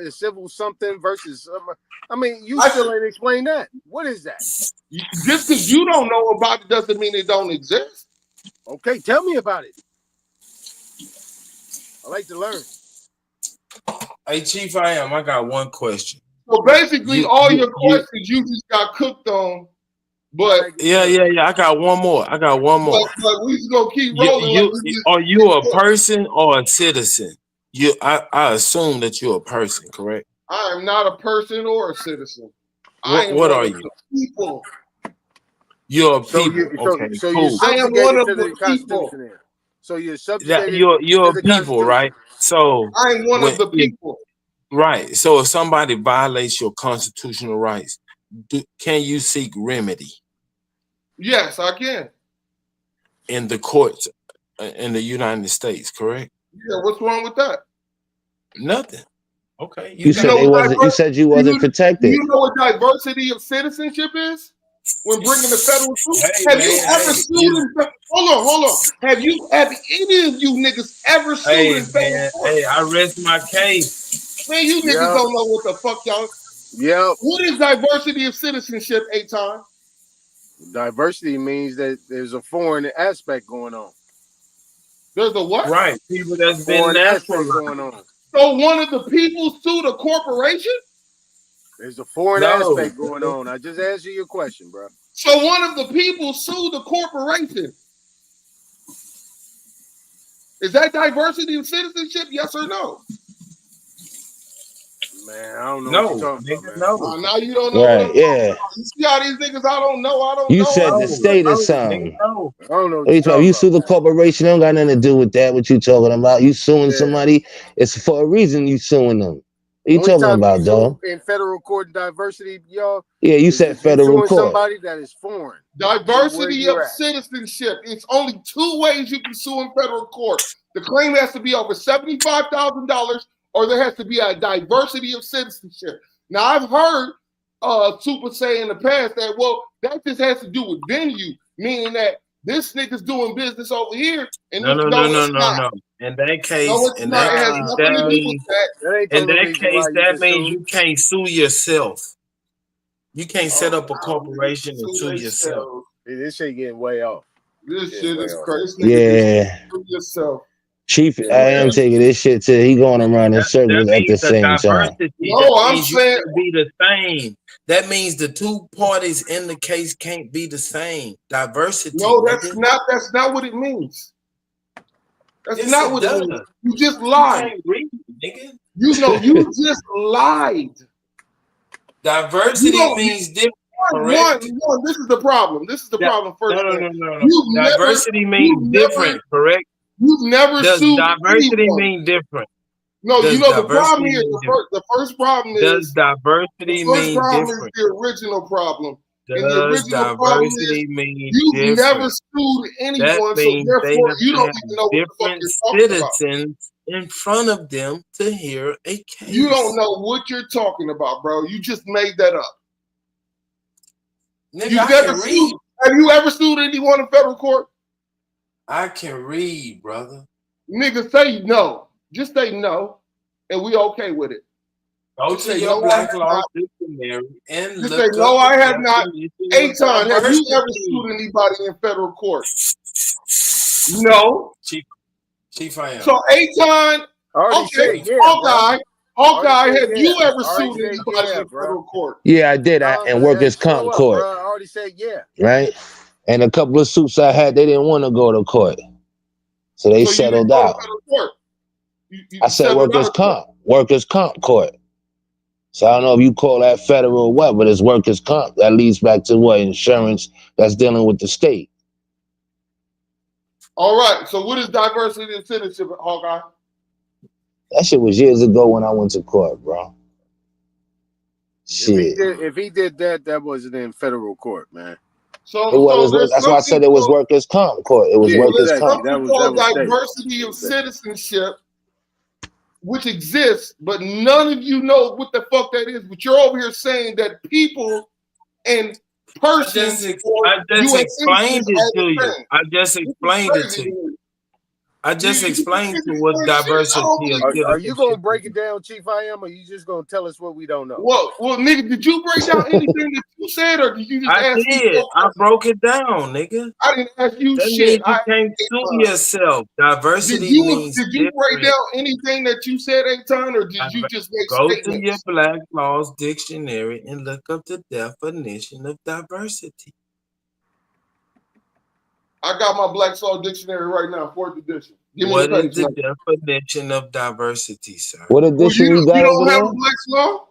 civil something versus? I mean, you still ain't explained that. What is that? Just because you don't know about it doesn't mean it don't exist. Okay, tell me about it. I like to learn. Hey, Chief, I got one question. So basically, all your questions you just got cooked on. But yeah. I got one more. But we just gonna keep rolling. Are you a person or a citizen? I assume that you're a person, correct? I am not a person or a citizen. What are you? People. You're a people. Okay, cool. I am one of the people. So you're subjugated. You're a people, right? So I am one of the people. Right. So if somebody violates your constitutional rights, can you seek remedy? Yes, I can. In the courts in the United States, correct? Yeah, what's wrong with that? Nothing. Okay. You said you wasn't protected. You know what diversity of citizenship is? When bringing the federal suit? Have Have any of you niggas ever sued in federal court? Hey, I rest my case. Man, you niggas don't know what the fuck y'all. Yeah. What is diversity of citizenship, A-time? Diversity means that there's a foreign aspect going on. There's a what? Right. People that's been natural going on. So one of the people sued a corporation? There's a foreign aspect going on. I just answered your question, bro. So one of the people sued the corporation. Is that diversity of citizenship? Yes or no? Man, I don't know what you're talking about, man. Now you don't know. Right, yeah. You see how these niggas, I don't know. You said the state or something. I don't know. What you talking? You sue the corporation, don't got nothing to do with that. What you talking about? You suing somebody, it's for a reason you suing them. What you talking about, dog? In federal court and diversity, y'all. Yeah, you said federal court. Somebody that is foreign. Diversity of citizenship. It's only 2 ways you can sue in federal court. The claim has to be over $75,000, or there has to be a diversity of citizenship. Now, I've heard Super say in the past that, well, that just has to do with venue, meaning that this nigga's doing business over here. And no. In that case, that means you can't sue yourself. You can't set up a corporation and sue yourself. This shit getting way off. This shit is crazy. Yeah. Sue yourself. Chief, I am taking this shit to he going around in circles at the same time. No, I'm saying be the same. That means the 2 parties in the case can't be the same. Diversity. No, that's not what it means. That's not what it means. You just lied. Read, nigga. You know, you just lied. Diversity means different. One, this is the problem. This is the problem first. No. Diversity means different, correct? You've never Does sued diversity anyone. mean different? No, you know the problem here. The first problem is does diversity mean different? Is the original problem. Does and the original problem is you've never sued anyone, so therefore you don't even know what the fuck you're talking citizens in front of them to hear a case. You don't know what you're talking about, bro. You just made that up. Nigga, have you ever sued anyone in federal court? I can read, brother. Nigga, say no. Just say no, and we okay with it. Go to your Black Law Dictionary and just look say no. I have not. Aton, have you ever sued anybody in federal court? No. Chief, I am. So Aton, okay, Hawkeye, have you ever sued anybody in federal court? Yeah, I did. And workers' comp court. I already said yeah. Right? And a couple of suits I had, they didn't want to go to court. So they settled out. I said workers' comp court. So I don't know if you call that federal or what, but it's workers' comp. That leads back to what? Insurance that's dealing with the state. All right. So what is diversity and citizenship, Hawkeye? That shit was years ago when I went to court, bro. Shit. If he did that, that wasn't in federal court, man. That's why I said it was workers' comp court. It was workers' comp. That was diversity of citizenship, which exists, but none of you know what the fuck that is. But you're over here saying that people and persons. I just explained it to you. I just explained it to you. I just explained to what diversity is. Are you gonna break it down, Chief I Am, or you just gonna tell us what we don't know? Well, nigga, did you break down anything that you said, or did you just ask me? I did. I broke it down, nigga. I didn't ask you that shit. You can't sue yourself. Diversity means did you break down anything that you said, Aton, or did you just make go statements? to your Black Laws Dictionary and look up the definition of diversity. I got my Black Law Dictionary right now, 4th edition. What is the definition of diversity, sir? What edition you got over there? Black Law?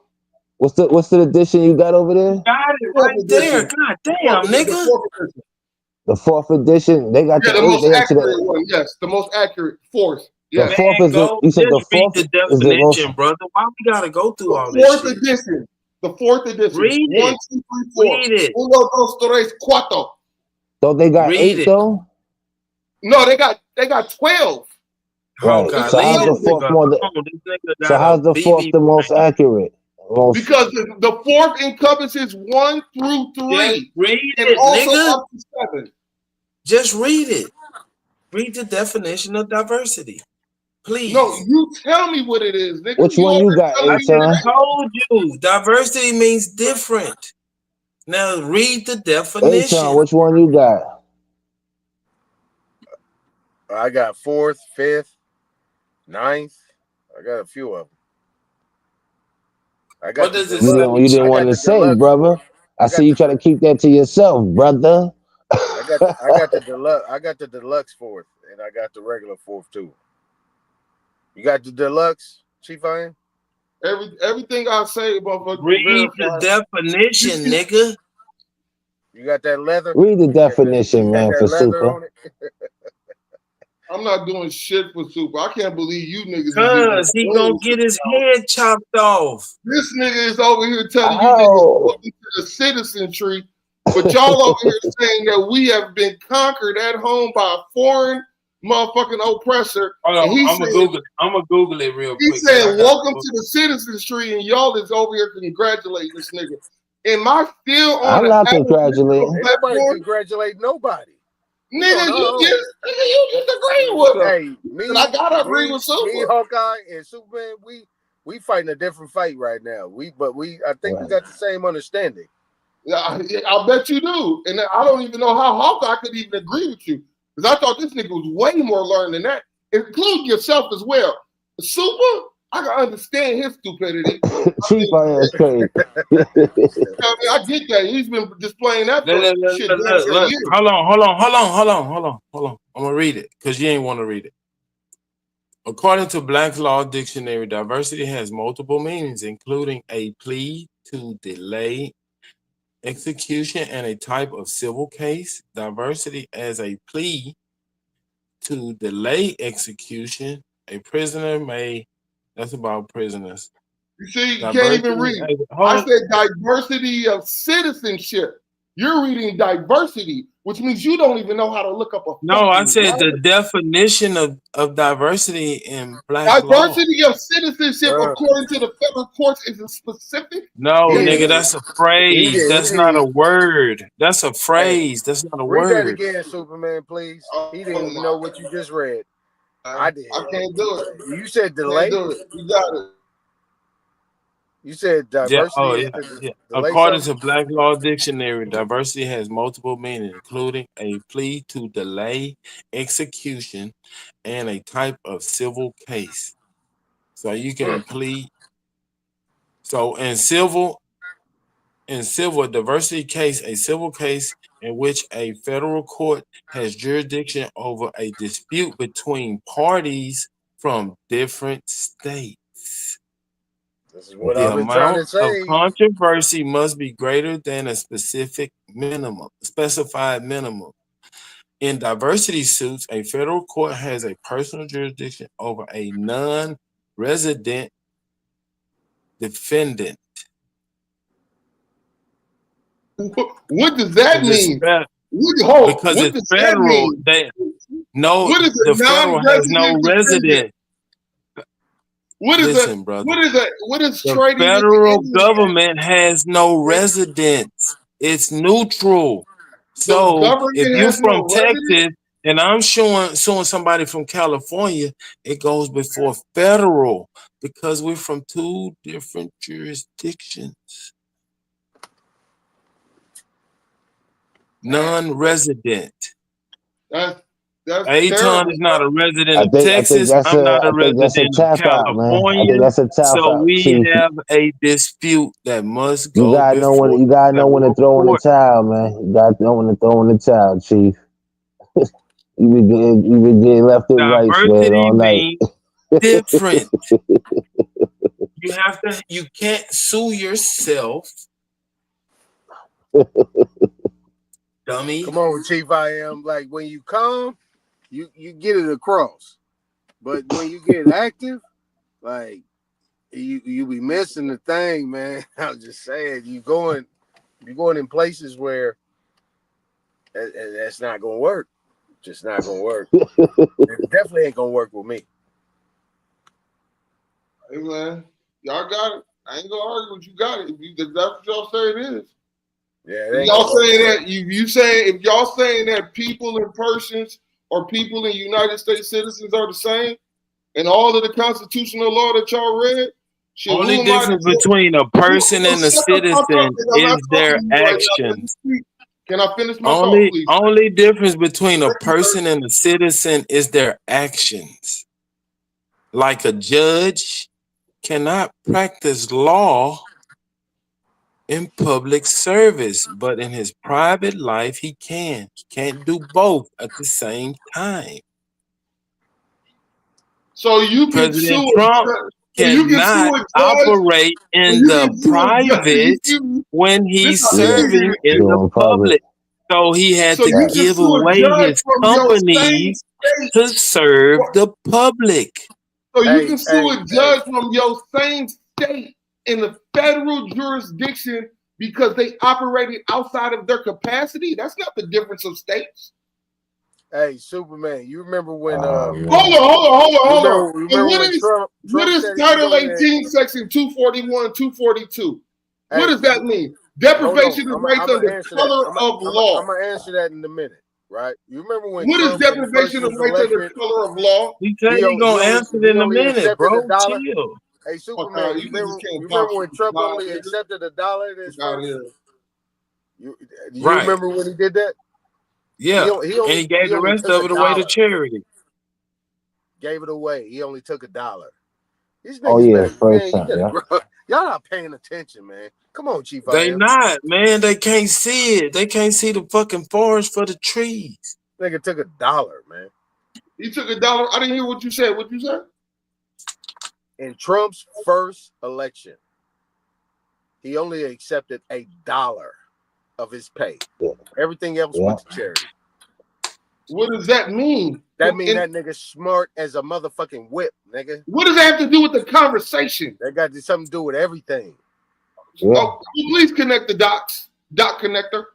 What's the edition you got over there? Got it right there. God damn, nigga. The 4th edition. They got the most accurate one. Yes, the most accurate 4th. Yeah. The 4th is you said the 4th is the definition, brother. Why we gotta go through all this? 4th edition. The 4th edition. Read it. 1, 2, 3, 4. Read it. 1, 2, 3, 4. So they got 8 though? No, they got 12. Right. So how's the 4th more? So how's the 4th the most accurate? Because the 4th encompasses 1 through 3. Just read and it, also nigga. up to 7. Just read it. Read the definition of diversity. Please. No, you tell me what it is, nigga. Which one you got, Aton? I told you. Diversity means different. Now read the definition. Aton, which one you got? I got 4th, 5th, 9th. I got a few of them. I got. What does it say? You didn't want to say, brother. I see you try to keep that to yourself, brother. I got the deluxe. I got the deluxe 4th, and I got the regular 4th too. You got the deluxe, Chief Iron? Everything I say about read the definition, nigga. You got that leather? Read the definition, man, for super. I'm not doing shit for super. I can't believe you niggas. Cause he gonna get his head chopped off. This nigga is over here telling you niggas welcome to the citizenry, but y'all over here saying that we have been conquered at home by a foreign motherfucking oppressor. Hold on, I'm gonna Google it real quick. He said, "Welcome to the citizenry," and y'all is over here congratulating this nigga. Am I still on? I'm not congratulating. Nobody congratulate nobody. Nigga, you just agree with him. Hey, me, I gotta agree with Super. Me, Hawkeye, and Superman, we fighting a different fight right now. I think we got the same understanding. Yeah, I bet you do. And I don't even know how Hawkeye could even agree with you. Because I thought this nigga was way more learned than that. Include yourself as well. Super, I can understand his stupidity. Chief, is crazy. I get that. He's been displaying that for shit. Hold on. I'm gonna read it because you ain't want to read it. According to Black's Law Dictionary, diversity has multiple meanings, including a plea to delay execution and a type of civil case. Diversity as a plea to delay execution. A prisoner may, that's about prisoners. You see, you can't even read. I said diversity of citizenship. You're reading diversity, which means you don't even know how to look up a. No, I said the definition of diversity in Black diversity law. Of citizenship, according to the federal courts, is a specific. No, nigga, that's a phrase. That's not a word. That's a phrase. That's not a word. Read that again, Superman, please. He didn't even know what you just read. I did. I can't do it. You said delay. You got it. You said diversity. Yeah. According to Black Law Dictionary, diversity has multiple meanings, including a plea to delay execution and a type of civil case. So you can plead. So in civil diversity case, a civil case in which a federal court has jurisdiction over a dispute between parties from different states. This is what The I've been trying to amount say. of controversy must be greater than a specified minimum. In diversity suits, a federal court has a personal jurisdiction over a non-resident defendant. What does that mean? Because it's federal. The federal has no resident. What is Listen, brother. What is the trading? Federal government has no residence. It's neutral. So if you're from Texas and I'm suing somebody from California, it goes before federal because we're from two different jurisdictions. Non-resident. Aton is not a resident of Texas. I'm not a resident of California. So we have a dispute that must go. You gotta know when to throw in the towel, man. You gotta know when to throw in the towel, Chief. you be getting left and right, man, all night. Different. You can't sue yourself. Dummy. Come on, Chief. I am like when you come. You get it across, but when you get active, like you be missing the thing, man. I'm just saying, you're going in places where that's not gonna work. Just not gonna work. It definitely ain't gonna work with me. Hey man, y'all got it. I ain't gonna argue with you. Got it. If that's what y'all say it is. Yeah, y'all saying that you saying if y'all saying that people and persons or people in United States citizens are the same, and all of the constitutional law that y'all read. Only difference between a person and a citizen is their actions. Can I finish my thought, please? Only difference between a person and a citizen is their actions. Like a judge cannot practice law in public service, but in his private life, he can. He can't do both at the same time. So you can President Trump cannot operate in the private when he's serving in the public. So he had to give away his companies to serve the public. So you can sue a judge from your same state in the federal jurisdiction because they operated outside of their capacity. That's not the difference of states. Hey, Superman, you remember when hold on. What is Title 18, Section 241, 242? What does that mean? Deprivation of rights under color of law. I'm gonna answer that in a minute, right? You remember when what is deprivation of rights under color of law? He said he's gonna answer it in a minute, bro. Chill. Hey, Superman, you remember when Trump only accepted $1? You remember when he did that? Yeah, and he gave the rest of it away to charity. Gave it away. He only took $1. First time, y'all not paying attention, man. Come on, Chief. They not, man. They can't see it. They can't see the fucking forest for the trees. Nigga took $1, man. He took $1. I didn't hear what you said. What you said? In Trump's first election, he only accepted $1 of his pay. Everything else went to charity. What does that mean? That means that nigga smart as a motherfucking whip, nigga. What does that have to do with the conversation? That got something to do with everything. Oh, please connect the dots. Dot connector.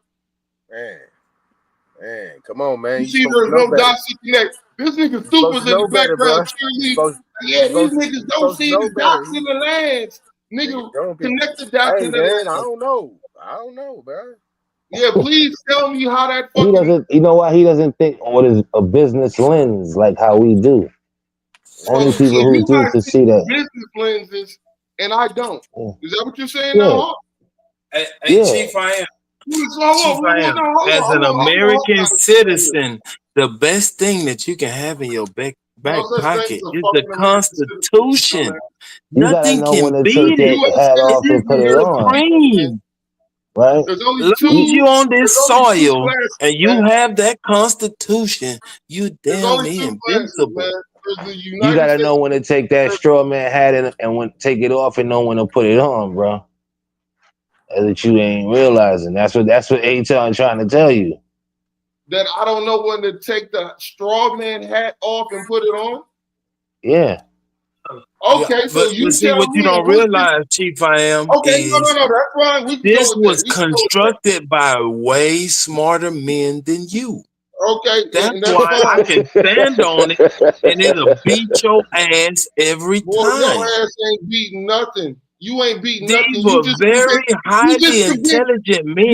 Man, come on, man. You see, there's no dots to connect. This nigga Super's in the background cheerleading. Yeah, these niggas don't see the dots in the lands. Nigga, connect the dots in the lands. I don't know, bro. Yeah, please tell me how that He doesn't. You know why he doesn't think on a business lens like how we do. Only people who do to see that business lenses, and I don't. Is that what you're saying? Yeah. Now? Hey, Chief, I am. As an American citizen, the best thing that you can have in your back pocket is the Constitution. Nothing can beat it. It is supreme. Right? Look at you on this soil, and you have that Constitution. You damn invincible. You gotta know when to take that straw man hat and when take it off, and know when to put it on, bro. That you ain't realizing. That's what A-Town trying to tell you. That I don't know when to take the straw man hat off and put it on? Yeah. Okay, so you see what you don't realize, Chief I am. Okay, no, that's right. This was constructed by way smarter men than you. Okay, that's why I can stand on it, and it'll beat your ass every time. Your ass ain't beating nothing. You ain't beating nothing. These were very highly intelligent men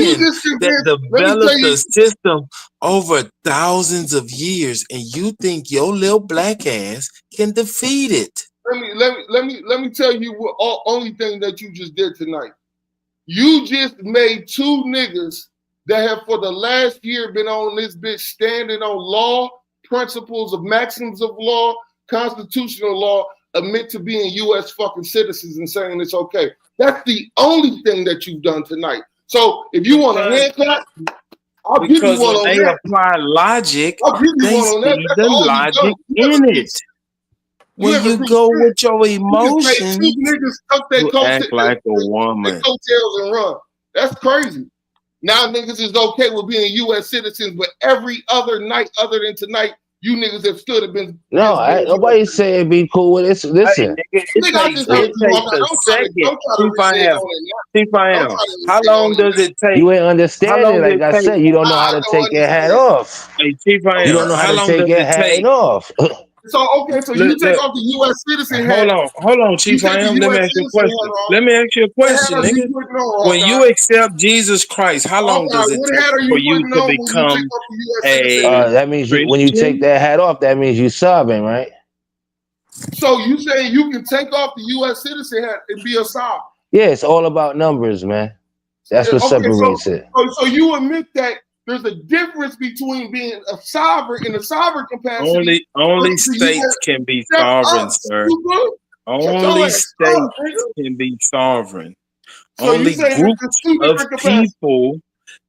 that developed the system over thousands of years, and you think your little black ass can defeat it. Let me tell you what only thing that you just did tonight. You just made two niggas that have for the last year been on this bitch standing on law, principles of maxims of law, constitutional law, admit to being U.S. fucking citizens and saying it's okay. That's the only thing that you've done tonight. So if you want a hand clap, I'll give you one on that. Because when they apply logic, they see the logic in it. When you go with your emotions, you act like a woman. Coattails and run. That's crazy. Now niggas is okay with being U.S. citizens, but every other night other than tonight, you niggas have stood and been. No, nobody saying be cool with it. Listen, how long does it take? You ain't understanding. Like I said, you don't know how to take your hat off. Hey, Chief, you don't know how to take your hat off. So okay, so you take off the U.S. citizen hat. Hold on, Chief. Let me ask you a question. Let me ask you a question, nigga. When you accept Jesus Christ, how long does it take for you to become a? That means when you take that hat off, that means you sovereign, right? So you saying you can take off the U.S. citizen hat and be a sovereign? Yeah, it's all about numbers, man. That's what separates it. So you admit that there's a difference between being a sovereign in a sovereign capacity. Only states can be sovereign, sir. Only states can be sovereign. Only groups of people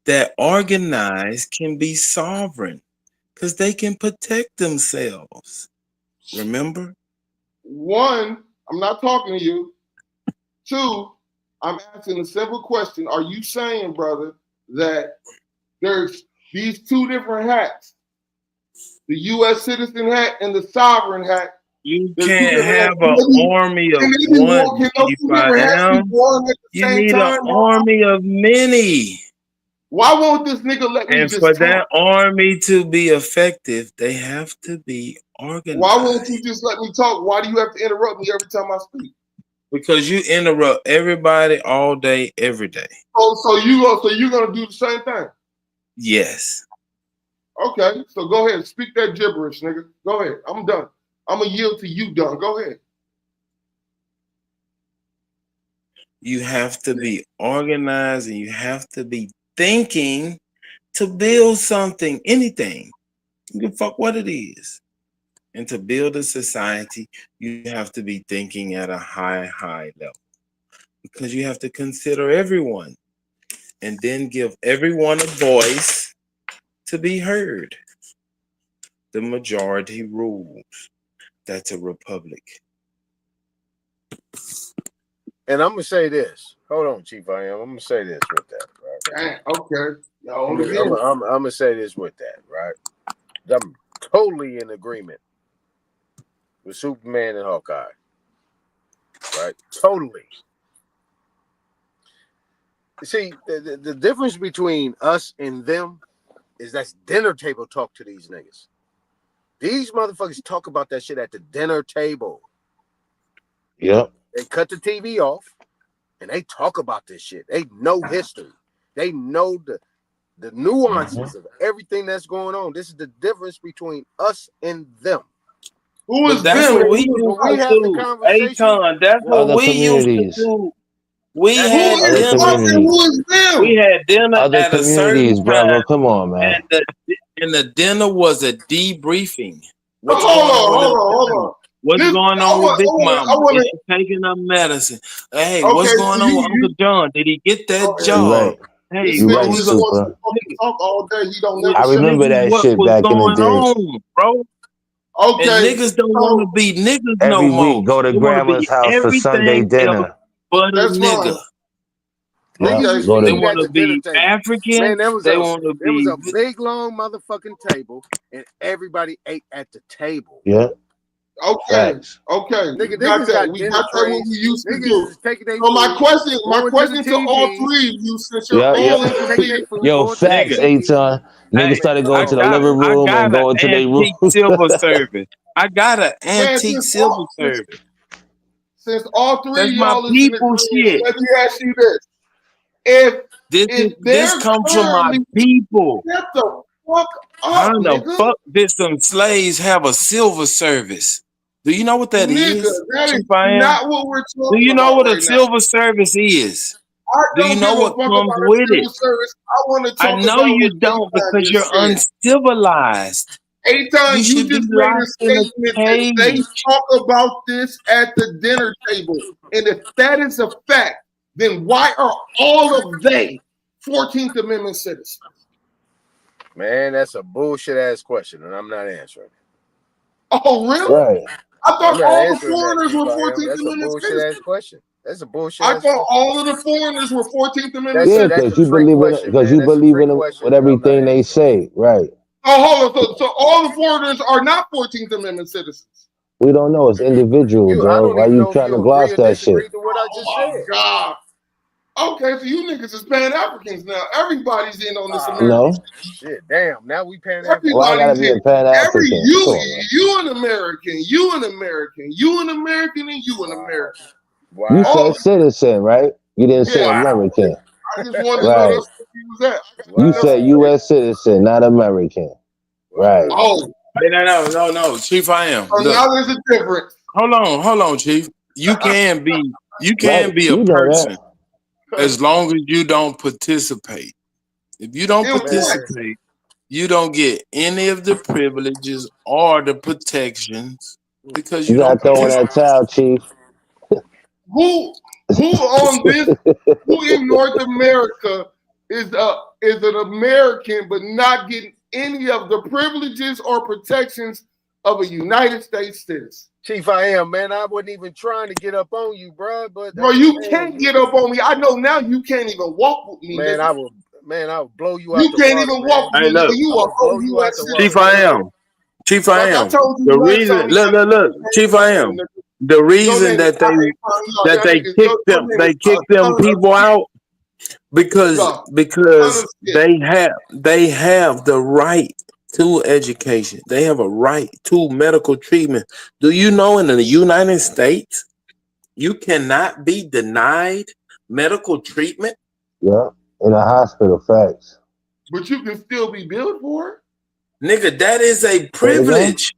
that organize can be sovereign because they can protect themselves. Remember? One, I'm not talking to you. Two, I'm asking a simple question. Are you saying, brother, that there's these two different hats, the U.S. citizen hat and the sovereign hat? You can't have an army of one. You need an army of many. Why won't this nigga let me just for that army to be effective, they have to be organized. Why won't you just let me talk? Why do you have to interrupt me every time I speak? Because you interrupt everybody all day, every day. So you're gonna do the same thing? Yes. Okay, so go ahead. Speak that gibberish, nigga. Go ahead. I'm done. I'm going to yield to you, done. Go ahead. You have to be organized and you have to be thinking to build something, anything. You can fuck what it is. And to build a society, you have to be thinking at a high level. Because you have to consider everyone. And then give everyone a voice to be heard. the majority rules. That's a republic. And I'm gonna say this. Hold on, Chief. I'm gonna say this with that. Right? Okay. I'm gonna say this with that. Right. I'm totally in agreement with Superman and Hawkeye. Right. Totally. See, the difference between us and them is that's dinner table talk to these niggas. These motherfuckers talk about that shit at the dinner table. Yep. They cut the TV off and they talk about this shit. They know history. They know the nuances of everything that's going on. This is the difference between us and them. Who is that's them? What we used to do. Aton, that's what Other we communities. used to do. We Who had is dinner. us and who is them? We had dinner Other at a certain communities, brother. time, Come on, man. and the dinner was a debriefing. What's Hold going on. What's going on with Big Mama? Is she taking her medicine? Hey, what's going on with Uncle John? Did he get that job? Right. Hey, You right, Super. Talk all day. He don't never I remember that what shit was back in the going day. on, bro? Okay. And niggas don't want to be niggas Every no more. week, go to They wanna grandma's be house for Sunday everything dinner. else but a That's nigga. Yeah, Niggas go used They to eat to want at to the dinner be table. African. Man, They want to there was be. a big long motherfucking table, and everybody ate at the table. yeah. Okay. Facts. Okay. Nigga, We got niggas that. got We dinner got that trays. what we used to Niggas do. is taking their So my food, question going to the to all TV. three of you, since you're Yeah, all yeah. in Taking their complete. food, Yo, going to the facts, TV. Aton. Niggas Hey, started I going to the got living room an and going to their room. antique silver service. I got an Man, antique silver service. Since all three That's of my y'all is in people agreement, shit. let me ask you this. If This comes from my people. Get the fuck How up, the nigga. fuck did some slaves have a silver service? Do you know what that Nigga, is? that is Chief I am? not what we're talking Do you know about what a right now. silver service is? I Do don't you know give a what fuck comes about a with civil it? service. I want to I talk know about you what don't Aton because just you're said. uncivilized. Aton, You you should be just made a locked in a statement that they cage. talk about this at the dinner table. And if that is a fact, then why are all of they 14th Amendment citizens? Man, that's a bullshit ass question, and I'm not answering. Oh, really? Right. I I'm thought not all the answering that. foreigners were Chief I am. 14th That's a Amendment bullshit citizens. ass question. That's a bullshit I ass thought question. all of the foreigners were 14th Amendment That's Yeah, a citizens. because you trick believe in question, because man. you That's a believe trick in question. with I'm not everything they answering. say. Right. Oh, hold on. So all the foreigners are not 14th Amendment citizens. We don't know. It's individual, I Joe. don't Why even you know if trying you to agree gloss or that shit? disagree to what I just said. God. Okay, so you niggas is Pan-Africans now. Everybody's in on this American No. Shit, damn. Now we paying African. Why I gotta Everybody's be in. a Pan Every African? you an American, you an American, you an American, and you an American. You Wow. said citizen, right? You didn't say Yeah, American. I just wanted to know Right. that's what he was at. You said U.S. citizen, not American. Right. Oh, Hey, no, Chief I am. so Look, now there's a difference. hold on, Chief. You can be Right. a You know person that. as long as you don't participate. If you don't In what? participate, you don't get any of the privileges or the protections because You you gotta don't throw in participate. that towel, Chief. Who on this? Who in North America is an American but not getting any of the privileges or protections of a United States citizen? Chief, I am, man. I wasn't even trying to get up on you, bro. But Bro, you can't get up on me. I know now you can't even walk with me. Man, nigga. I will blow you out You the can't water, even man. walk with Hey, me. look. Nigga. You I'll are blow you out the water. Chief I am. Chief I Like I am. told you The last reason, time, look, Chief I am. The reason that they kicked them people out because they have the right to education. They have a right to medical treatment. Do you know in the United States you cannot be denied medical treatment? Yeah. In a hospital, facts. But you can still be billed for it. Nigga, that is a privilege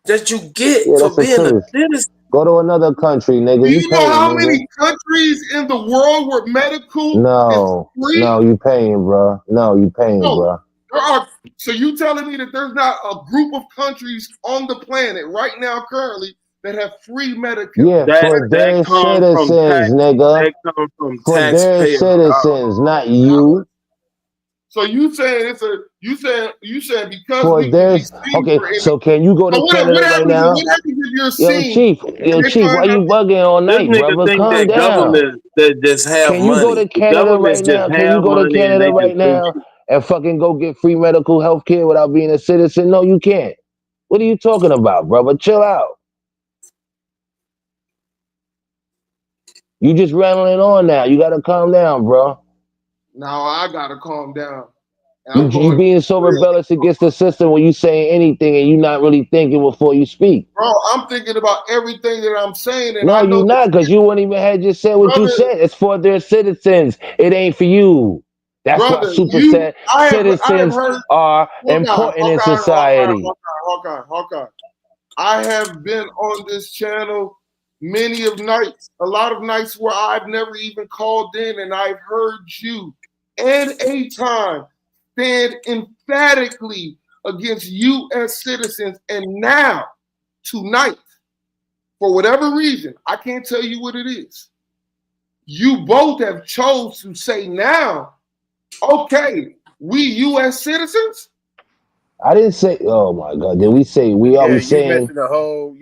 that you get Yeah, for that's a being a privilege. citizen. Go to another country, nigga. Do you know paying, how nigga. many countries in the world where medical No, is free? no, you paying, bro. No, you paying, bro. There are. So you telling me that there's not a group of countries on the planet right now currently that have free medical? Yeah, for their citizens, nigga. For their citizens, not you. So you saying You said because For this, okay. So can you go to Canada right now? What happens if you're Yo, seen? Chief, why you bugging all This night, nigga brother? think Calm that down. government that just have Can you money. go to The Canada government right now? just Can you have go to money and Canada they right just do now and fucking go get free medical health care without being a citizen? No, you can't. What are you talking about, brother? Chill out. You just rattling on now. You gotta calm down, bro. Now I gotta calm down. You being so rebellious against the system when you saying anything and you not really thinking before you speak. Bro, I'm thinking about everything that I'm saying, and No, I know you not, because you wouldn't even have just said what you Brother- said. It's for their citizens. It ain't for you. That's why Brother, Super you- said I have citizens heard- are Hold on, important in hold on, society. hold on. I have been on this channel many of nights, a lot of nights where I've never even called in, and I've heard you and A-Time stand emphatically against U.S. citizens. And now, tonight, for whatever reason, I can't tell you what it is, you both have chose to say now, okay, we U.S. citizens? I didn't say, oh my God, did we say, we are we you saying, missing the whole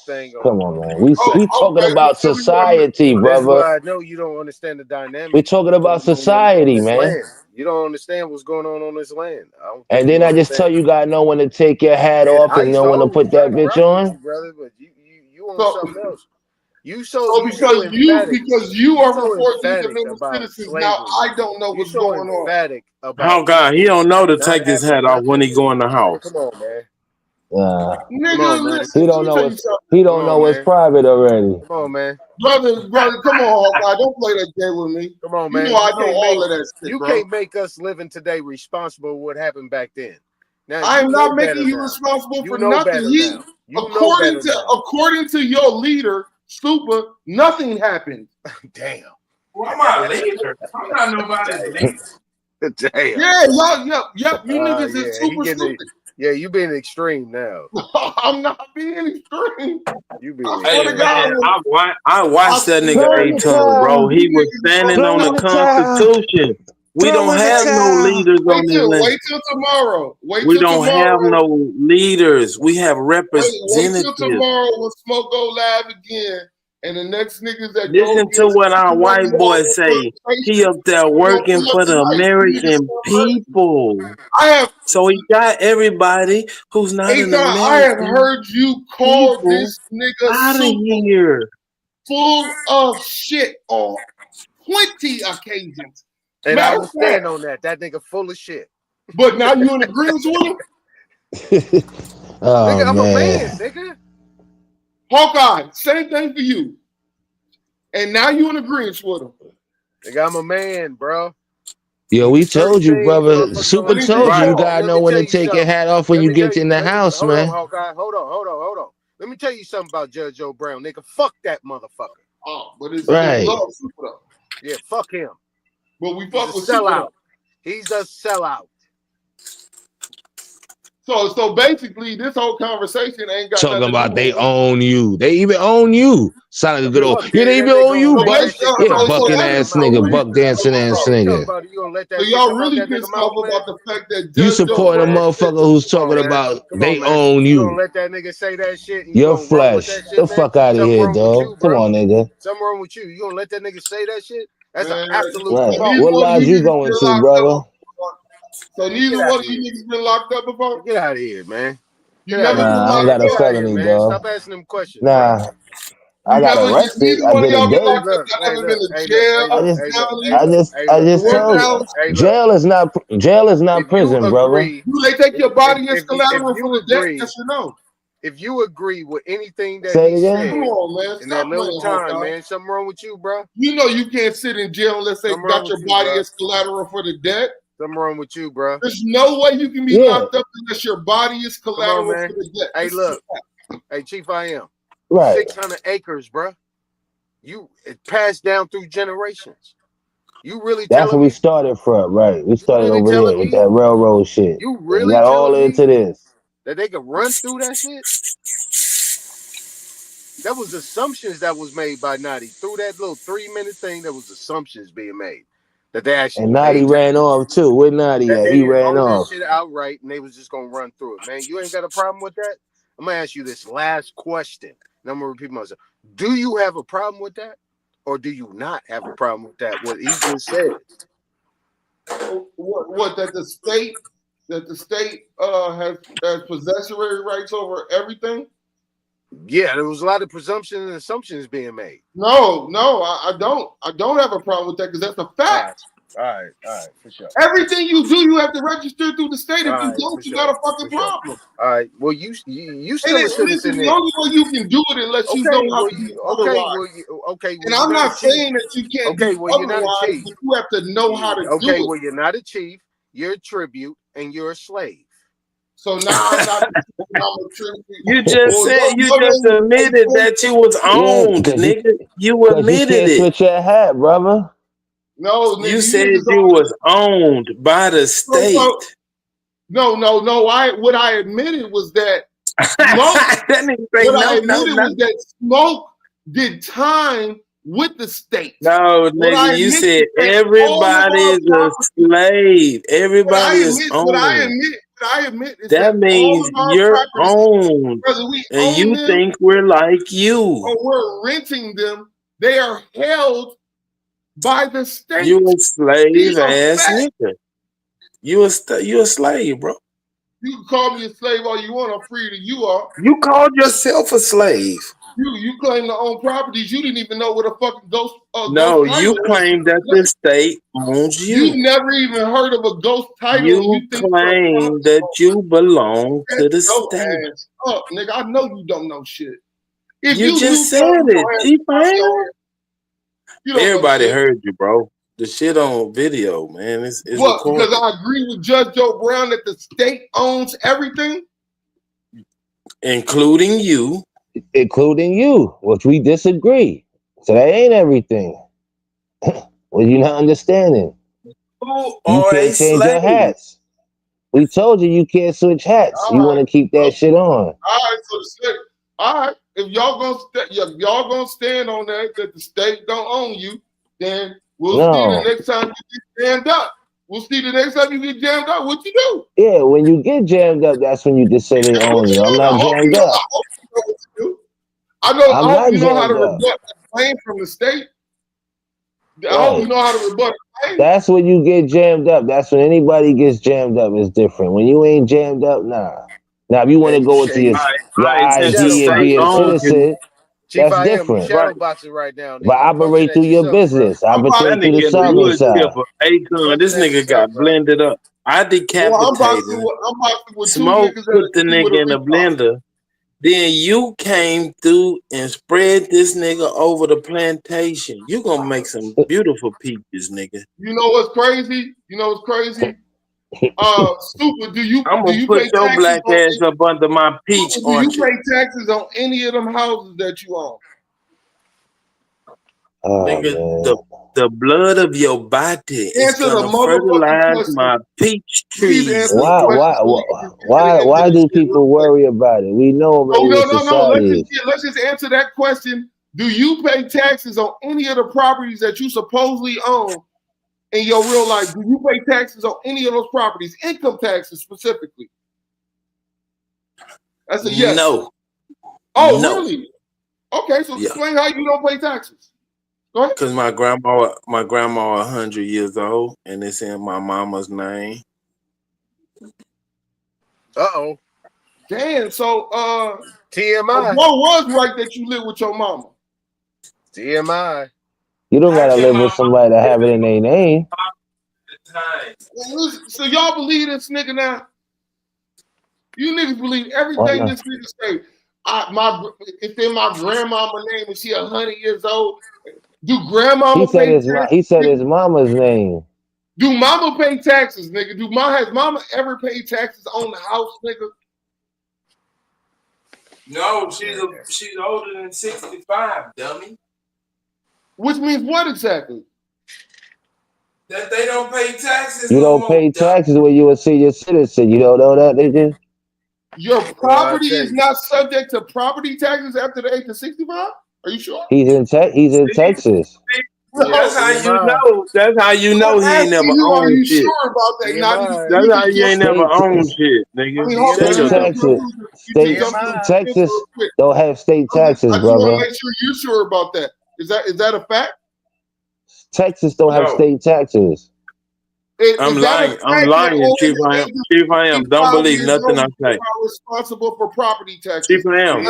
thing. come on, man. We talking okay, about society, That's brother. why I know you don't understand the dynamic. We're talking about society, man. Land. You don't understand what's going on this land. And then I just tell you, gotta know when to take your hat off and know when to put that bitch on. Brother, but you on something else. Because you are for these amendment citizens. Now I don't know what's going on. Oh God, he don't know to take his hat off when he go in the house. Come on, man. Nigga, listen, He don't know it's private already. Come on, man. Brother, come on, Hawkeye. Don't play that game with me. Come on, man. You know I know all of that shit, You bro. can't make us living today responsible for what happened back then. Now, I'm not making you responsible for nothing. According to your leader, Super, nothing happened. Damn. Well, I'm not a leader. I'm not nobody's leader. Damn. Yeah, yep. You niggas is super stupid. Yeah, you being extreme now. I'm not being extreme. You being Hey, man, I watched that nigga A-Tone, bro. He was standing on the Constitution. We don't have no leaders on this land. Wait till tomorrow. We don't have no leaders. We have Wait representatives. till tomorrow when Smoke go live again, and the next niggas that Listen to what our white boy say. He up there working for the American people. So he got everybody who's not an American. I have heard you call this nigga out of here, full of shit on 20 occasions. And I will stand on that. That nigga full of shit. But now you in agreement with him? Nigga, I'm a man, nigga. Hawkeye, same thing for you. And now you in agreement with him. Nigga, I'm a man, bro. Yo, we told you, brother. Super told you, you gotta know when to take your hat off when you get in the house, man. Hold on. Let me tell you something about Judge Joe Brown, nigga. Fuck that motherfucker. Oh, but it's right. love Super though. Yeah, fuck him. But we fuck with sellout. He's a sellout. So basically, this whole conversation ain't got talking about they own you. They even own you. Sound like a good old. Yeah, they even own you, buck. Yeah, bucking ass nigga, buck dancing ass nigga. So y'all really pissed off about the fact that you supporting a motherfucker who's talking about they own you. You gonna let that nigga say that shit? Your flesh. Get the fuck out of here, dog. Come on, nigga. Something wrong with you. You gonna let that nigga say that shit? That's an absolute. Right. What lodge you going to, brother? So neither one of you niggas been locked up before? Get out of here, man. You never I got a felony, dog. Stop asking them questions. Nah. I got arrested. I did a day. I just told you. Jail is not prison, brother. Do they take your body as collateral for the death? Yes or no? If you agree with anything that he said, come on, man. In that little time, man, something wrong with you, bro. You know you can't sit in jail unless they got your body as collateral for the debt. Something wrong with you, bro. There's no way you can be locked up unless your body is collateral for the debt. Hey, look. Hey, Chief, I am. Right. 600 acres, bro. It passed down through generations. You really That's where we started from, right? We started over there with that railroad shit. You really we got all into this. That they could run through that shit? That was assumptions that was made by Nadi. Through that little 3-minute thing, there was assumptions being made. That they actually And Naughty ran off too. Where Naughty at? He ran off. Shit outright, and they was just gonna run through it. Man, you ain't got a problem with that? I'm gonna ask you this last question, and I'm gonna repeat myself. Do you have a problem with that, or do you not have a problem with that? What he just said. What that the state has possessory rights over everything? Yeah, there was a lot of presumptions and assumptions being made. No, I don't. I don't have a problem with that because that's a fact. All right, for sure. Everything you do, you have to register through the state. If you don't, you got a fucking problem. All right. Well, you still a citizen. This is the only way you can do it unless you know how to do it otherwise. And I'm not saying that you can't do well, you're not a chief. But you have to know how to do it. Okay, well, you're not a chief. You're a tribute, and you're a slave. So now I'm not. You just said you just admitted that you was owned, nigga. You admitted you can't it. switch your hat, brother. No, nigga, you said you was owned by the state. No. What I admitted was that Smoke did time with the state. No, nigga, you said everybody is a slave. Everybody is owned. What I admit is that means you're owned, and you think we're like you. Or we're renting them. They are held by the state. You a slave ass nigga. You a slave, bro. You can call me a slave all you want. I'm free to you are. You called yourself a slave. You claim to own properties. You didn't even know what a fucking ghost. No, you claim that the state owns you. You never even heard of a ghost title. You claim that you belong to the state. Oh, nigga, I know you don't know shit. If you just said it. Everybody heard you, bro. The shit on video, man. It's what? Recorded. Because I agree with Judge Joe Brown that the state owns everything, including you. Including you, which we disagree. So that ain't everything. Well, you're not understanding. You can't change your hats. We told you can't switch hats. You want to keep that shit on. All right, so the state. All right, if y'all gonna stand on that the state don't own you, then we'll see the next time you get jammed up. We'll see the next time you get jammed up. What you do? Yeah, when you get jammed up, that's when you just say they own you. I'm not jammed up. I hope you know how to rebut the claim from the state. I hope you know how to rebut the claim. That's when you get jammed up. That's when anybody gets jammed up. It's different. When you ain't jammed up, nah. Now, if you want to go into your ID and be a citizen, that's different. But operate through your business. Operate through the sovereign side. This nigga got blended up. I decapitated him. Smoke put the nigga in the blender. Then you came through and spread this nigga over the plantation. You gonna make some beautiful peaches, nigga. You know what's crazy? Stupid. I'm gonna put your black ass up under my peach orchard. Do you pay taxes on any of them houses that you own? Nigga, the blood of your body is gonna fertilize my peach trees. Why do people worry about it? We know No. Let's just answer that question. Do you pay taxes on any of the properties that you supposedly own in your real life? Do you pay taxes on any of those properties? Income taxes specifically? That's a yes. No. Oh, no. Really? Okay, so explain how you don't pay taxes. Because my grandma 100 years old, and it's in my mama's name. Uh-oh. Damn, so TMI. What was right that you live with your mama? TMI. You don't gotta live with somebody to have it in their name. So y'all believe this nigga now? You niggas believe everything this nigga say. It's in my grandmama's name, and she 100 years old. Do grandmama pay taxes? He said his mama's name. Do mama pay taxes, nigga? Has mama ever paid taxes on the house, nigga? No, she's older than 65, dummy. Which means what exactly? That they don't pay taxes. You don't pay taxes when you a senior citizen. You don't know that, nigga? Your property is not subject to property taxes after the age of 65? Are you sure? He's in Texas. That's how you know. That's how you know he ain't never owned shit. Sure about that? That's how you ain't never owned shit, nigga. Texas don't have state taxes, I just want to brother. make sure you're sure about that. Is that a fact? Texas don't have state taxes. I'm lying. I'm lying, Chief. I am. Don't believe nothing I say. Responsible for property taxes. Chief, I am.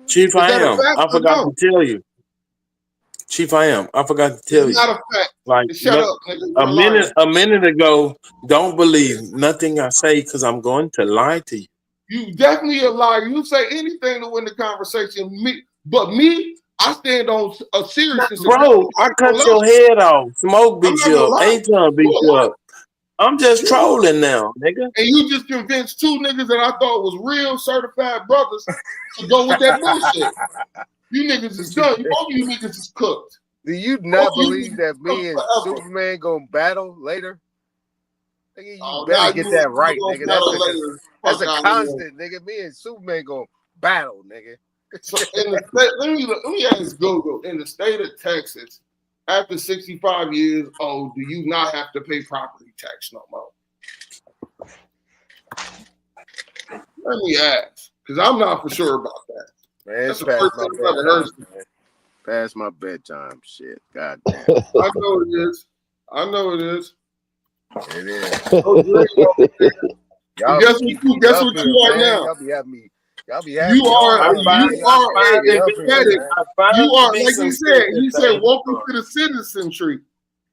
Chief, I am. I forgot to tell you. Chief, I am. I forgot to tell you. It's not a fact. Like shut up, nigga. A minute ago, don't believe nothing I say because I'm going to lie to you. You definitely a liar. You say anything to win the conversation. But me, I stand on a seriousness. Bro, I cut your head off. Smoke beat you up. A-Ton beat you up. I'm just trolling now, nigga. And you just convinced two niggas that I thought was real certified brothers to go with that bullshit. You niggas is done. All you niggas is cooked. Do you not believe that me and Superman gonna battle later? Nigga, you better get that right, nigga. That's a constant, nigga. Me and Superman gonna battle, nigga. So in the state, let me ask Google. In the state of Texas, after 65 years old, do you not have to pay property tax no more? Let me ask, because I'm not for sure about that. Man, that's the first time I've ever heard. Past my bedtime, shit. God damn. I know it is. I know it is. It is. Guess what you are now? Y'all be having me. Y'all be having you are empathetic. You are, like he said, welcome to the citizenry.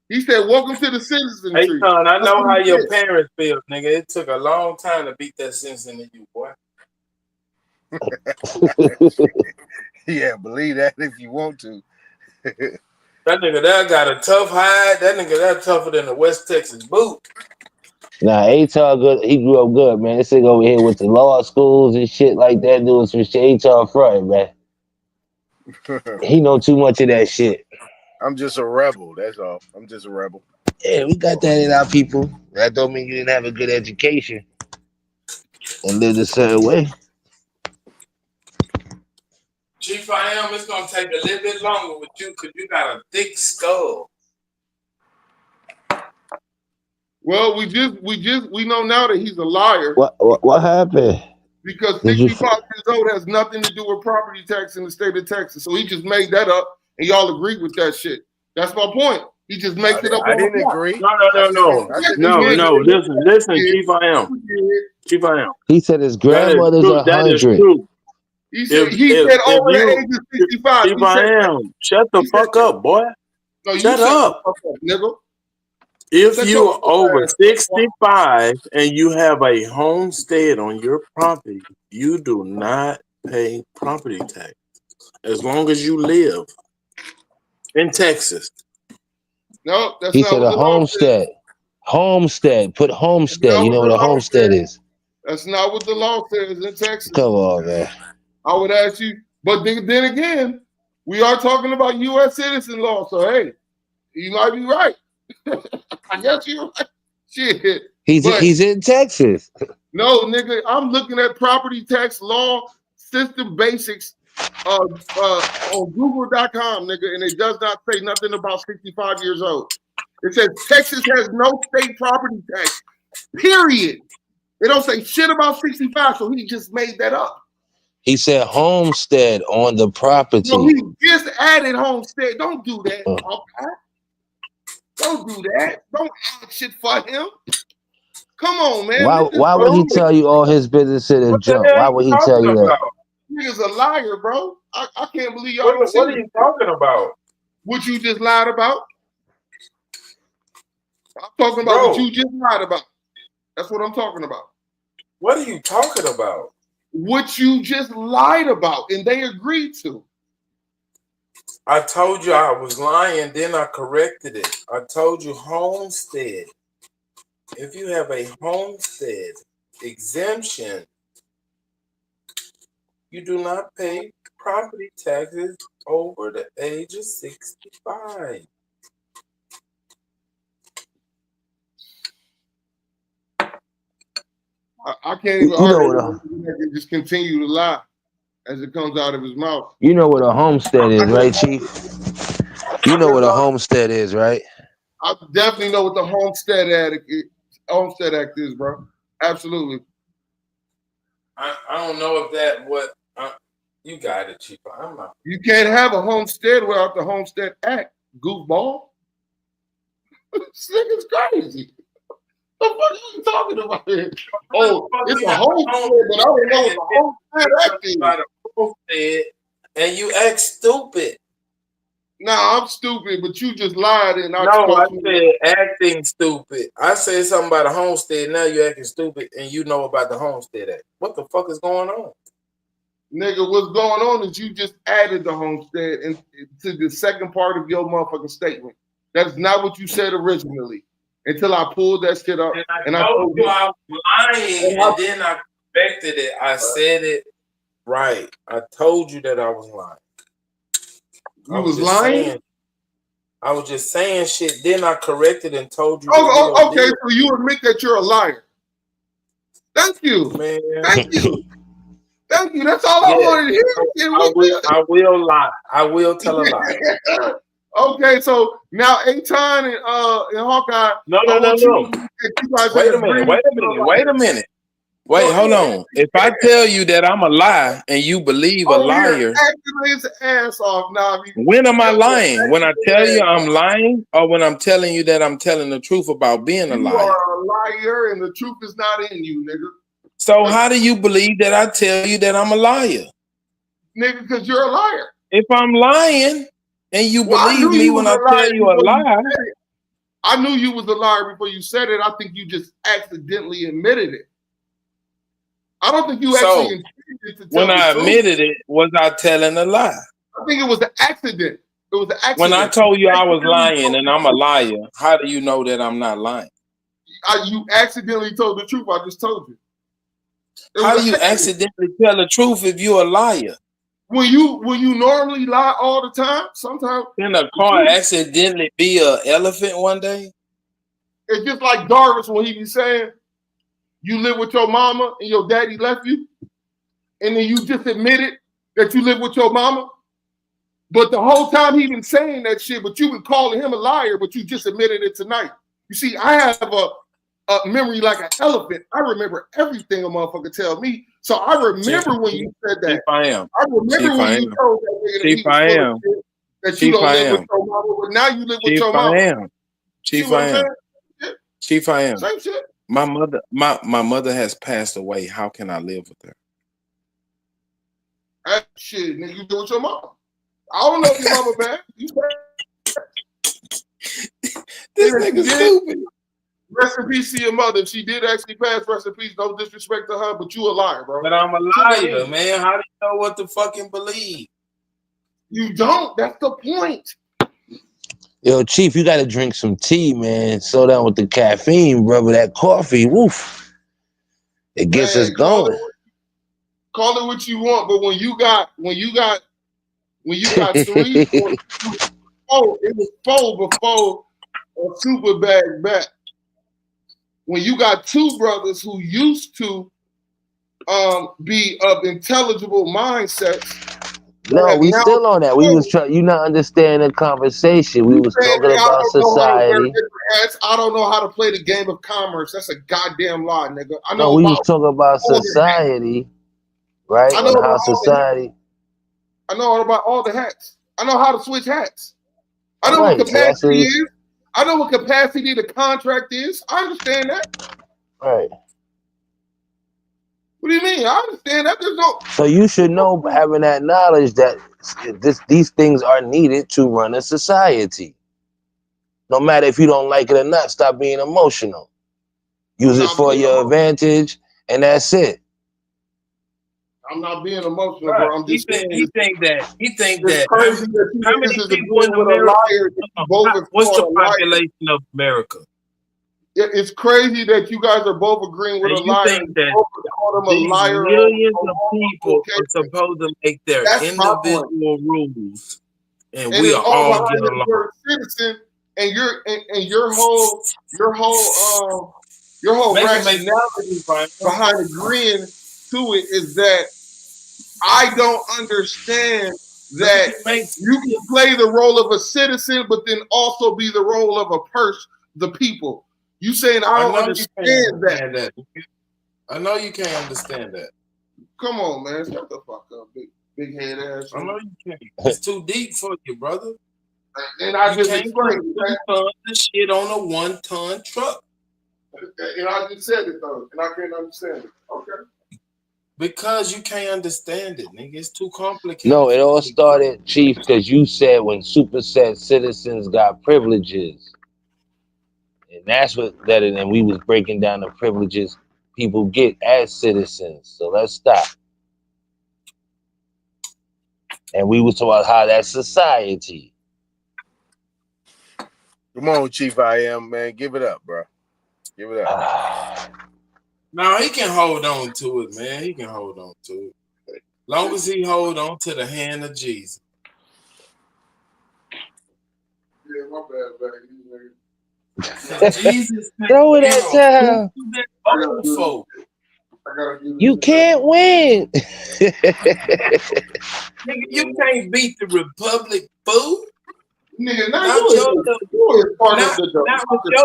He said, welcome to the citizenry. Hey, son, I know how your parents feel, nigga. It took a long time to beat that sense into you, boy. Yeah, believe that if you want to. That nigga that got a tough hide. That nigga that tougher than the West Texas boot. Nah, A-Ton good. He grew up good, man. This nigga over here with the law schools and shit like that, doing some shit. A-Ton front, man. He know too much of that shit. I'm just a rebel. That's all. I'm just a rebel. Yeah, we got that in our people. That don't mean you didn't have a good education and lived a certain way. Chief, I am. It's gonna take a little bit longer with you because you got a thick skull. Well, we know now that he's a liar. What happened? Because 65 years old has nothing to do with property tax in the state of Texas. So he just made that up, and y'all agree with that shit. That's my point. He just makes it up. I didn't agree. No. Listen, Chief, I am. Chief, I am. He said his grandmother's 100. He said over the age of 65. Chief, I am. Shut the fuck up, boy. No, shut up, nigga. If you're over 65 and you have a homestead on your property, you do not pay property tax as long as you live in Texas. No, that's he not said a homestead. Homestead. Put homestead. You know what a homestead is? That's not what the law says in Texas. Come on, man. I would ask you, but then again, we are talking about U.S. citizen law. So hey, you might be right. I guess you're right. Shit. He's in Texas. No, nigga, I'm looking at property tax law system basics on Google.com, nigga, and it does not say nothing about 65 years old. It says Texas has no state property tax. Period. They don't say shit about 65, so he just made that up. He said homestead on the property. No, he just added homestead. Don't do that. Okay? Don't do that. Don't add shit for him. Come on, man. Why would he tell you all his business in a jump? Why would he tell you that? Nigga's a liar, bro. I can't believe y'all. What are you talking about? What you just lied about? I'm talking about what you just lied about. That's what I'm talking about. What are you talking about? What you just lied about, and they agreed to. I told you I was lying, then I corrected it. I told you homestead. If you have a homestead exemption, you do not pay property taxes over the age of 65. I can't even argue. Just continue to lie as it comes out of his mouth. You know what a homestead is, right, Chief? You know what a homestead is, right? I definitely know what the Homestead Act is, bro. Absolutely. I don't know if that what you got it, Chief. I'm not. You can't have a homestead without the Homestead Act, goofball. This nigga's crazy. What the fuck are you talking about here? Oh, it's a homestead, but I don't know what the Homestead Act is. And you act stupid. Nah, I'm stupid, but you just lied and I said acting stupid. I said something about a homestead. Now you acting stupid, and you know about the Homestead Act. What the fuck is going on? Nigga, what's going on is you just added the homestead to the second part of your motherfucking statement. That's not what you said originally. Until I pulled that shit up. And I told you I was lying, and then I corrected it. I said it right. I told you that I was lying. You was lying? I was just saying shit. Then I corrected and told you. Okay, so you admit that you're a liar. Thank you. Man. Thank you. Thank you. That's all I wanted to hear. I will lie. I will tell a lie. Okay, so now Aton and Hawkeye. No. Wait a minute. Wait, hold on. If I tell you that I'm a lie and you believe a liar, acting his ass off now. When am I lying? When I tell you I'm lying, or when I'm telling you that I'm telling the truth about being a liar? You are a liar, and the truth is not in you, nigga. So how do you believe that I tell you that I'm a liar? Nigga, because you're a liar. If I'm lying and you believe me when I tell you a lie. I knew you was a liar before you said it. I think you just accidentally admitted it. I don't think you actually intended to tell when I admitted it, was I telling a lie? I think it was an accident. It was an accident. When I told you I was lying and I'm a liar, how do you know that I'm not lying? You accidentally told the truth. I just told you. How do you accidentally tell the truth if you're a liar? When you normally lie all the time, sometimes. Can a car accidentally be an elephant one day? It's just like Darvish when he be saying, you live with your mama and your daddy left you, and then you just admitted that you live with your mama. But the whole time he been saying that shit, but you been calling him a liar, but you just admitted it tonight. You see, I have a memory like an elephant. I remember everything a motherfucker tell me. So I remember when you said that. I am. I remember when you told that nigga that you don't live with your mama, but now you live with your mama. Chief, I am. Chief, I am. Same shit. My mother has passed away. How can I live with her? That shit, nigga, you do with your mama. I don't know if your mama bad. You this nigga stupid. Rest in peace to your mother. She did actually pass. Rest in peace. No disrespect to her, but you a liar, bro. But I'm a liar, man. How do you know what to fucking believe? You don't. That's the point. Yo, Chief, you gotta drink some tea, man. Slow down with the caffeine, brother. That coffee, woof. It gets us going. Call it what you want, but when you got 3, 4, it was 4 before a super bag back. When you got 2 brothers who used to be of intelligible mindsets. No, we still on that. We was trying. You not understanding the conversation. We was talking about society. I don't know how to play the game of commerce. That's a goddamn lie, nigga. I know. No, we was talking about society, right? I know how society. I know about all the hats. I know how to switch hats. I know what capacity is. I know what capacity the contract is. I understand that. Right. What do you mean? I understand that. There's no. So you should know, having that knowledge, that these things are needed to run a society. No matter if you don't like it or not, stop being emotional. Use it for your advantage, and that's it. I'm not being emotional, right, bro. I'm just saying. He think that. Crazy that how many people in America? What's the population of America? It's crazy that you guys are both agreeing with a liar. Think that these millions of people are supposed to make their individual rules, and we are all getting along. You're a citizen, and your whole rationality behind agreeing to it is that I don't understand that you can play the role of a citizen, but then also be the role of the people. You saying I don't understand that. I know you can't understand that. Come on, man. Shut the fuck up, big head ass. I know you can't. It's too deep for you, brother. And I just can't explained the shit on a 1-ton truck. And I just said it though, and I can't understand it. Okay. Because you can't understand it, nigga. It's too complicated. No, it all started, Chief, because you said when Super said citizens got privileges. And that's what that is, and we was breaking down the privileges people get as citizens. So let's stop. And we was talking about how that's society. Come on, Chief I Am, man. Give it up, bro. Give it up. No, he can hold on to it, man. He can hold on to it. Long as he hold on to the hand of Jesus. Yeah, my bad, baby. Jesus, throw it at time. You can't win. Nigga, you can't beat the Republic, fool. Nigga, Not not with your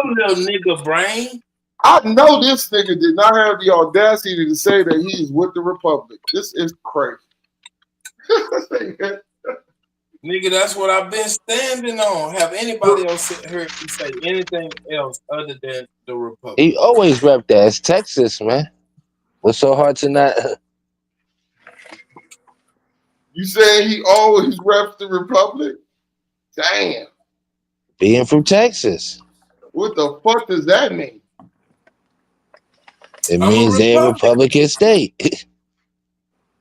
little nigga brain. I know this nigga did not have the audacity to say that he's with the Republic. This is crazy. Nigga, that's what I've been standing on. Have anybody else heard me say anything else other than the Republic? He always repped that. It's Texas, man. What's so hard to not? You saying he always reps the Republic? Damn. Being from Texas. What the fuck does that mean? It means they're a Republican state.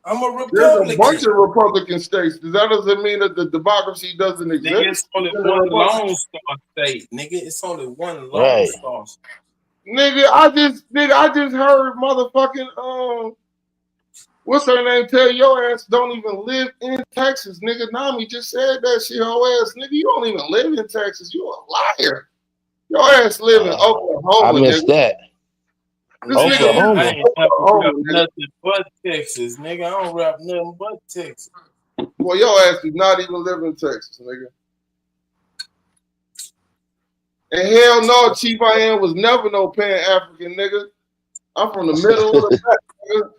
I'm a Republican. There's a bunch of Republican states. That doesn't mean that the democracy doesn't exist. Nigga, it's only one Lone Star state. Nigga, it's only one Lone Star. Nigga, I just heard motherfucking what's her name tell your ass don't even live in Texas. Nigga, Nami just said that shit, her ass. Nigga, you don't even live in Texas. You a liar. Your ass live in Oklahoma. I missed that. Oklahoma. I ain't rap nothing but Texas, nigga. I don't rap nothing but Texas. Well, your ass does not even live in Texas, nigga. And hell no, Chief I Am was never no Pan-African, nigga. I'm from the middle of the back, nigga.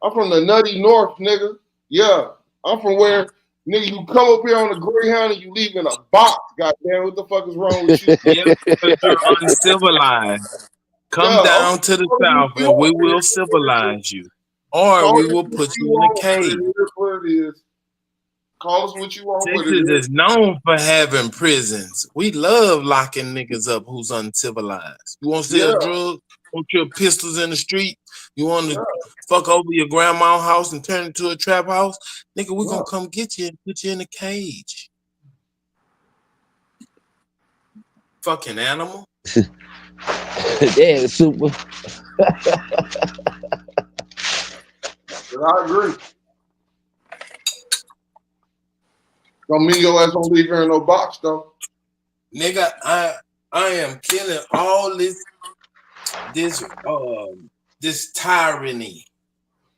I'm from the nutty north, nigga. Yeah. I'm from where, nigga, you come up here on the Greyhound and you leave in a box. Goddamn, what the fuck is wrong with you? Yeah, because you're uncivilized. Come down to the south and we will civilize you. Or we will put you in a cage. What it is. Call us what you want. Texas is known for having prisons. We love locking niggas up who's uncivilized. You want to sell drugs? Want your pistols in the street? You want to fuck over your grandma's house and turn it into a trap house? Nigga, we gonna come get you and put you in a cage. Fucking animal. Yeah, super. I agree. Don't mean your ass don't leave here in no box though. Nigga, I am killing all this tyranny.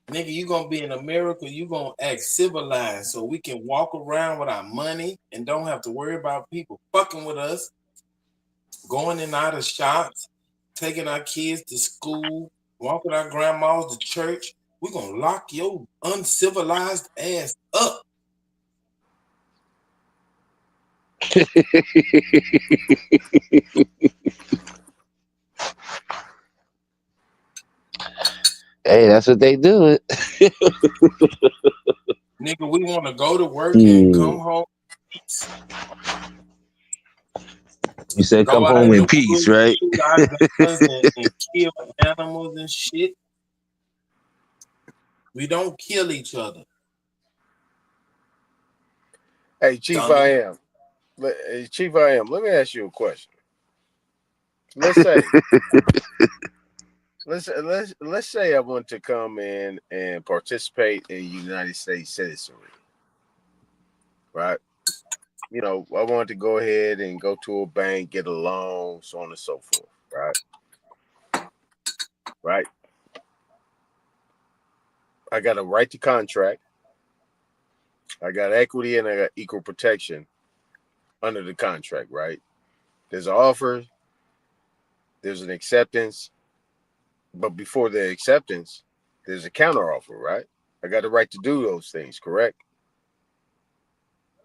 Nigga, you gonna be in America, you gonna act civilized so we can walk around with our money and don't have to worry about people fucking with us, going in and out of shops, taking our kids to school, walking our grandmas to church. We're gonna lock your uncivilized ass up. Hey, that's what they do. Nigga, we want to go to work and come home. You said come home in peace, right? And kill animals and shit. We don't kill each other. Hey, Chief I Am. Chief I Am, let me ask you a question. Let's say I want to come in and participate in United States citizenry, right? You know, I want to go ahead and go to a bank, get a loan, so on and so forth, right? Right. I got to write the contract. I got equity and I got equal protection under the contract, right? There's an offer, there's an acceptance, but before the acceptance, there's a counter offer, right? I got the right to do those things, correct?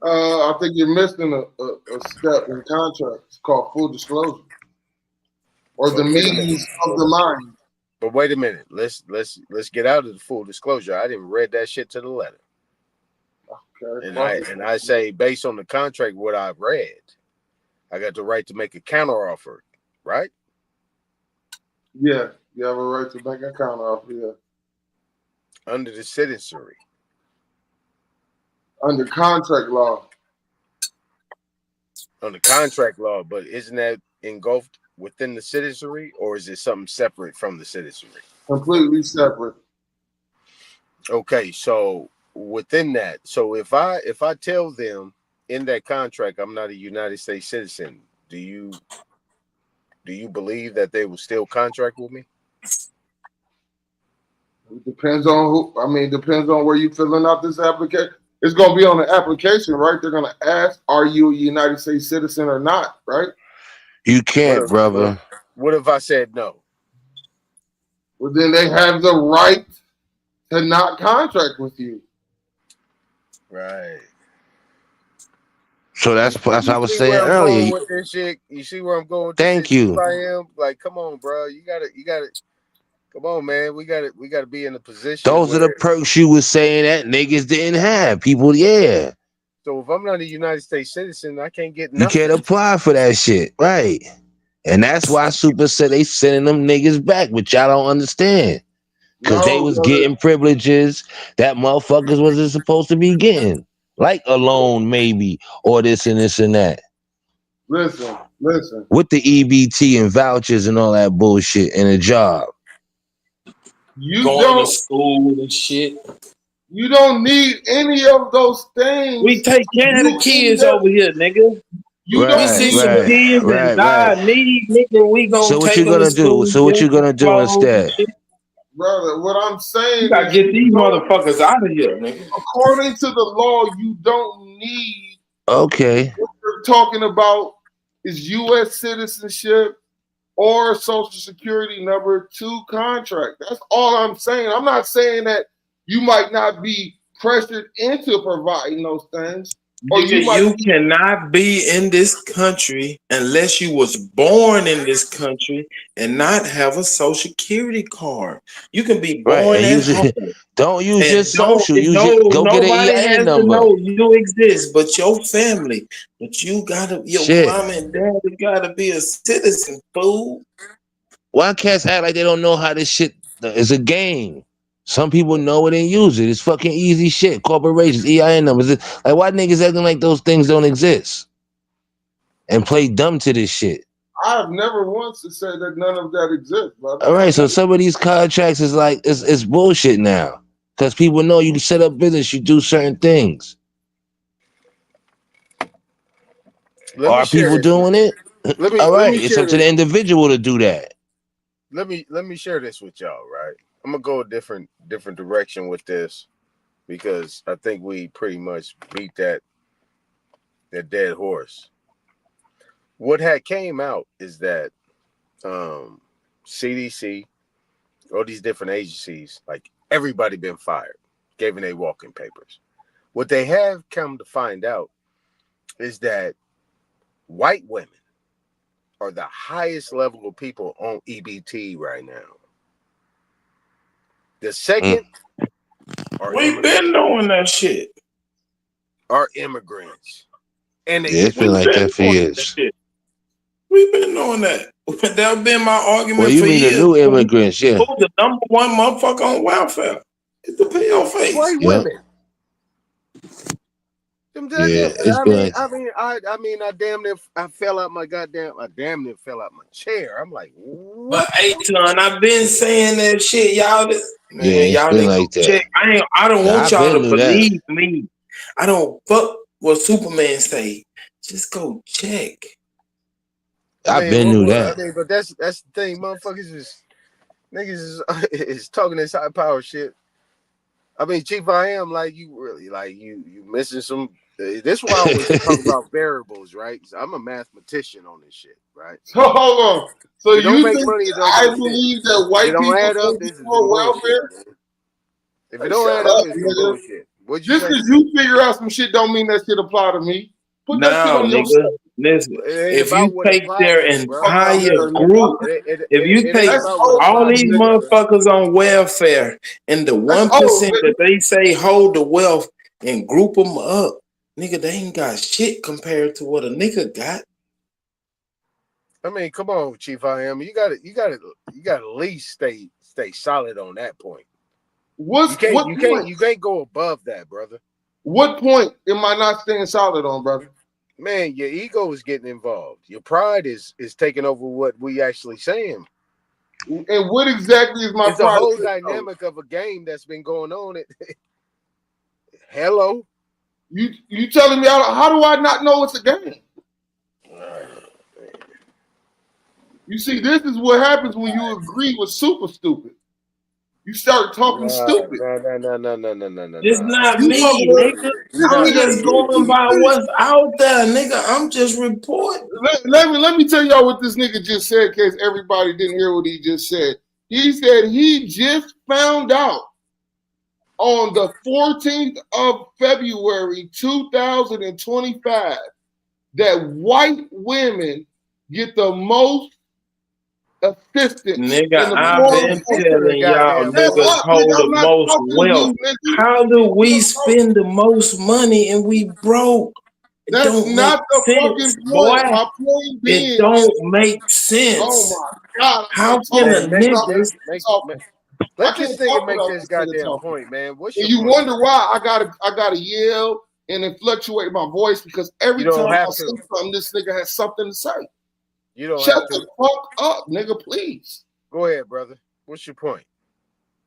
I think you're missing a step in the contract. It's called full disclosure, or the meetings of the mind. But wait a minute. Let's get out of the full disclosure. I didn't read that shit to the letter. Okay. And I say, based on the contract, what I've read, I got the right to make a counter offer, right? Yeah, you have a right to make a counter offer. Yeah. Under the citizenry. Under contract law. Under contract law, but isn't that engulfed within the citizenry, or is it something separate from the citizenry? Completely separate. Okay, so within that, so if I tell them in that contract I'm not a United States citizen, do you believe that they will still contract with me? It depends on who. I mean, depends on where you filling out this application. It's going to be on the application, right? They're going to ask, are you a United States citizen or not, right? You can't, brother. What if I said no? Well, then they have the right to not contract with you. Right. So that's what I was saying earlier. With this shit? You see where I'm going with Thank this you. I am like, come on, bro. You got it. Come on, man. We got to be in a position. Those are the perks you was saying that niggas didn't have. People, yeah. So if I'm not a United States citizen, I can't get nothing. You can't apply for that shit, right? And that's why Super said they sending them niggas back, which y'all don't understand. Because they was getting privileges that motherfuckers wasn't supposed to be getting. Like a loan, maybe, or this and this and that. Listen. With the EBT and vouchers and all that bullshit and a job. You going to school and shit. You don't need any of those things. We take care of the kids over here, nigga. You we see some kids that die, need, nigga. We gonna so what take you gonna do? So what you gonna do instead? Brother, what I'm saying you gotta get these motherfuckers out of here, nigga. According to the law, you don't need. Okay. What we're talking about is U.S. citizenship or Social Security number 2 contract. That's all I'm saying. I'm not saying that you might not be pressured into providing those things. Or you cannot be in this country unless you was born in this country and not have a Social Security card. You can be born at home. Don't use your social. Go get an EIN number. Know you exist, but your family. But you gotta, your mom and dad gotta be a citizen, fool. Why cats act like they don't know how this shit is a game? Some people know it and use it. It's fucking easy shit. Corporations, EIN numbers. Like, why niggas acting like those things don't exist? And play dumb to this shit. I've never once said that none of that exists, brother. All right, so some of these contracts is like, it's bullshit now. Because people know you can set up business, you do certain things. Are people doing it? All right, it's up to the individual to do that. Let me share this with y'all, right? I'm gonna go a different direction with this because I think we pretty much beat that dead horse. What had came out is that CDC, all these different agencies, like everybody been fired, giving their walking papers. What they have come to find out is that white women are the highest level of people on EBT right now. The second, we've been doing that shit. Are immigrants, and it's been like that for years. We've been doing that. That's been my argument. Well, you for mean years. The new immigrants? Yeah. Who's the number one motherfucker on welfare? It's the pay your face. White women. Yeah, I mean, I damn near fell out my chair. I'm like, what? But hey, son, I've been saying that shit, y'all. Y'all been like that. Check. I don't want y'all to believe me. I don't fuck what Superman say. Just go check. I've been knew that. I mean, but that's the thing, niggas is talking this high power shit. I mean, Chief, I am like you really like you missing some. This is why I always talk about variables, right? I'm a mathematician on this shit, right? So hold on. So you don't make think money, I believe that white people add up, think it's more welfare? If it don't add up, it's some bullshit. Just because you figure out some shit don't mean that shit apply to me. Put that shit on yourself. Listen, if you take their entire group, if you take all these motherfuckers on welfare and the 1% that they say hold the wealth and group them up, nigga, they ain't got shit compared to what a nigga got. I mean, come on, Chief IM. You got to at least stay solid on that point. You can't go above that, brother. What point am I not staying solid on, brother? Man, your ego is getting involved. Your pride is taking over what we actually saying. And what exactly is my it's pride? The whole dynamic of a game that's been going on. Hello? You telling me how do I not know it's a game? You see, this is what happens when you agree with super stupid. You start talking stupid. No. It's not me, nigga. I'm just going by what's out there, nigga. I'm just reporting. Let me tell y'all what this nigga just said, in case everybody didn't hear what he just said. He said he just found out on the 14th of February, 2025, that white women get the most assistance. Nigga, I've been telling y'all niggas hold the most wealth. How do we spend the most money and we broke? That's not the fucking point. My point being, it don't make sense. Oh my God! How can a nigga? Let this nigga make this goddamn point, man. And you wonder why I gotta yell and then fluctuate my voice, because every time I say something, this nigga has something to say. You don't shut have the fuck up, nigga, please. Go ahead, brother. What's your point?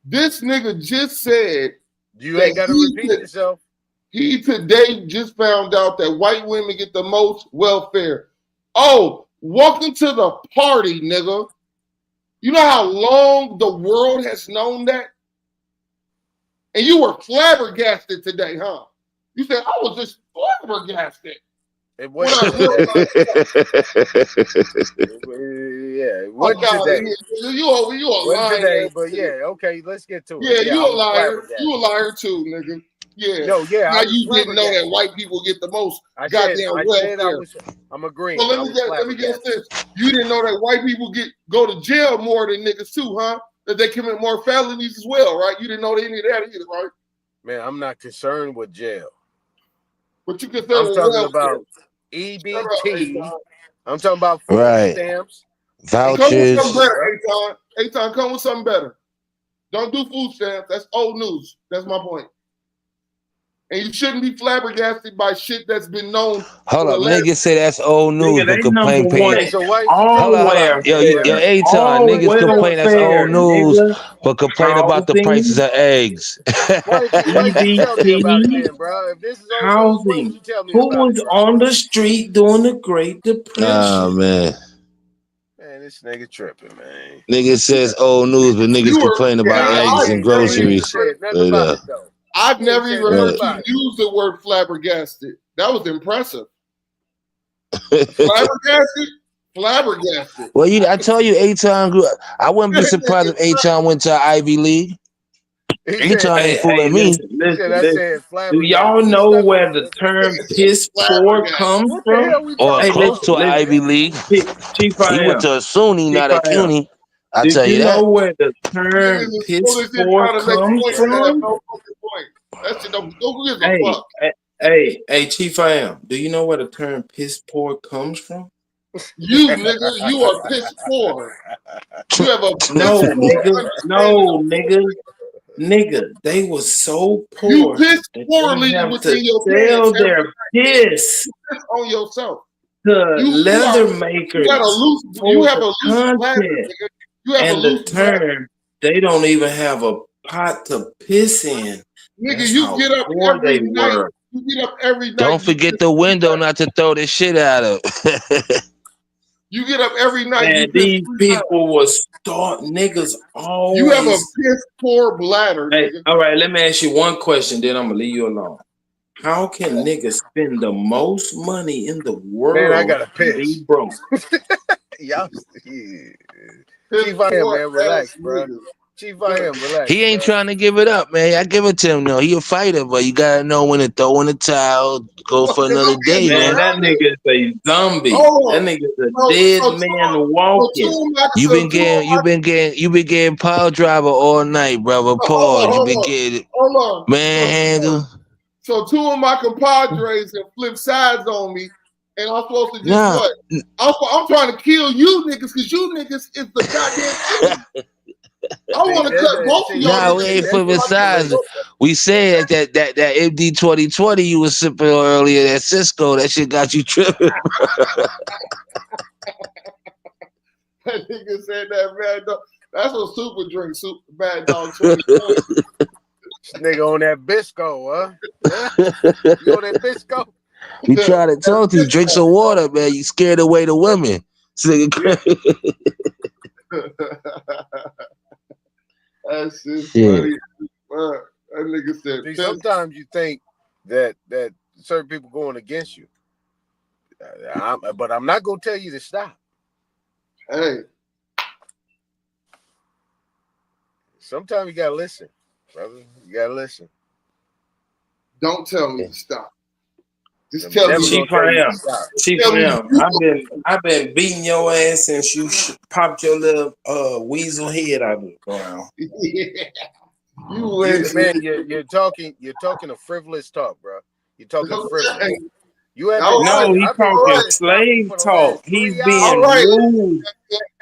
This nigga just said you ain't got to repeat yourself. He today just found out that white women get the most welfare. Oh, welcome to the party, nigga. You know how long the world has known that? And you were flabbergasted today, huh? You said, I was just flabbergasted. It wasn't today. Yeah, it wasn't today. You a liar. Today, but yeah, okay, let's get to it. Yeah, you a liar. You a liar too, nigga. Yeah. No, yeah. Now you didn't know that white people get the most goddamn welfare. I'm agreeing. So let me guess this. You didn't know that white people go to jail more than niggas too, huh? That they commit more felonies as well, right? You didn't know any of that either, right? Man, I'm not concerned with jail. But you concerned with talking about EBT. I'm talking about food stamps. Vouchers. Come with something better, Aton, come with something better. Don't do food stamps. That's old news. That's my point. And you shouldn't be flabbergasted by shit that's been known. Hold up, niggas say that's old news, but complain paying. Hold up. Yo, Aton, niggas complain that's old news, but complain about the prices of eggs. Housing. Who was on the street during the Great Depression? Oh, man. Man, this nigga tripping, man. Niggas says old news, but niggas complain about eggs and groceries. I've never even heard you use the word flabbergasted. That was impressive. Flabbergasted. Well, I told you, Aton grew up. I wouldn't be surprised if Aton went to Ivy League. Aton ain't fooling me. Listen. Do y'all know where the term piss poor comes from? Or close to an Ivy League. Chief, he went to a SUNY, not a CUNY. I tell you that. Do you know where the term piss poor comes from? Hey, Chief Am, do you know where the term piss poor comes from? You nigga, you are piss poor. You have a nigga, they were so poor. You piss poorly within your sell their piss on yourself. To leather makers. You have a loose bladder, nigga. And the term, they don't even have a pot to piss in. Nigga, you get up every night. You get up every night. Don't forget the window not to throw this shit at him. You get up every night. Man, these people was niggas always. You have a piss poor bladder. Hey, all right, let me ask you one question, then I'm gonna leave you alone. How can niggas spend the most money in the world? Man, I gotta piss. Be broke. Y'all, Chief, I am, man. Relax, bro. Chief, I am. Relax. He ain't trying to give it up, man. I give it to him, though. He a fighter, but you gotta know when to throw in the towel, go for another day, man. That nigga is a zombie. That nigga is a dead man walking. You been getting power driver all night, brother. Pause. You been getting manhandle. So two of my compadres have flipped sides on me, and I'm supposed to just what? I'm trying to kill you niggas because you niggas is the goddamn enemy. I want to cut both of y'all. Nah, we ain't flipping sides. We said that MD 2020 you was sipping on earlier, that Cisco, that shit got you tripping. That nigga said that Mad Dog. That's a super drink, super Mad Dog 2020. Nigga on that Bisco, huh? You on that Bisco? We try to talk to you. Drink some water, man. You scared away the women. That's just funny. That nigga said. See, sometimes you think that certain people going against you, but I'm not gonna tell you to stop. Hey, sometimes you gotta listen, brother. You gotta listen. Don't tell me to stop. Just tell me. Chief, I've been beating your ass since you popped your little weasel head out of the ground. You're talking a frivolous talk, bro. You're talking frivolous. You have he's talking slave talk. He's being rude.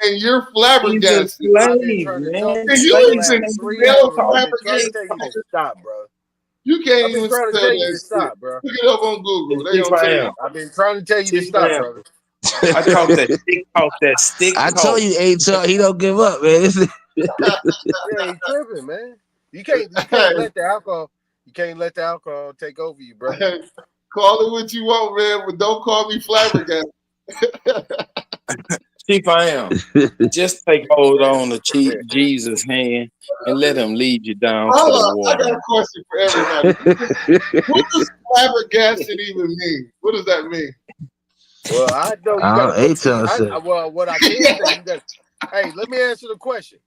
And you're flabbergasted. He's a slave, man. Stop, bro. You can't even trying to tell you to stop, bro. Look it up on Google. I've been trying to tell you to stop, brother. I talk that stick. I told you, he don't give up, man. Yeah, he tripping, man. You can't let the alcohol. You can't let the alcohol take over you, bro. Call it what you want, man, but don't call me flabbergasted. Chief, I am. Just take hold on the Jesus' hand and let him lead you down to the water. I got a question for everybody. What does flabbergasted even mean? What does that mean? Well, I know you got. What I can say, you got. Hey, let me answer the question.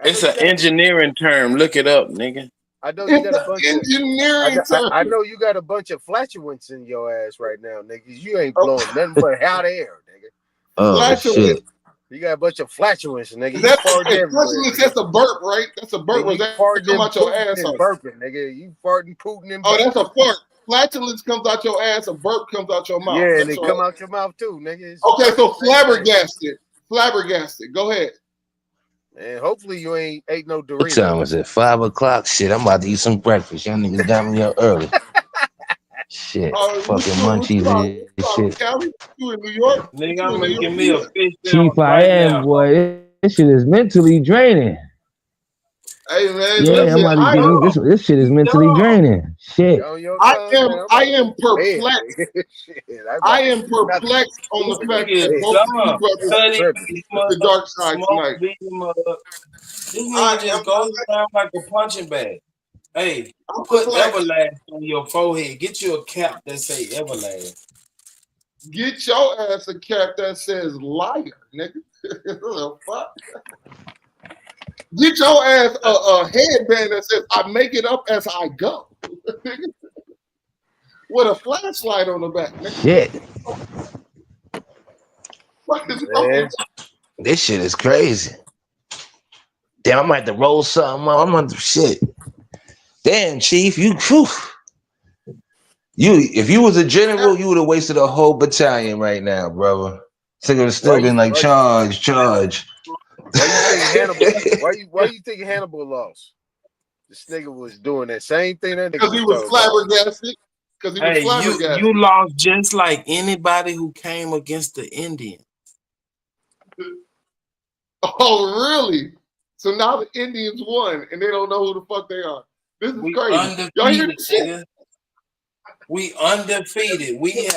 It's an engineering term. Look it up, nigga. I know you got a bunch engineering of. I know you got a bunch of flatulence in your ass right now, nigga. You ain't blowing nothing but hot air, nigga. Oh shit! You got a bunch of flatulence, nigga. Flatulence, that's a burp, right? That's a burp. Was that come out your ass? Burping, nigga. You farting, pooting, and burping. Oh, that's a fart. Flatulence comes out your ass. A burp comes out your mouth. Yeah, and they come out your mouth too, nigga. Okay, so flabbergasted. Flabbergasted. Go ahead. And hopefully you ain't ate no Doritos. What time was it? 5 o'clock? Shit, I'm about to eat some breakfast. Y'all niggas got me up early. Shit, fucking munchies and shit. You in New York? Nigga, I'm making me a fish. Chief, I am, boy. This shit is mentally draining. Hey man, yeah, I'm about to get you. This shit is mentally draining. Shit. I am perplexed. I am perplexed on the fact that both of you brothers the dark side tonight. This nigga just goes around like a punching bag. Hey, put Everlast on your forehead. Get you a cap that say Everlast. Get your ass a cap that says liar, nigga. What the fuck? Get your ass a headband that says I make it up as I go. With a flashlight on the back. Nigga. Shit. What is wrong? This shit is crazy. Damn, I might have to roll something up. I'm on the shit. Damn, Chief, if you was a general, you would have wasted a whole battalion right now, brother. So it would have still been like charge. Why you think Hannibal lost? This nigga was doing that same thing. Because he was flabbergasted. You lost just like anybody who came against the Indians. Oh, really? So now the Indians won, and they don't know who the fuck they are. This is crazy. Y'all hear this shit? We undefeated. We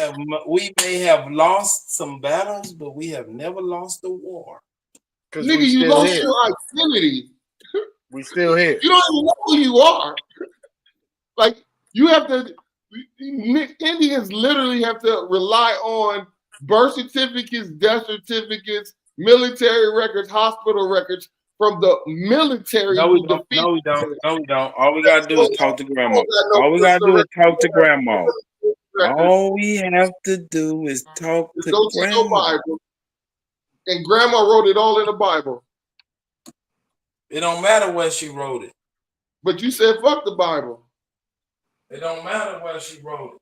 may have lost some battles, but we have never lost a war. Nigga, you lost your identity. We still here. You don't even know who you are. Like, you have to Indians literally have to rely on birth certificates, death certificates, military records, hospital records from the military. No, we don't. No, we don't. No, we don't. All we gotta do is talk to grandma. All we gotta do is talk to grandma. All we have to do is talk to go to your Bible. And grandma wrote it all in the Bible. It don't matter where she wrote it. But you said fuck the Bible. It don't matter where she wrote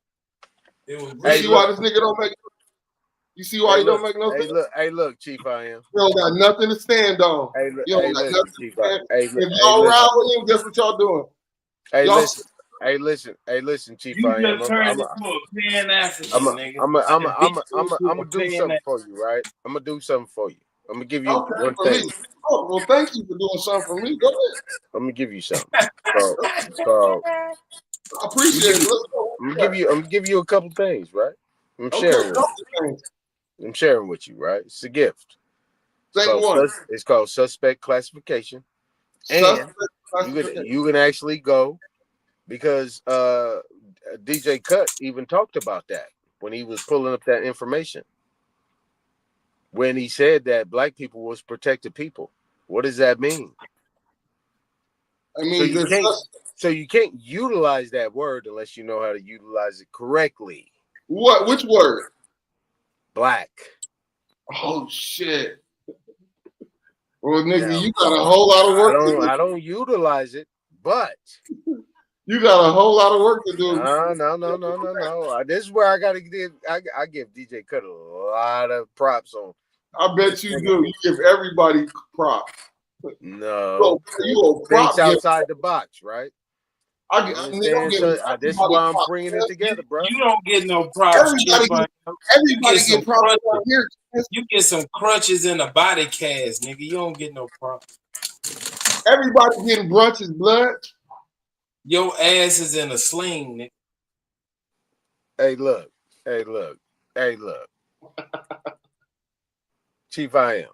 it. It was. You see why this nigga don't make? You see why he don't make no sense? Hey, look, Chief, I am. You don't got nothing to stand on. You don't got nothing to stand on. If y'all ride with him, guess what y'all doing? Listen, Chief, I am. I'm gonna do something for you, right? I'm gonna do something for you. I'm gonna give you one thing. Oh, well, thank you for doing something for me. Go ahead. I'm gonna give you something. So I appreciate it. I'm gonna give you a couple things, right? I'm sharing with you, right? It's a gift. It's called suspect classification. And you can actually go because DJ Cut even talked about that when he was pulling up that information. When he said that black people was protected people. What does that mean? I mean, so you can't utilize that word unless you know how to utilize it correctly. What? Which word? Black. Oh shit. Well, nigga, you got a whole lot of work to do. I don't utilize it, but you got a whole lot of work to do. No. This is where I gotta give. I give DJ Cut a lot of props on. I bet you do. You give everybody props. No, you think outside the box, right? This is why I'm bringing it together, bro. You don't get no props. Everybody get props out here. You get some crutches in a body cast, nigga. You don't get no props. Everybody getting brunches, blood. Your ass is in a sling, nigga. Hey, look. Chief, I am.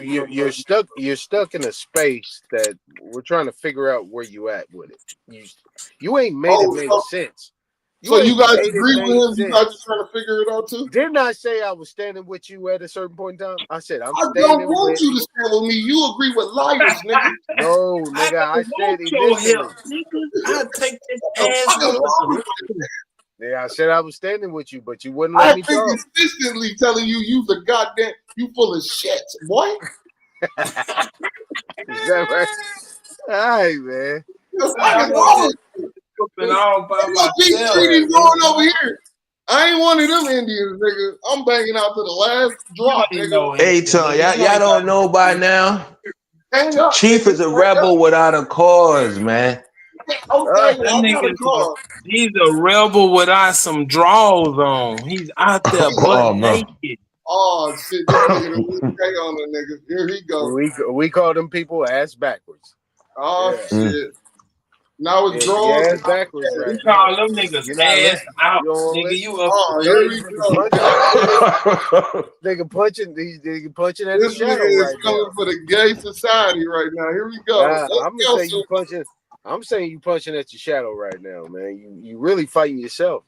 You're stuck in a space that we're trying to figure out where you at with it. You ain't made it make sense. So you guys agree with him? You guys just trying to figure it out too? Didn't I say I was standing with you at a certain point in time? I said I don't want you to stand with me. You agree with liars, nigga. No, nigga, I said I take this ass. Yeah, I said I was standing with you, but you wouldn't let me go. I've been consistently telling you you's a goddamn, you full of shit, boy. Is that right? All right, man. Treaties going over here. I ain't one of them Indians, nigga. I'm banging out to the last drop, nigga. Hey, Tom, y'all don't know by now. Chief is a rebel without a cause, man. He's a rebel without some draws on. He's out there butt naked. Oh shit! On the nigga. Here he goes. We call them people ass backwards. Oh shit! Now it's draws ass backwards. Right? We call them niggas ass out. Nigga, you up? Oh, here we go. Nigga punching at the shadow right now. Coming for the gay society right now. Here we go. I'm gonna say you punching. I'm saying you punching at your shadow right now, man. You really fighting yourself.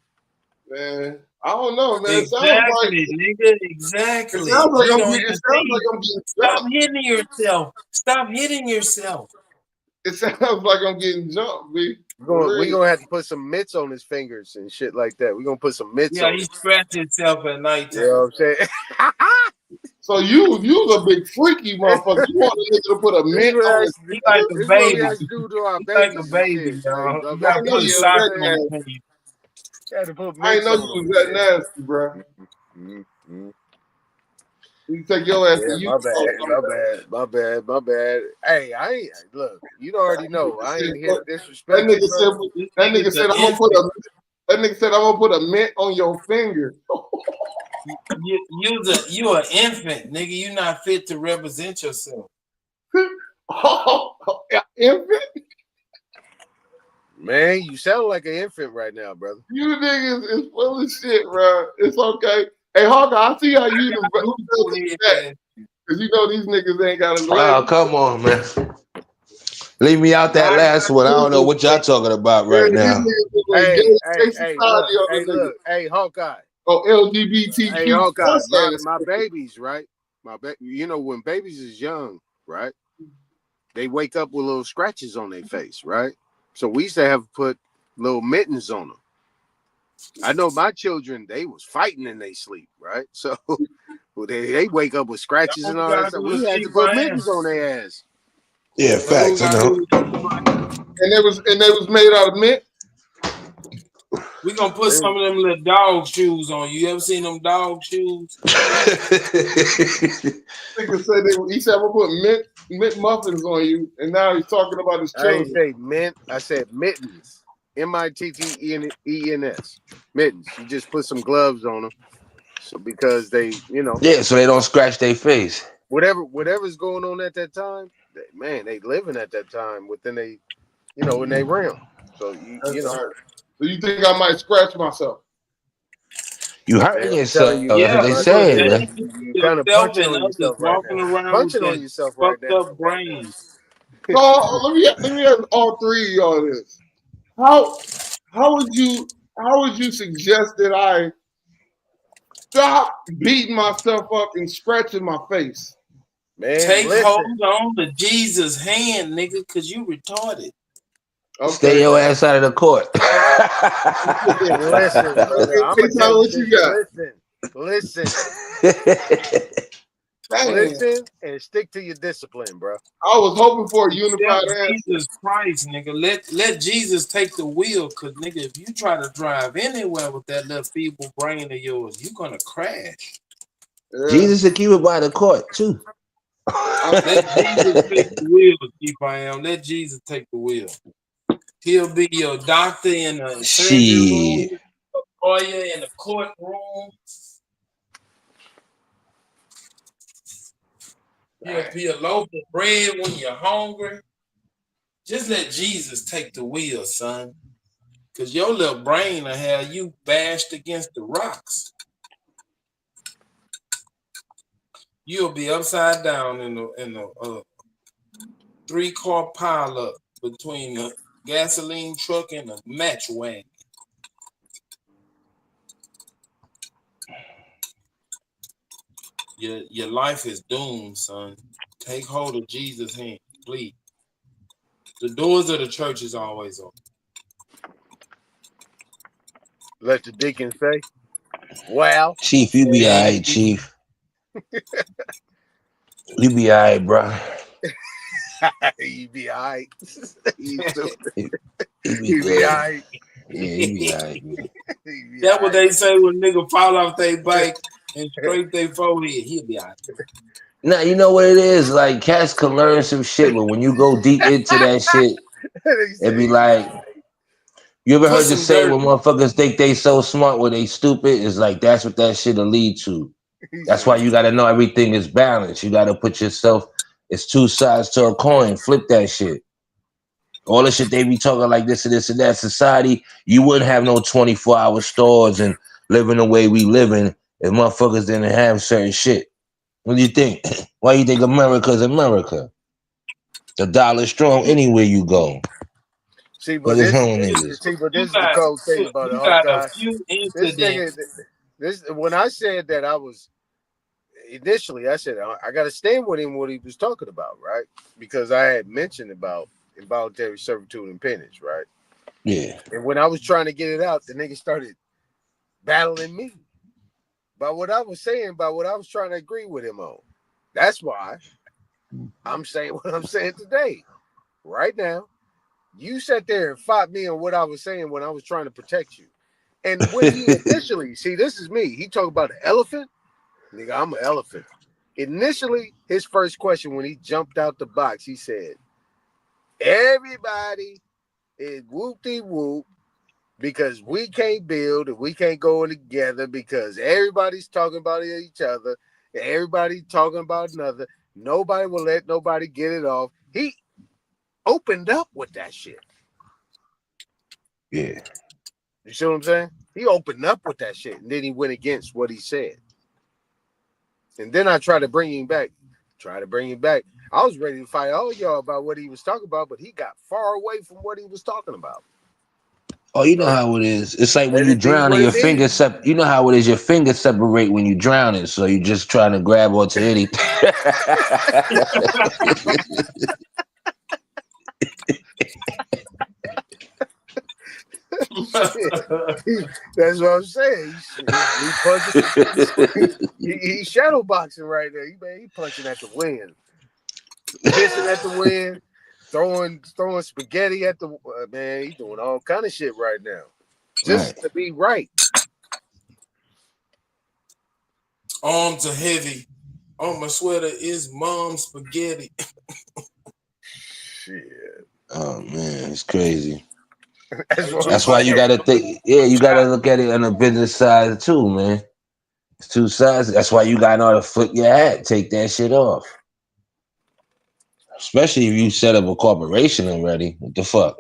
Man, I don't know, man. Exactly, nigga. Exactly. It sounds like I'm getting Stop hitting yourself. Stop hitting yourself. It sounds like I'm getting jumped, B. We're gonna have to put some mitts on his fingers and shit like that. We're gonna put some mitts on. Yeah, he scratched himself at night. You know what I'm saying? So you a big freaky motherfucker. You want a nigga to put a mitt on his He like a baby. He like a baby, dog. You gotta put a sock on his head. I ain't know you was that nasty, bro. You take your ass to my bad. Hey, I ain't look. You already know. I ain't here to disrespect. That nigga said I'm gonna put a mint on your finger. You an infant, nigga. You not fit to represent yourself. Infant? Man, you sound like an infant right now, brother. You niggas is full of shit, bro. It's okay. Hey, Hawker, I see how you because you know these niggas ain't got a leg. Oh, come on, man. Leave me out that last one. I don't know what y'all talking about right now. Hey, look, hey, Hawkeye. Oh, LGBTQ. Hey, Hawkeye, my babies, right? You know, when babies is young, right? They wake up with little scratches on their face, right? So we used to have to put little mittens on them. I know my children, they was fighting in their sleep, right? So they wake up with scratches and all that stuff. We had to put mittens on their ass. Yeah, facts. I know. And they was made out of mint. We gonna put some of them little dog shoes on. You ever seen them dog shoes? Nigga said he said I'm gonna put mint muffins on you, and now he's talking about his children. I didn't say mint. I said mittens. MITTENS. Mittens. You just put some gloves on them, so because they, you know. Yeah, so they don't scratch their face. Whatever's going on at that time, they living at that time within they, you know, in their realm. So you know. So you think I might scratch myself? You hurting yourself. That's what they say, man. You kind of punching on yourself right now. Punching on yourself right now. Brains. So let me ask all three of y'all this. How would you suggest that I stop beating myself up and scratching my face? Man, take hold on to Jesus' hand, nigga, because you retarded. Okay. Stay your ass out of the court. Listen, brother, I'm gonna tell you what you got. Listen. Listen and stick to your discipline, bro. I was hoping for a unified answer. Jesus Christ, nigga. Let Jesus take the wheel, cause nigga, if you try to drive anywhere with that little feeble brain of yours, you're gonna crash. Yeah. Jesus will keep it by the court too. Let Jesus take the wheel, G-Fam. Let Jesus take the wheel. He'll be your doctor in the surgery room, a lawyer in the courtroom. He'll be a loaf of bread when you're hungry. Just let Jesus take the wheel, son. Because your little brain will have you bashed against the rocks. You'll be upside down in the 3-car pileup between the gasoline truck and the match wagon. Your life is doomed, son. Take hold of Jesus' hand, please. The doors of the church is always open. Let the deacon say, well. Chief, you be all right, Chief. You be all right, bro. You be all right. You be all right. Yeah, you be all right. That's what they say when nigga fall off their bike and scrape their forehead. He'll be all right. Now, you know what it is? Like, cats can learn some shit, but when you go deep into that shit, it be like, you ever heard the saying when motherfuckers think they so smart when they stupid? It's like, that's what that shit'll lead to. That's why you got to know everything is balanced. You got to put yourself, it's two sides to a coin. Flip that shit. All the shit they be talking like this and this and that. Society, you wouldn't have no 24-hour stores and living the way we living if motherfuckers didn't have certain shit. What do you think? Why you think America's America? The dollar strong anywhere you go. See, but this is the cold thing about it. This when I said that I was initially, I said I got to stand with him what he was talking about, right? Because I had mentioned about involuntary servitude and peonage, right? Yeah. And when I was trying to get it out, the nigga started battling me by what I was saying, by what I was trying to agree with him on. That's why I'm saying what I'm saying today. Right now, you sat there and fought me on what I was saying when I was trying to protect you. And when he initially, see, this is me. He talked about an elephant. Nigga, I'm an elephant. Initially, his first question when he jumped out the box, he said, everybody is whoop-de-whoop because we can't build and we can't go together because everybody's talking about each other. Everybody talking about another. Nobody will let nobody get it off. He opened up with that shit. Yeah. You see what I'm saying? He opened up with that shit, and then he went against what he said. And then I tried to bring him back. I was ready to fight all y'all about what he was talking about, but he got far away from what he was talking about. Oh, you know how it is. It's like when Let you it be drown what and your it is. fingers you know how it is, your fingers separate when you drown it, so you're just trying to grab onto anything. That's what I'm saying. He shadow boxing right there. He punching at the wind, pissing at the wind, throwing spaghetti at the man. He doing all kind of shit right now, just to be right. Arms are heavy. On my sweater is mom's spaghetti. Shit. Oh man, it's crazy. That's That's why you gotta think. Yeah, you gotta look at it on the business side too, man. It's two sides. That's why you gotta know how to flip your hat, take that shit off. Especially if you set up a corporation already. What the fuck?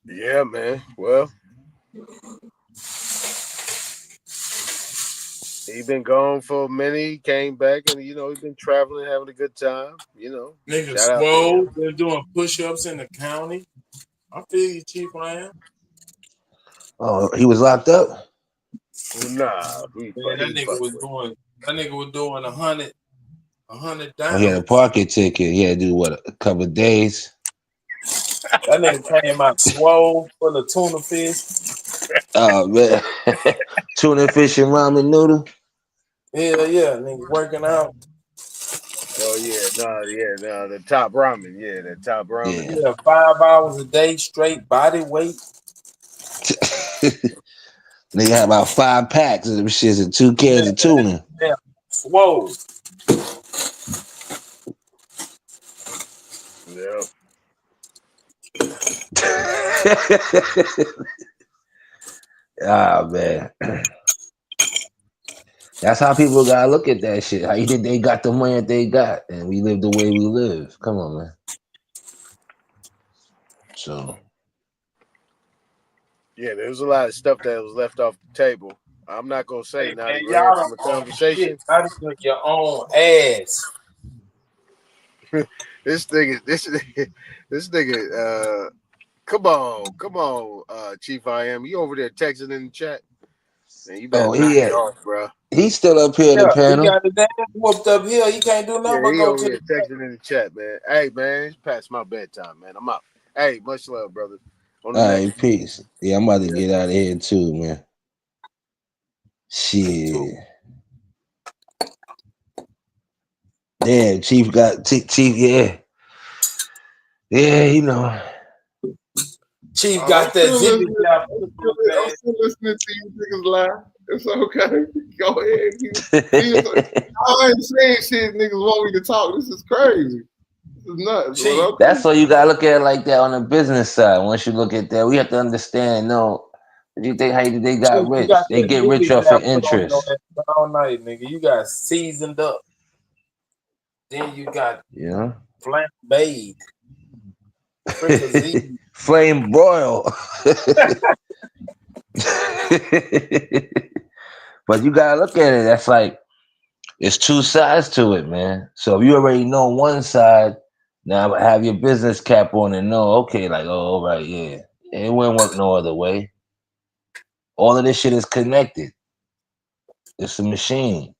Yeah, man. Well, he been gone for a minute. He came back, and he's been traveling, having a good time. Nigga shout out to swole. him. They're doing push-ups in the county. I feel you, Chief Lamb. Oh, he was locked up? Nah, Man, that nigga was doing 100 down. Oh, he had a parking ticket. He had to do what, a couple of days? That nigga came out swole full of tuna fish. Oh man. Tuna fish and ramen noodle. Yeah, nigga working out. Oh yeah, the top ramen, the top ramen. Yeah, 5 hours a day straight body weight. Nigga had about 5 packs of them shits and 2 cans of tuna. Yeah, swole. Yep. Ah man. That's how people gotta look at that shit. How you think they got the money that they got, and we live the way we live. Come on, man. So yeah, there was a lot of stuff that was left off the table. I'm not gonna say now Man, he ran y'all from the conversation. I just look your own ass. This nigga, come on, Chief I Am. You over there texting in the chat? Man, you better knock it off, bro. He's still up here in the panel. He got the damn whooped up here. He can't do nothing but he go over to here the texting in the chat, man. Hey, man, it's past my bedtime, man. I'm out. Hey, much love, brother. On the All next. right, peace. Yeah, I'm about to get out of here too, man. Shit. Yeah, Chief got Chief. Yeah, you know. Chief got that zippy. I'm still listening to you niggas laugh. It's okay. Go ahead. I ain't saying shit niggas want me to talk. This is crazy. This is nuts. But okay. That's why you gotta look at it like that on the business side. Once you look at that, we have to understand. No, you think how they got rich? They get rich off of interest. All night, nigga. You got seasoned up. Then you got flambéed. Flame broil. But you gotta look at it. That's like it's 2 sides to it, man. So if you already know one side, now have your business cap on and know, okay, like, oh, all right, yeah. It wouldn't work no other way. All of this shit is connected. It's a machine.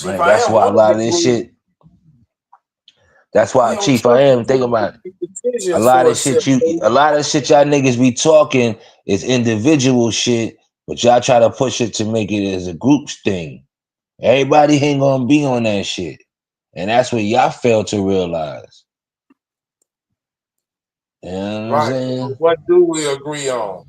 Right, that's why a lot of this shit. That's why, Chief, I am thinking about it. A lot of shit y'all niggas be talking is individual shit, but y'all try to push it to make it as a group thing. Everybody ain't gonna be on that shit. And that's what y'all fail to realize. You know what I'm saying? What do we agree on?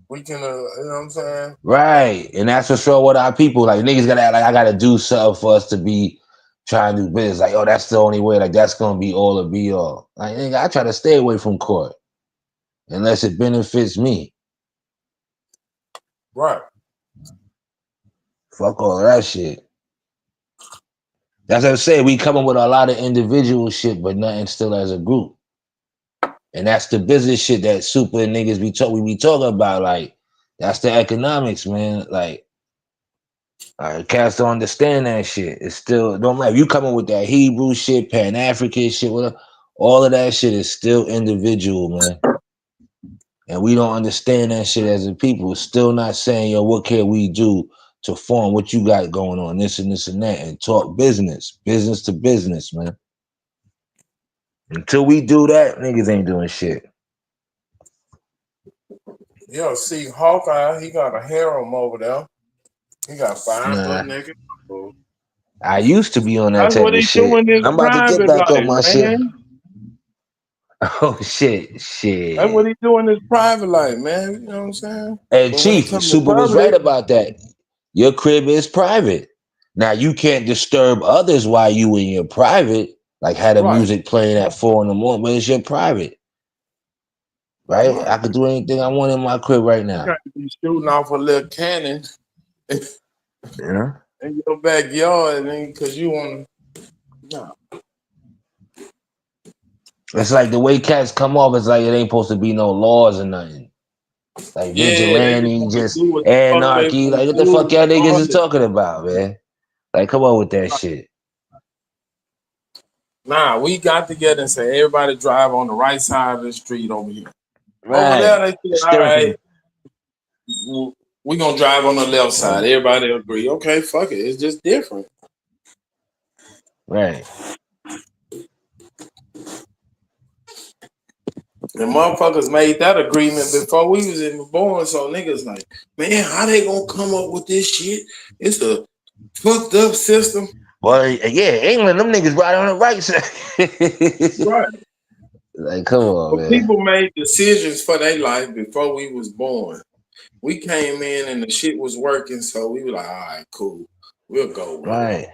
We can, you know what I'm saying? Right. And that's what's wrong with our people. Like, niggas gotta act like I gotta do something for us to be trying to do business. Like, oh, that's the only way. Like, that's gonna be all or be all. Like, nigga, I try to stay away from court unless it benefits me. Right. Fuck all of that shit. That's what I'm saying. We come up with a lot of individual shit, but nothing still as a group. And that's the business shit that super niggas we be talking about. Like, that's the economics, man. Like, cats don't understand that shit. It's still don't matter. If you coming with that Hebrew shit, Pan-African shit, whatever, all of that shit is still individual, man. And we don't understand that shit as a people. It's still not saying, yo, what can we do to form what you got going on, this and this and that, and talk business to business, man. Until we do that, niggas ain't doing shit. Yo, see Hawkeye, he got a harem over there. He got 5 Nah. niggas. I used to be on that That's type what of he's shit. doing in his I'm about to get private back life, on my man. shit. Oh shit. That's what he do in his private life, man. You know what I'm saying? And But when it Chief, comes to Super was right public, about that. Your crib is private. Now you can't disturb others while you in your private, like have the Right. music playing at 4 in the morning, but it's your private. Right? I could do anything I want in my crib right you now. got to be shooting off a little cannon Yeah. in your backyard, and because you want to. No. It's like the way cats come off, it's like it ain't supposed to be no laws or nothing. Like Yeah, they vigilante, just just do what the fuck they anarchy. want Like to what the do. fuck y'all niggas All is it. talking about, man? Like, come on with that shit. Nah, we got together and say everybody drive on the right side of the street over here. Right. Over there, they It's said, all different. right, we gonna drive on the left side. Everybody agree. Okay, fuck it. It's just different. Right. The motherfuckers made that agreement before we was even born. So niggas like, man, how they gonna come up with this shit? It's a fucked up system. Well, yeah, England, them niggas right on the right side. Right. Like, come on, But man. people made decisions for their life before we was born. We came in and the shit was working, so we were like, all right, cool. We'll go with it. Right.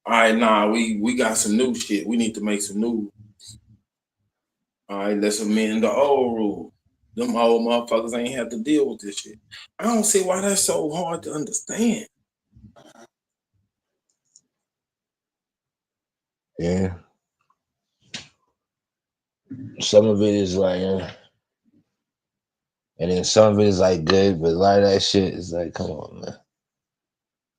All right, nah, we got some new shit. We need to make some new. All right, let's amend the old rule. Them old motherfuckers ain't have to deal with this shit. I don't see why that's so hard to understand. Yeah. Some of it is like, and then some of it is like good, but a lot of that shit is like, come on, man.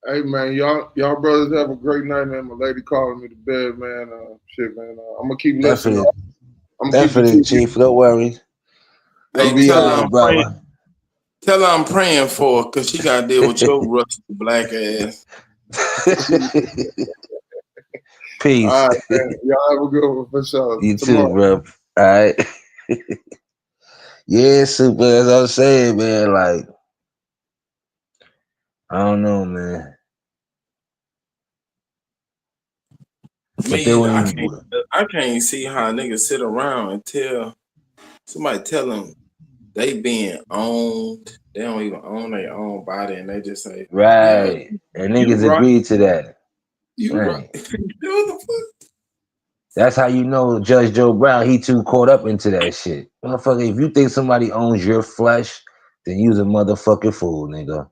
Hey man, y'all brothers have a great night, man. My lady calling me to bed, man. Shit, man. I'm gonna keep listening. Definitely, Chief. Don't worry. Hey, tell her I'm praying for her because she got to deal with your rusty black ass. Peace. All right, man. Y'all have a good one for sure. You too, bro. All right. Yeah, Super. As I was saying, man, like, I don't know, man. I can't see how niggas sit around and tell somebody tell them they being owned. They don't even own their own body, and they just say, right. And niggas agree to that. You right. What the fuck? That's how you know Judge Joe Brown, he too caught up into that shit. Motherfucker, if you think somebody owns your flesh, then you's a motherfucking fool, nigga.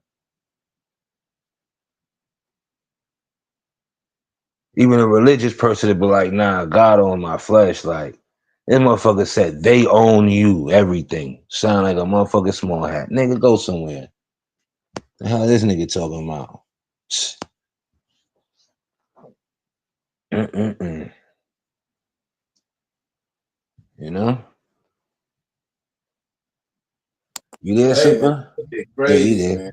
Even a religious person would be like, nah, God owns my flesh. Like, this motherfucker said they own you, everything. Sound like a motherfucking small hat. Nigga, go somewhere. The hell this nigga talking about? You know? You there, Hey, Super? crazy, Yeah, you there. man.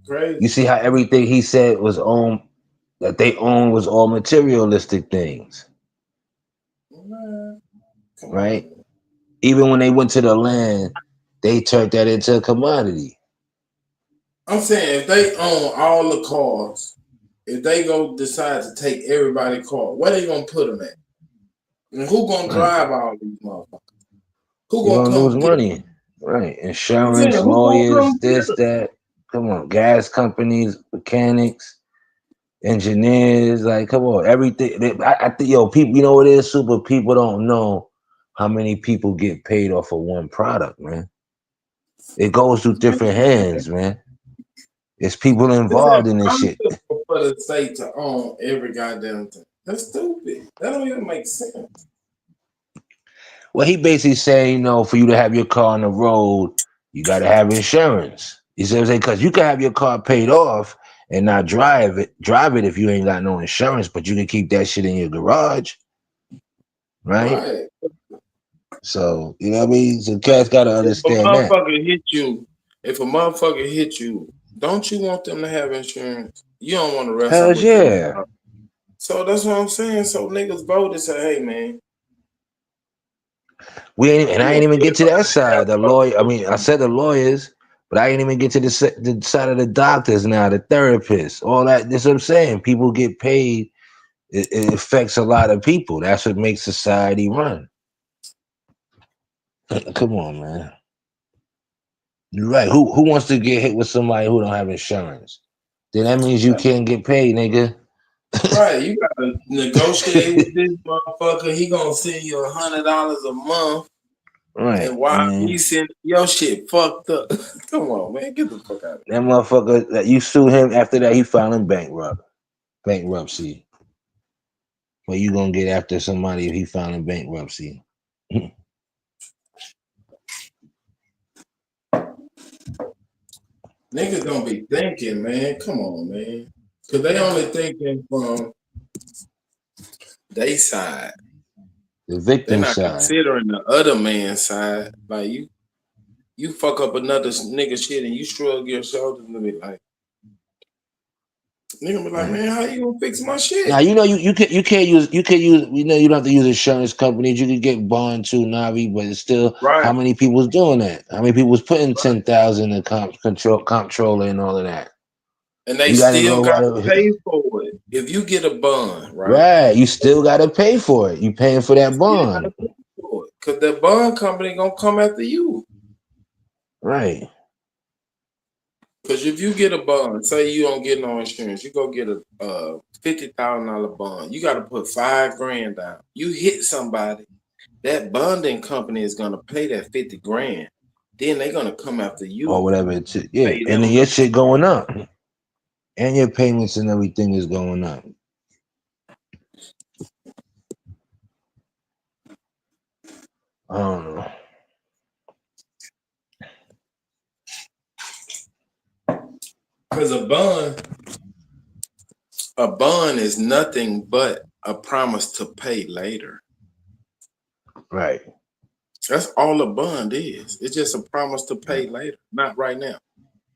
Crazy. You see how everything he said was owned, that they own was all materialistic things. Right? Even when they went to the land, they turned that into a commodity. I'm saying if they own all the cars, if they go decide to take everybody's car, where they gonna put them at? And who gonna drive all these motherfuckers? Who You're gonna gonna lose come get money. Right. Insurance, who gonna lawyers, come this, get that. Come on. Gas companies, mechanics, engineers. Like, come on. Everything. I think, yo, people, you know what it is, Super? People don't know how many people get paid off of one product, man. It goes through different hands, man. It's people involved in this shit. For the state to own every goddamn thing. That's stupid. That don't even make sense. Well, he basically saying, for you to have your car on the road, you got to have insurance. You see what I'm saying? Because you can have your car paid off and not drive it if you ain't got no insurance, but you can keep that shit in your garage, right? So you know what I mean. So cats got to understand that. If a motherfucker hit you, don't you want them to have insurance? You don't want to wrestle Hell with yeah. them. So that's what I'm saying. So niggas vote and say, "Hey man, I ain't even get to that side. The lawyer. I mean, I said the lawyers, but I ain't even get to the side of the doctors now, the therapists, all that. That's what I'm saying. People get paid. It affects a lot of people. That's what makes society run. Come on, man. You're right. Who wants to get hit with somebody who don't have insurance? Then that means you can't get paid, nigga. Right, you gotta negotiate with this motherfucker. He gonna send you $100 a month. Right. And while he's sending your shit fucked up. Come on, man. Get the fuck out of here. That motherfucker that you sue him after that, he filing bankruptcy. What you gonna get after somebody if he filing bankruptcy? Niggas don't be thinking, man. Come on, man. Cause they only thinking from they side. The victim They're not side. considering the other man's side. Like you fuck up another nigga shit and you shrug your shoulders and be like, nigga be like, man, how you gonna fix my shit? Now you know you can't use you don't have to use insurance companies. You could get bond too, Navi, but it's still how many people's doing that? How many people's putting 10,000 in comptroller and all of that? And they still gotta pay for it. If you get a bond, right, you still gotta pay for it. You paying for that bond. Because the bond company gonna come after you. Right. Because if you get a bond, say you don't get no insurance, you go get a $50,000 bond. You got to put $5,000 down. You hit somebody, that bonding company is gonna pay that $50,000. Then they're gonna come after you or whatever. And then your shit going up, and your payments and everything is going up. I don't know. Because a bond is nothing but a promise to pay later. Right. That's all a bond is. It's just a promise to pay later, not right now.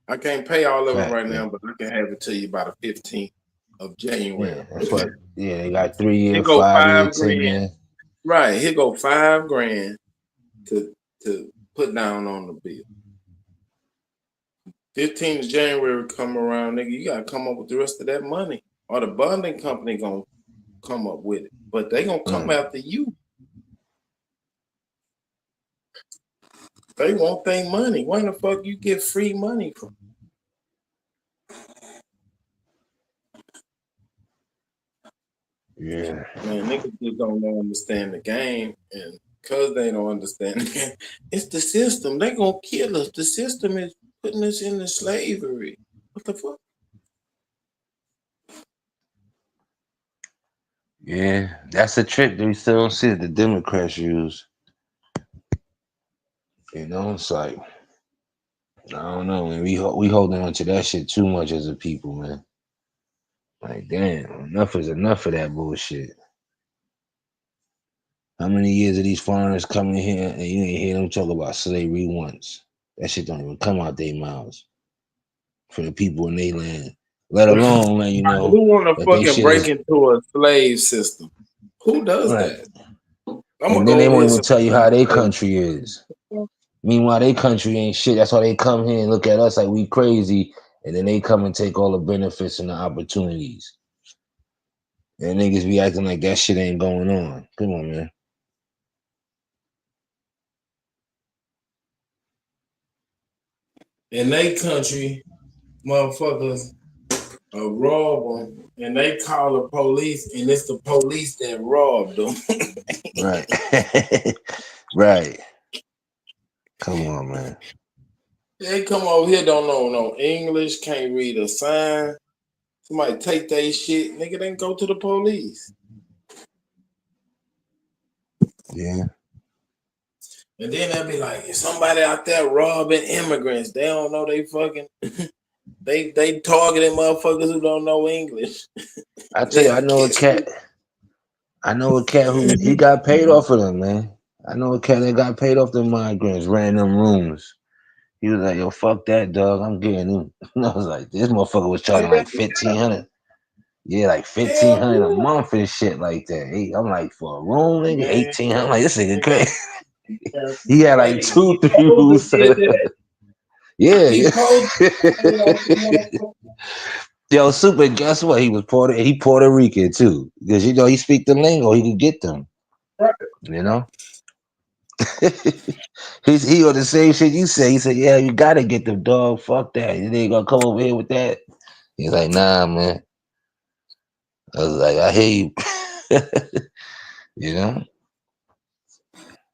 I can't pay all of it right now, but I can have it to you by the 15th of January. Yeah, that's what. Yeah, they got 3 years, Here go 5 years, 5 10 grand. years. Right, here go $5,000 to put down on the bill. 15th of January come around, nigga, you gotta come up with the rest of that money, or the bonding company gonna come up with it. But they gonna come after you. They want their money. Why the fuck you get free money from? Yeah. Man, niggas just don't understand the game, and because they don't understand the game, it's the system. They gonna kill us. The system is putting us into slavery. What the fuck? Yeah, that's the trick that we still don't see that the Democrats use. You know, it's like, I don't know, man. We holding on to that shit too much as a people, man. Like, damn, enough is enough of that bullshit. How many years of these foreigners coming here and you ain't hear them talk about slavery once? That shit don't even come out their mouths for the people in their land. Let alone, man, you know. Who want to that fucking break into a slave system? Who does that? And then they won't even tell you how their country is. Meanwhile, their country ain't shit. That's why they come here and look at us like we crazy, and then they come and take all the benefits and the opportunities. And niggas be acting like that shit ain't going on. Come on, man. In their country, motherfuckers rob them, and they call the police, and it's the police that robbed them. Right. Right. Come on, man. They come over here, don't know no English, can't read a sign. Somebody take their shit, nigga, then go to the police. Yeah. And then they'll be like, if somebody out there robbing immigrants, they don't know they fucking they targeting motherfuckers who don't know English. I tell you, I know a cat who he got paid off of them, man. I know a cat that got paid off the migrants, ran them rooms. He was like, yo, fuck that, dog. I'm getting him. And I was like, this motherfucker was charging like $1,500. Yeah, like $1,500 a month and shit like that. I'm like, for a room, nigga, $1,800. I'm like, this nigga crazy. He had like 2-3 rooms. Yeah. Yo, Super, guess what? He was Puerto Rican too. Because you know he speak the lingo, he could get them. Right. You know? he on the same shit you say. He said, yeah, you gotta get them, dog. Fuck that. You ain't gonna come over here with that. He's like, nah, man. I was like, I hear you. You know?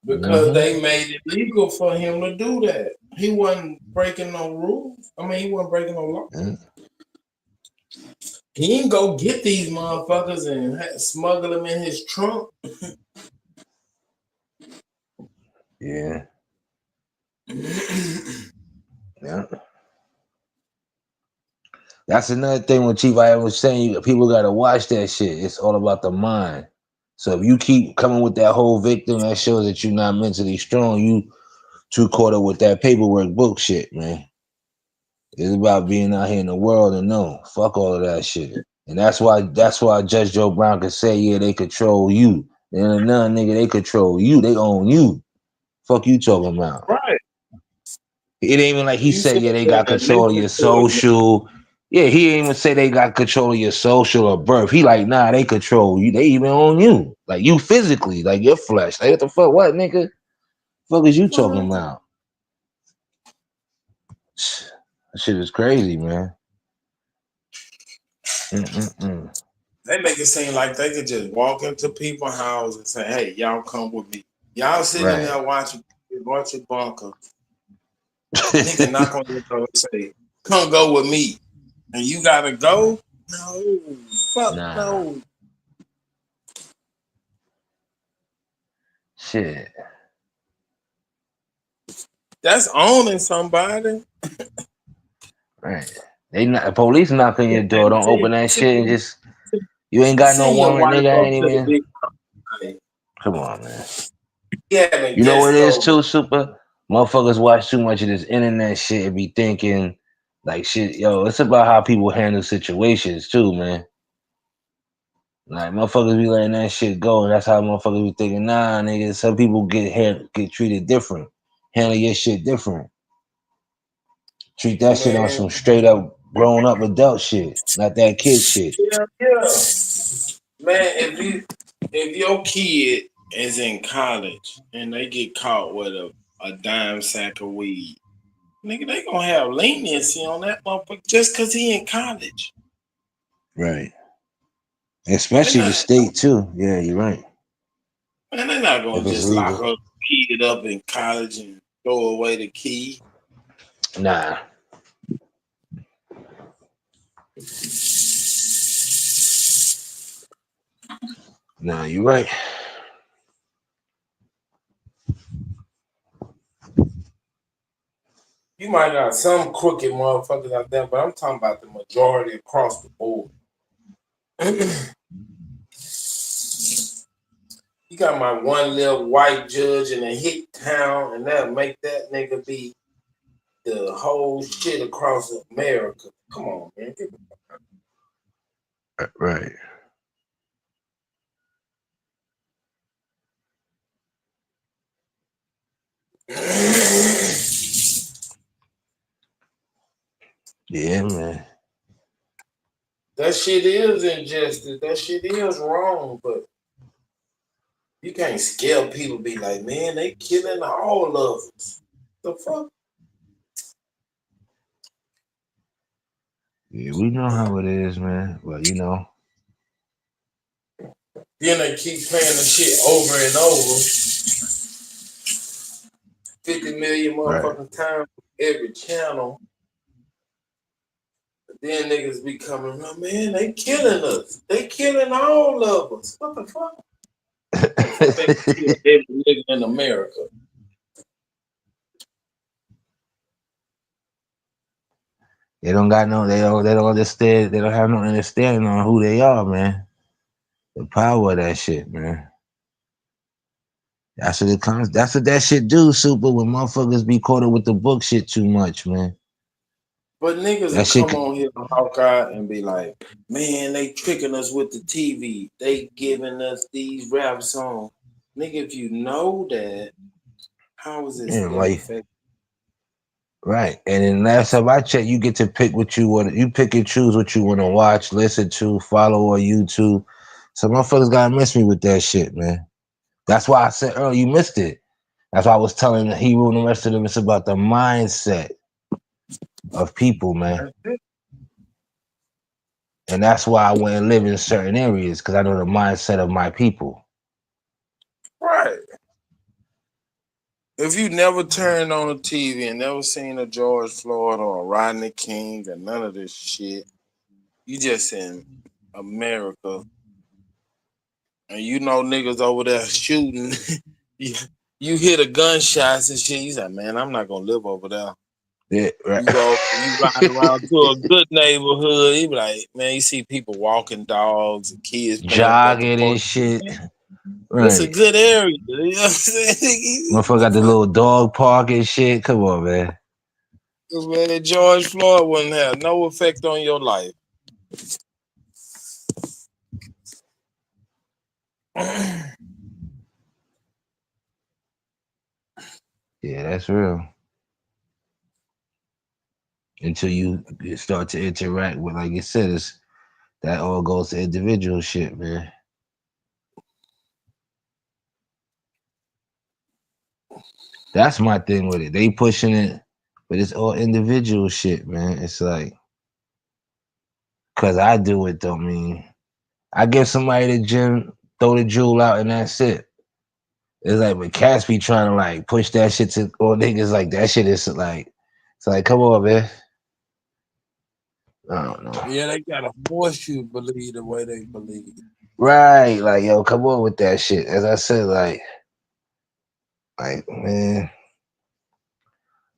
Because they made it legal for him to do that. He wasn't breaking no rules. I mean, he wasn't breaking no law. He didn't go get these motherfuckers and smuggle them in his trunk. Yeah. Yeah. That's another thing when Chief I was saying, people gotta watch that shit. It's all about the mind. So if you keep coming with that whole victim, that shows that you're not mentally strong. You too caught up with that paperwork book shit, man. It's about being out here in the world and know. Fuck all of that shit. And that's why Judge Joe Brown could say, yeah, they control you. And another nigga, they control you. They own you. Fuck you talking about. Right. It ain't even like he said, yeah, they got control of your social. Yeah, he ain't even say they got control of your social or birth. He like, nah, they control you. They even own you. Like you physically, like your flesh. Like what the fuck? What, nigga? Fuck is you talking about? That shit is crazy, man. They make it seem like they could just walk into people's houses and say, hey, y'all come with me. Y'all sitting there watching bunker. Nigga knock on your door and say, come go with me. And you gotta go? No. Fuck no. Shit. That's owning somebody. Right. The police knock on your door. Don't open that shit and just you ain't got no warrant, nigga. I ain't even. Come on, man. Yeah, you know what it is too, Super? Motherfuckers watch too much of this internet shit and be thinking like shit, yo, it's about how people handle situations too, man. Like motherfuckers be letting that shit go, and that's how motherfuckers be thinking, nah, nigga, some people get treated different. Handle your shit different. Treat that shit on some straight up grown up adult shit, not that kid shit. Yeah. Man, if your kid is in college and they get caught with a dime sack of weed, nigga, they gonna have leniency on that motherfucker just cause he in college. Right. Especially the state too. Yeah, you're right. Man, they're not gonna just lock up, heat it up in college and throw away the key. Nah. Nah, you're right. You might got some crooked motherfuckers out there, but I'm talking about the majority across the board. You got my one little white judge in a hit town, and that'll make that nigga be the whole shit across America. Come on, man. Right. Yeah, man. That shit is injustice. That shit is wrong, but you can't scare people. Be like, man, they killing all of us. The fuck? Yeah, we know how it is, man. Well, you know. Then they keep playing the shit over and over. 50 million motherfucking times every channel. But then niggas be coming, oh, man, they killing us. They killing all of us. What the fuck? They kill every nigga in America. They don't got no. They don't understand. They don't have no understanding on who they are, man. The power of that shit, man. That's what it comes. That's what that shit do, Super. When motherfuckers be quoted with the book shit too much, man. But niggas That will shit. come on here on Hawkeye and be like, man, they tricking us with the TV. They giving us these rap songs. Nigga, if you know that, how is it Yeah, still effective? Right. And then last time I checked, you get to pick what you want. You pick and choose what you want to watch, listen to, follow on YouTube. So motherfuckers gotta miss me with that shit, man. That's why I said earlier, you missed it. That's why I was telling Hero and the rest of them, it's about the mindset of people, man. And that's why I went and live in certain areas, because I know the mindset of my people. Right. If you never turned on a TV and never seen a George Floyd or a Rodney King or none of this shit, you just in America. And you know niggas over there shooting. you hear the gunshots and shit. You say, man, I'm not gonna live over there. Yeah, right. You ride around to a good neighborhood. You be like, man, you see people walking dogs and kids jogging and shit. Right. It's a good area. You know what I'm saying? Motherfucker got the little dog park and shit. Come on, man. Man, George Floyd wouldn't have no effect on your life. Yeah, that's real. Until you start to interact with, like you said, it's that all goes to individual shit, man. That's my thing with it. They pushing it, but it's all individual shit, man. It's like, cause I do it don't mean I give somebody the gym, throw the jewel out, and that's it. It's like, but cats be trying to like push that shit to all niggas like that shit is like, it's like, come on, man. I don't know. Yeah, they gotta force you to believe the way they believe. Right, like yo, come on with that shit. As I said, like man,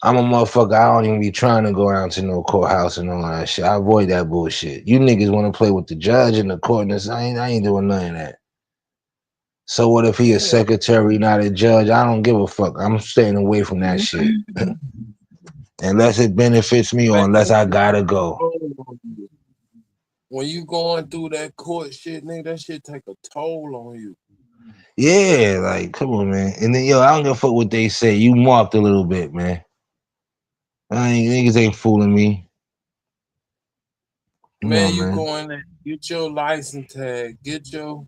I'm a motherfucker. I don't even be trying to go out to no courthouse and all that shit. I avoid that bullshit. You niggas want to play with the judge and the court, and I ain't doing none of that. So what if he a secretary, not a judge? I don't give a fuck. I'm staying away from that shit. Unless it benefits me or unless I gotta go. When you going through that court shit, nigga, that shit take a toll on you. Yeah, like, come on, man. And then, yo, I don't give a fuck what they say. You marked a little bit, man. Niggas ain't fooling me. Man, you going there, get your license tag, get your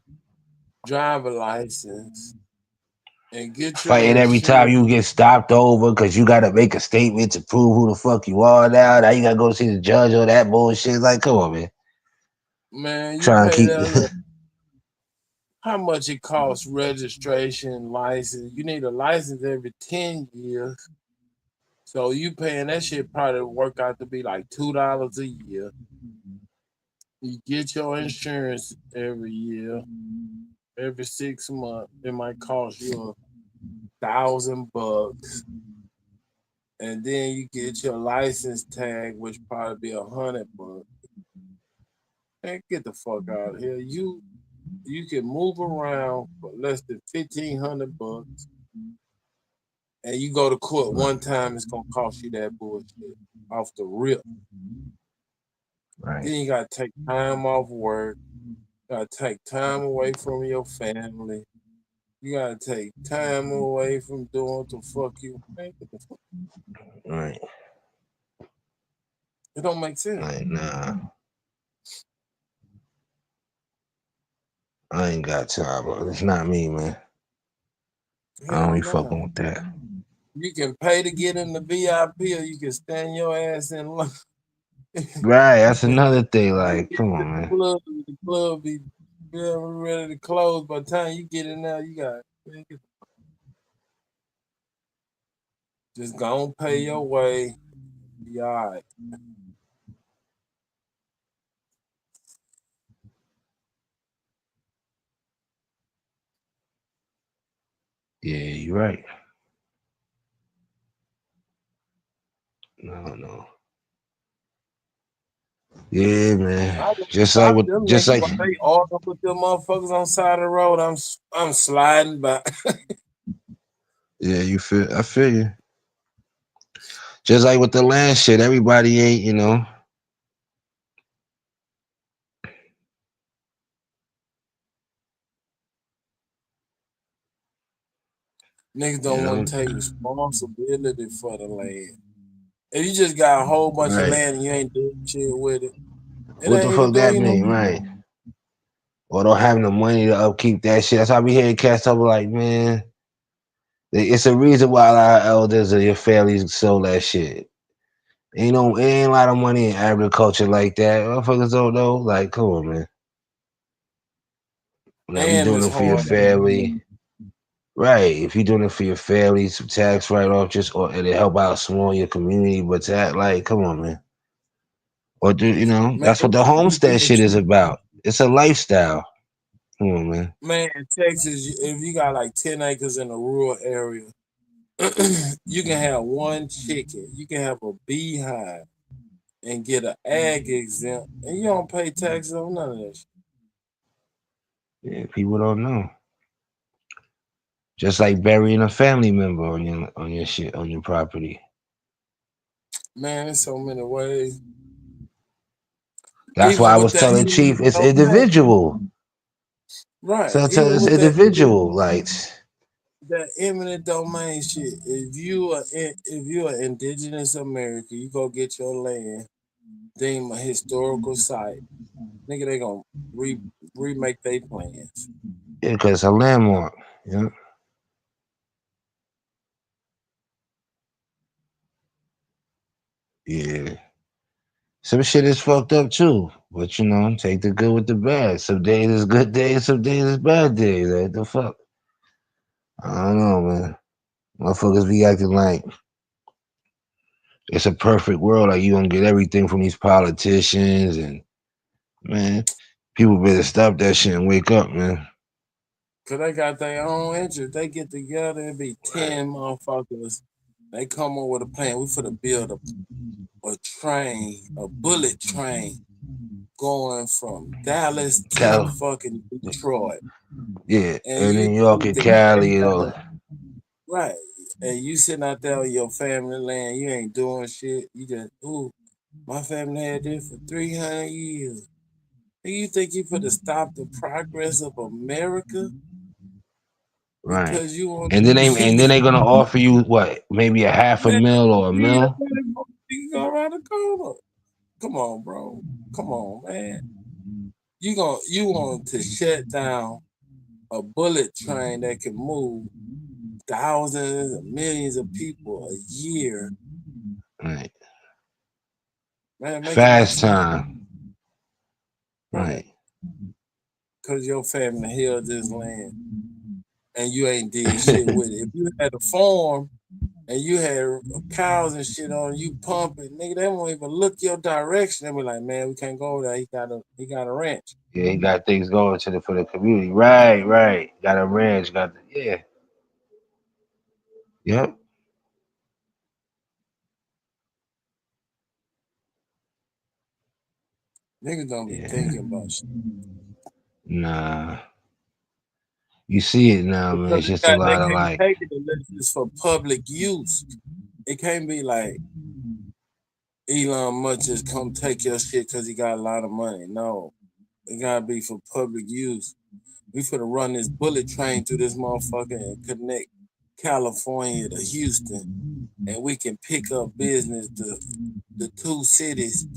driver license, and get your Fighting every time you get stopped over because you gotta make a statement to prove who the fuck you are now. Now you gotta go see the judge or that bullshit. Like, come on, man. Man, you Trying to pay keep that. How much it costs registration, license? You need a license every 10 years. So you paying that shit probably work out to be like $2 a year. You get your insurance every year, every 6 months. It might cost you $1,000, and then you get your license tag, which probably be $100. Man, get the fuck out of here. You can move around for less than $1,500, and you go to court one time, it's gonna cost you that bullshit off the rip. Right. Then you gotta take time off work. Gotta take time away from your family. You gotta take time away from doing what the fuck you make. Right. It don't make sense. Like, nah. I ain't got time, bro. It's not me, man. I don't be fucking with that. You can pay to get in the VIP, or you can stand your ass in line. Right, that's another thing. Like, come on, man. The club be ready to close. By the time you get in there, you got just go and pay your way. Be all right. Yeah, you're right. No. Yeah, man. I Just like with, them just niggas like, while they all up with them motherfuckers on the side of the road. I'm sliding by. yeah, I feel you. Just like with the land shit, everybody ain't, you know. Niggas don't want to take responsibility for the land. If you just got a whole bunch of land and you ain't doing shit with it, What the fuck that mean, right? Or don't have the money to upkeep that shit. That's why I be hearing cats talk like, man, it's a reason why a lot of elders of your families sold that shit. Ain't a lot of money in agriculture like that. Motherfuckers don't know. Like, come on, man. Now you doing it for your family. Right. If you're doing it for your family, some tax write-off or it'll help out small your community, but like, come on, man. Or that's what the homestead shit is about. It's a lifestyle. Come on, man. Man, Texas, if you got like 10 acres in a rural area, you can have one chicken. You can have a beehive and get an ag exempt, and you don't pay taxes on none of that shit. Yeah, people don't know. Just like burying a family member on your shit, on your property. Man, there's so many ways. That's why I was telling Chief, it's individual. Right. So it's individual, like that eminent domain shit. If you are indigenous American, you go get your land, deem a historical site. Nigga, they gonna remake their plans. Yeah, because it's a landmark. Yeah. Yeah. Some shit is fucked up too. But take the good with the bad. Some days is good days, some days is bad days. Like the fuck. I don't know, man. Motherfuckers be acting like it's a perfect world. Like you gonna get everything from these politicians and man, people better stop that shit and wake up, man. Cause they got their own interest. They get together and be 10 motherfuckers. They come up with a plan. We finna build a train, a bullet train, going from Dallas to fucking Detroit. Yeah, and New York and Cali and all that. Right. And you sitting out there with your family land, you ain't doing shit. You just, my family had this for 300 years. Do you think you finna stop the progress of America? Right. And then they gonna offer you what, maybe a half a mil or a mil? You go around the corner. Come on, bro. Come on, man. You want to shut down a bullet train that can move thousands and millions of people a year. Right. Man, fast time. Right. Because your family held this land and you ain't did shit with it. If you had a farm and you had cows and shit on you pumping, nigga, they won't even look your direction. They be like, man, we can't go there. He got a ranch. Yeah, he got things going for the community. Right. Got a ranch, yeah. Yep. Niggas don't be thinking about shit. Nah. You see it now, man. It's just a lot of like. Take it unless it's for public use. It can't be like Elon Musk just come take your shit because he got a lot of money. No, it gotta be for public use. We finna run this bullet train through this motherfucker and connect California to Houston, and we can pick up business. The two cities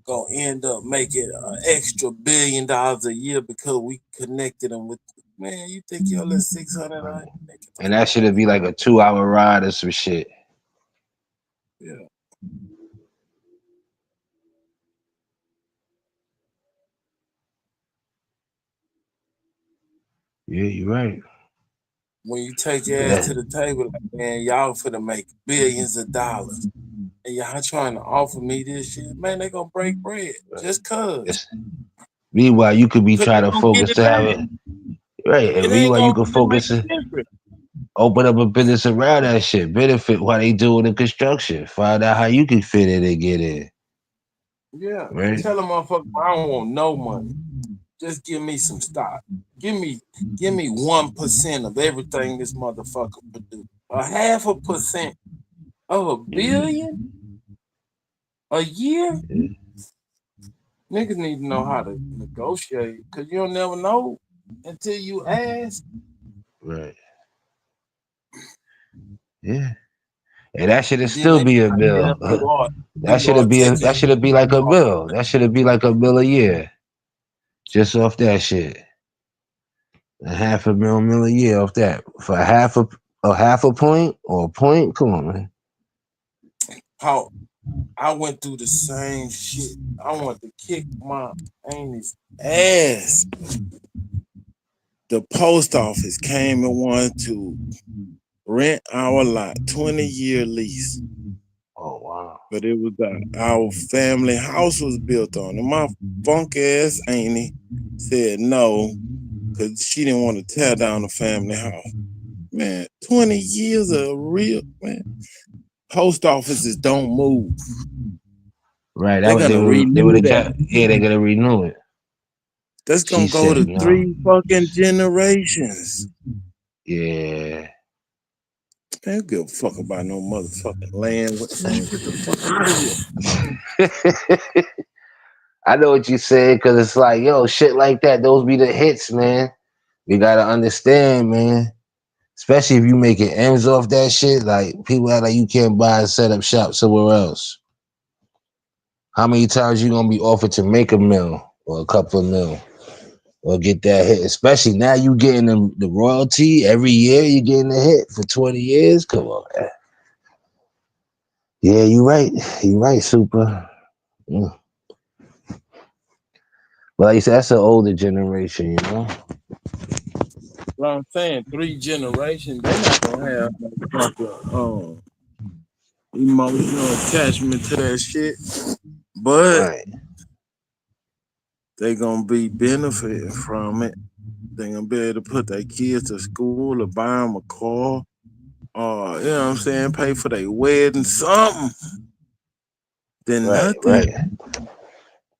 gonna end up making an extra $1 billion a year because we connected them with. Man, you think your little 600? And that should be like a 2-hour ride or some shit. Yeah. Yeah, you're right. When you take your ass to the table, like, man, y'all finna make billions of dollars, and y'all trying to offer me this shit, man, they gonna break bread just cause. Meanwhile, you could be trying to focus to have it. Right, and meanwhile, you can focus and open up a business around that shit, benefit while they doing the construction. Find out how you can fit in and get in. Yeah. Right. Tell a motherfucker I don't want no money. Just give me some stock. Give me 1% of everything this motherfucker produce. 0.5% of $1 billion a year? Niggas need to know how to negotiate because you'll never know until you ask. Right. Yeah. And that should still be a bill. That should be like a bill. That should be like $1 bill a year. Just off that shit. $0.5 mil a year off that. For half a point or a point? Come on, man. How I went through the same shit. I wanted to kick my auntie's ass. The post office came and wanted to rent our lot, 20-year lease. Oh wow! But it was our family house was built on, and my funk ass auntie said no, because she didn't want to tear down the family house. Man, 20 years of real man. Post offices don't move. Right, they're gonna renew that. Yeah, they're gonna renew it. That's gonna go to 3 fucking generations. Yeah. Man, give a fuck about no motherfucking land. Man, get the fuck out of here. I know what you said, because it's like, yo, shit like that, those be the hits, man. You gotta understand, man. Especially if you making M's off that shit, like people act like you can't buy and set up shop somewhere else. How many times you gonna be offered to make $1 mil or a couple of mil or get that hit? Especially now you getting the royalty every year. You getting a hit for 20 years. Come on, man. Yeah, you right. You right, Super. Yeah. But like you said, that's an older generation, you know. What I'm saying, 3 generations, they're not gonna have no emotional attachment to that shit. But they gonna be benefiting from it. They gonna be able to put their kids to school or buy them a car, or you know what I'm saying, pay for their wedding, something. Then nothing. Right.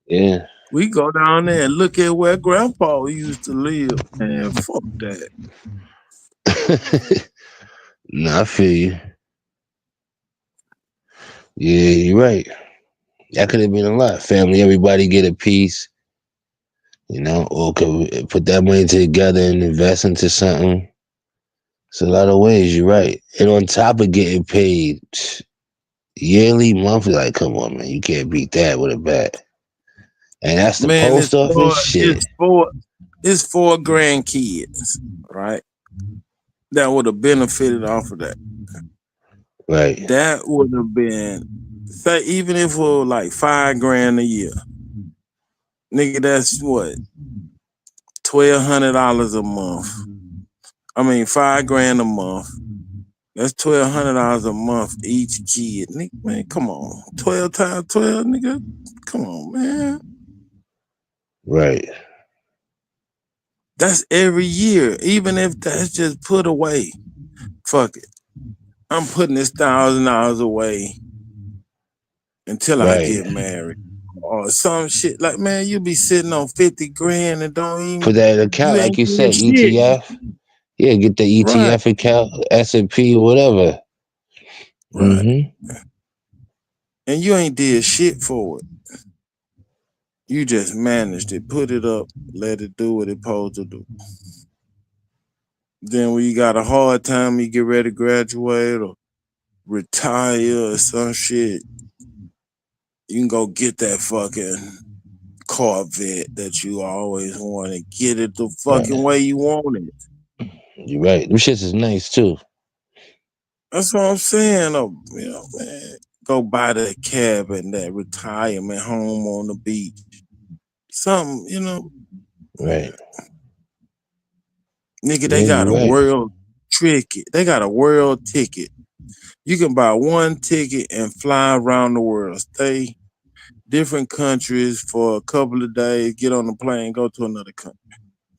Yeah. We go down there and look at where Grandpa used to live. Man, fuck that. Nah, I feel you. Yeah, you're right. That could have been a lot. Family, everybody get a piece, you know, or could put that money together and invest into something. It's a lot of ways, you're right. And on top of getting paid yearly, monthly, like, come on, man, you can't beat that with a bat. And that's the post office shit. It's 4 grandkids, right? That would have benefited off of that. Right. That would have been, say, even if it was like $5,000 a year, nigga, that's what, $1,200 a month. I mean, $5,000 a month. That's $1,200 a month each kid. Nigga, man, come on, 12 times 12, nigga. Come on, man. Right. That's every year, even if that's just put away. Fuck it. I'm putting this $1,000 away until I get married. Or some shit. Like, man, you be sitting on 50 grand and don't even put that account, like you said, ETF. Yeah, get the ETF account, S&P, whatever. Right. Mm-hmm. And you ain't did shit for it. You just managed it, put it up, let it do what it's supposed to do. Then when you got a hard time, you get ready to graduate or retire or some shit, you can go get that fucking Corvette that you always wanted. Get it the fucking way you want it. You're right. Them shits is nice too. That's what I'm saying. Oh, you know, man, go buy that cabin, that retirement home on the beach. Something, you know. Right. Nigga, they got a world ticket. They got a world ticket. You can buy one ticket and fly around the world. Stay different countries for a couple of days, get on the plane, go to another country.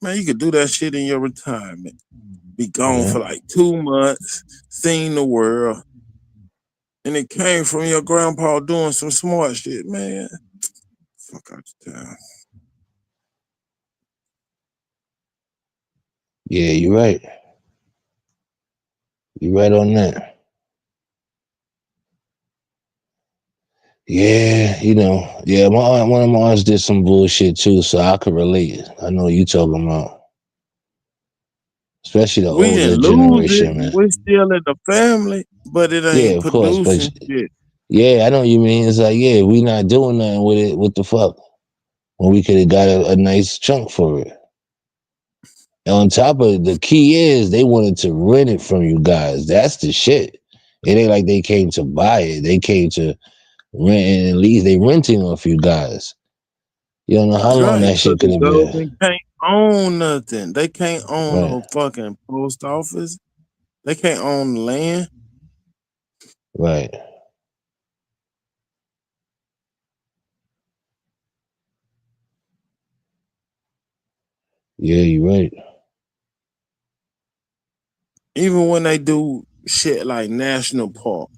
Man, you could do that shit in your retirement. Be gone for like 2 months, seeing the world. And it came from your grandpa doing some smart shit, man. Fuck out of town. Yeah, you're right. You're right on that. Yeah, one of my aunts did some bullshit too, so I could relate. I know what you talking about. Especially the We older didn't lose it. generation, man. We're still in the family, but it Yeah, ain't of course, but producing shit. yeah, I know what you mean. It's like, yeah, we not doing nothing with it. What the fuck? When we could have got a nice chunk for it. And on top of it, the key is they wanted to rent it from you guys. That's the shit. It ain't like they came to buy it. They came to rent and at least they renting off you guys. You don't know how long Right, that because shit could the have been. government can't own nothing. They can't own Right, no fucking post office. They can't own the land. right. Yeah, you're right. Even when they do shit like national park.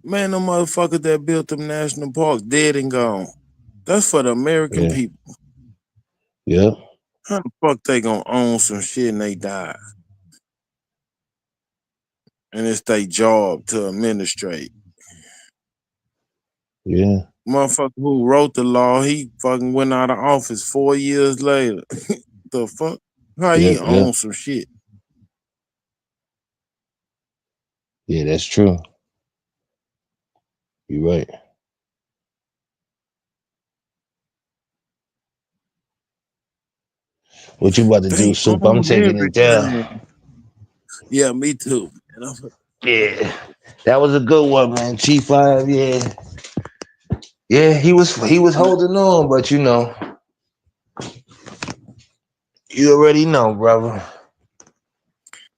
Man, the motherfuckers that built them national parks dead and gone. That's for the American Yeah, people. yeah, How the fuck they gonna own some shit and they die? And it's their job to administrate. yeah, Motherfucker who wrote the law, he fucking went out of office 4 years later. The fuck? How yeah, he yeah. own some shit? Yeah, that's true. You're right. What you about to do, They Soup? I'm own taking it down. everything. Yeah, me too. Yeah, that was a good one, man. G5, yeah. Yeah, he was holding on, but you already know, brother.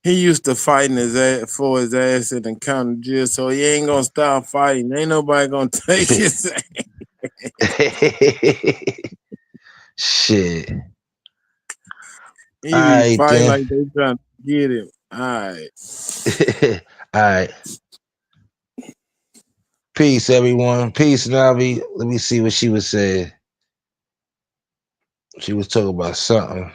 He used to fighting his ass for his ass in the county jail, so he ain't gonna stop fighting. Ain't nobody gonna take his ass. Shit. He All be right, fighting then. like they trying to get him. All right. All right. Peace, everyone. Peace, Navi. Let me see what she was saying. She was talking about something.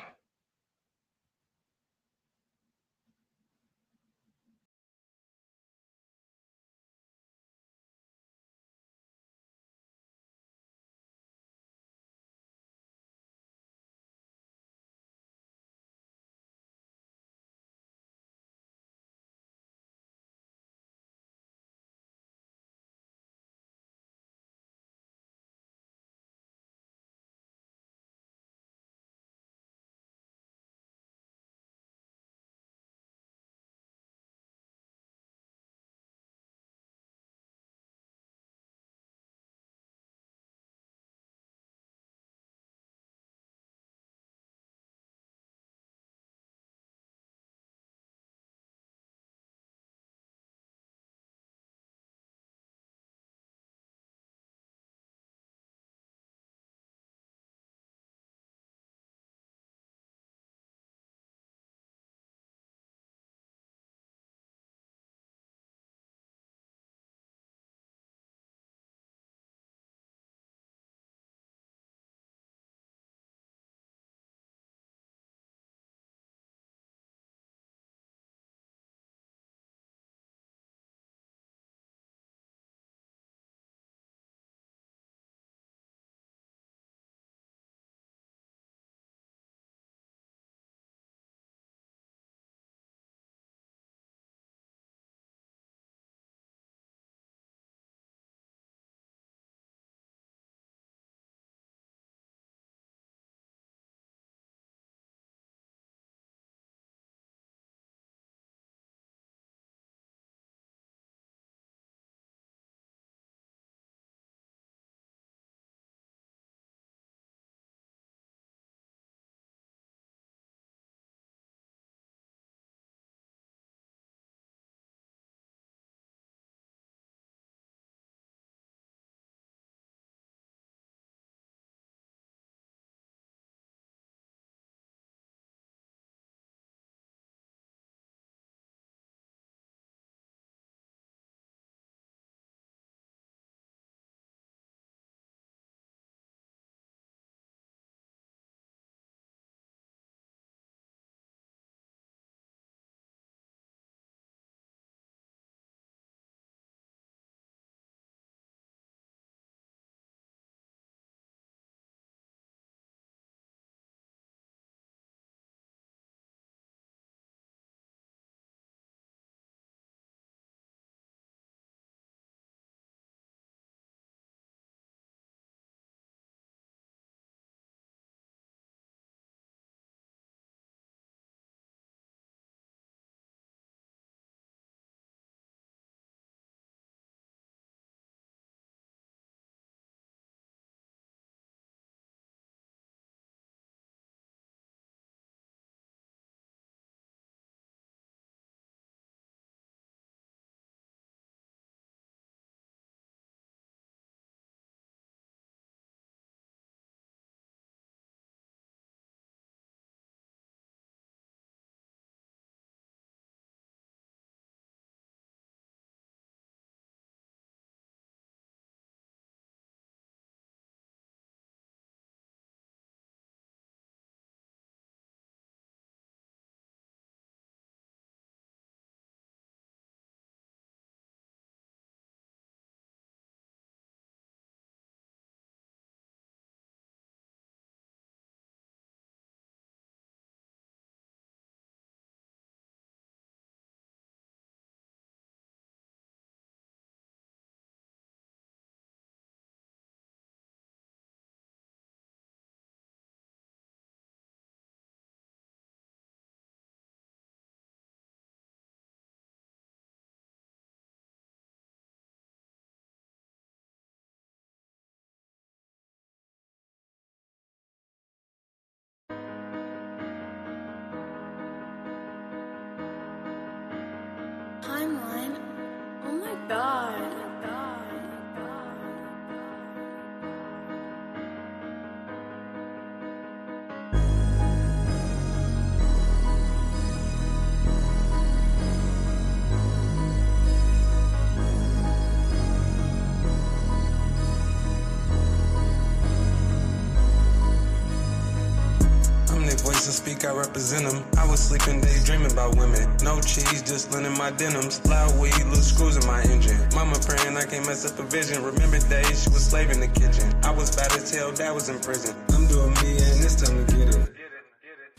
speak, I represent them. I was sleeping, daydreaming about women. No cheese, just linen my denims. Loud weed, loose screws in my engine. Mama praying I can't mess up a vision. Remember days she was slave in the kitchen. I was bad as hell, dad was in prison. I'm doing me and it's time to get it.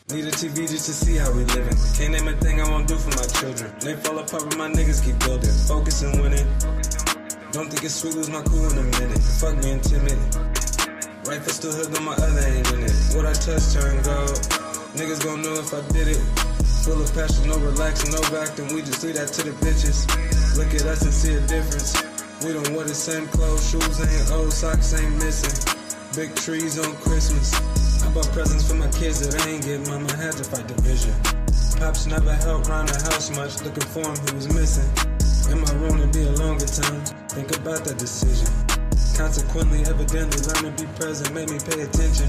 Need a TV just to see how we living. Can't name a thing I won't do for my children. They fall apart but my niggas keep building. Focus and winning. Don't think it's sweet, lose my cool in a minute. Fuck being timid. Right foot still hooked on my other ain't in it. What I touch turn gold. Niggas gon' know if I did it. Full of passion, no relaxing, no acting. We just leave that to the bitches. Look at us and see a difference. We don't wear the same clothes. Shoes ain't old, socks ain't missing. Big trees on Christmas. I bought presents for my kids that I ain't get. Mama had to fight division. Pops never helped round the house much. Looking for him, he was missing. In my room to be a longer time. Think about that decision. Consequently, evidently, learn to be present. Made me pay attention.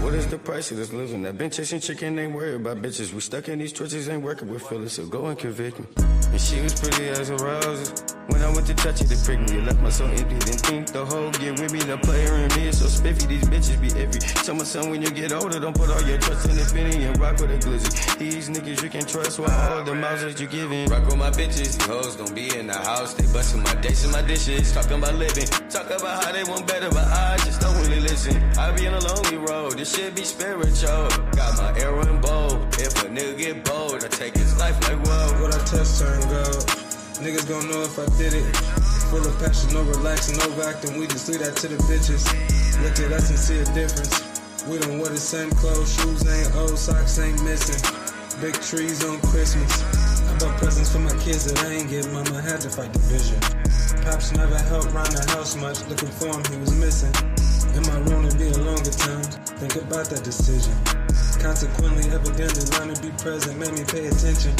What is the price of this living? That been chasing chicken, ain't worried about bitches. We stuck in these trenches, ain't working with Phyllis, so go and convict me. And she was pretty as a roses. When I went to touch it, they pricked me. It left my soul empty, didn't think the whole get with me. The player in me is so spiffy, these bitches be iffy. Tell my son when you get older, don't put all your trust in the penny and rock with a glizzy. These niggas you can trust with all the mouths that you giving. Rock with my bitches, these hoes gon' be in the house. They bustin' my dates and my dishes, talking about living. Talk about how they want better, but I just don't really listen. I be on a lonely road, this shit be spiritual. Got my arrow and bow. If a nigga get bold, I take his life like whoa. What I touch turn gold. Niggas gon' know if I did it. Full of passion, no relaxing, no acting. We just leave that to the bitches. Look at us and see a difference. We don't wear the same clothes. Shoes ain't old, socks ain't missing. Big trees on Christmas. I bought presents for my kids that I ain't get. Mama had to fight division. Pops never helped round the house much. Looking for him, he was missing. In my room to be a longer time. Think about that decision. Consequently, evidently, learn to be present. Made me pay attention.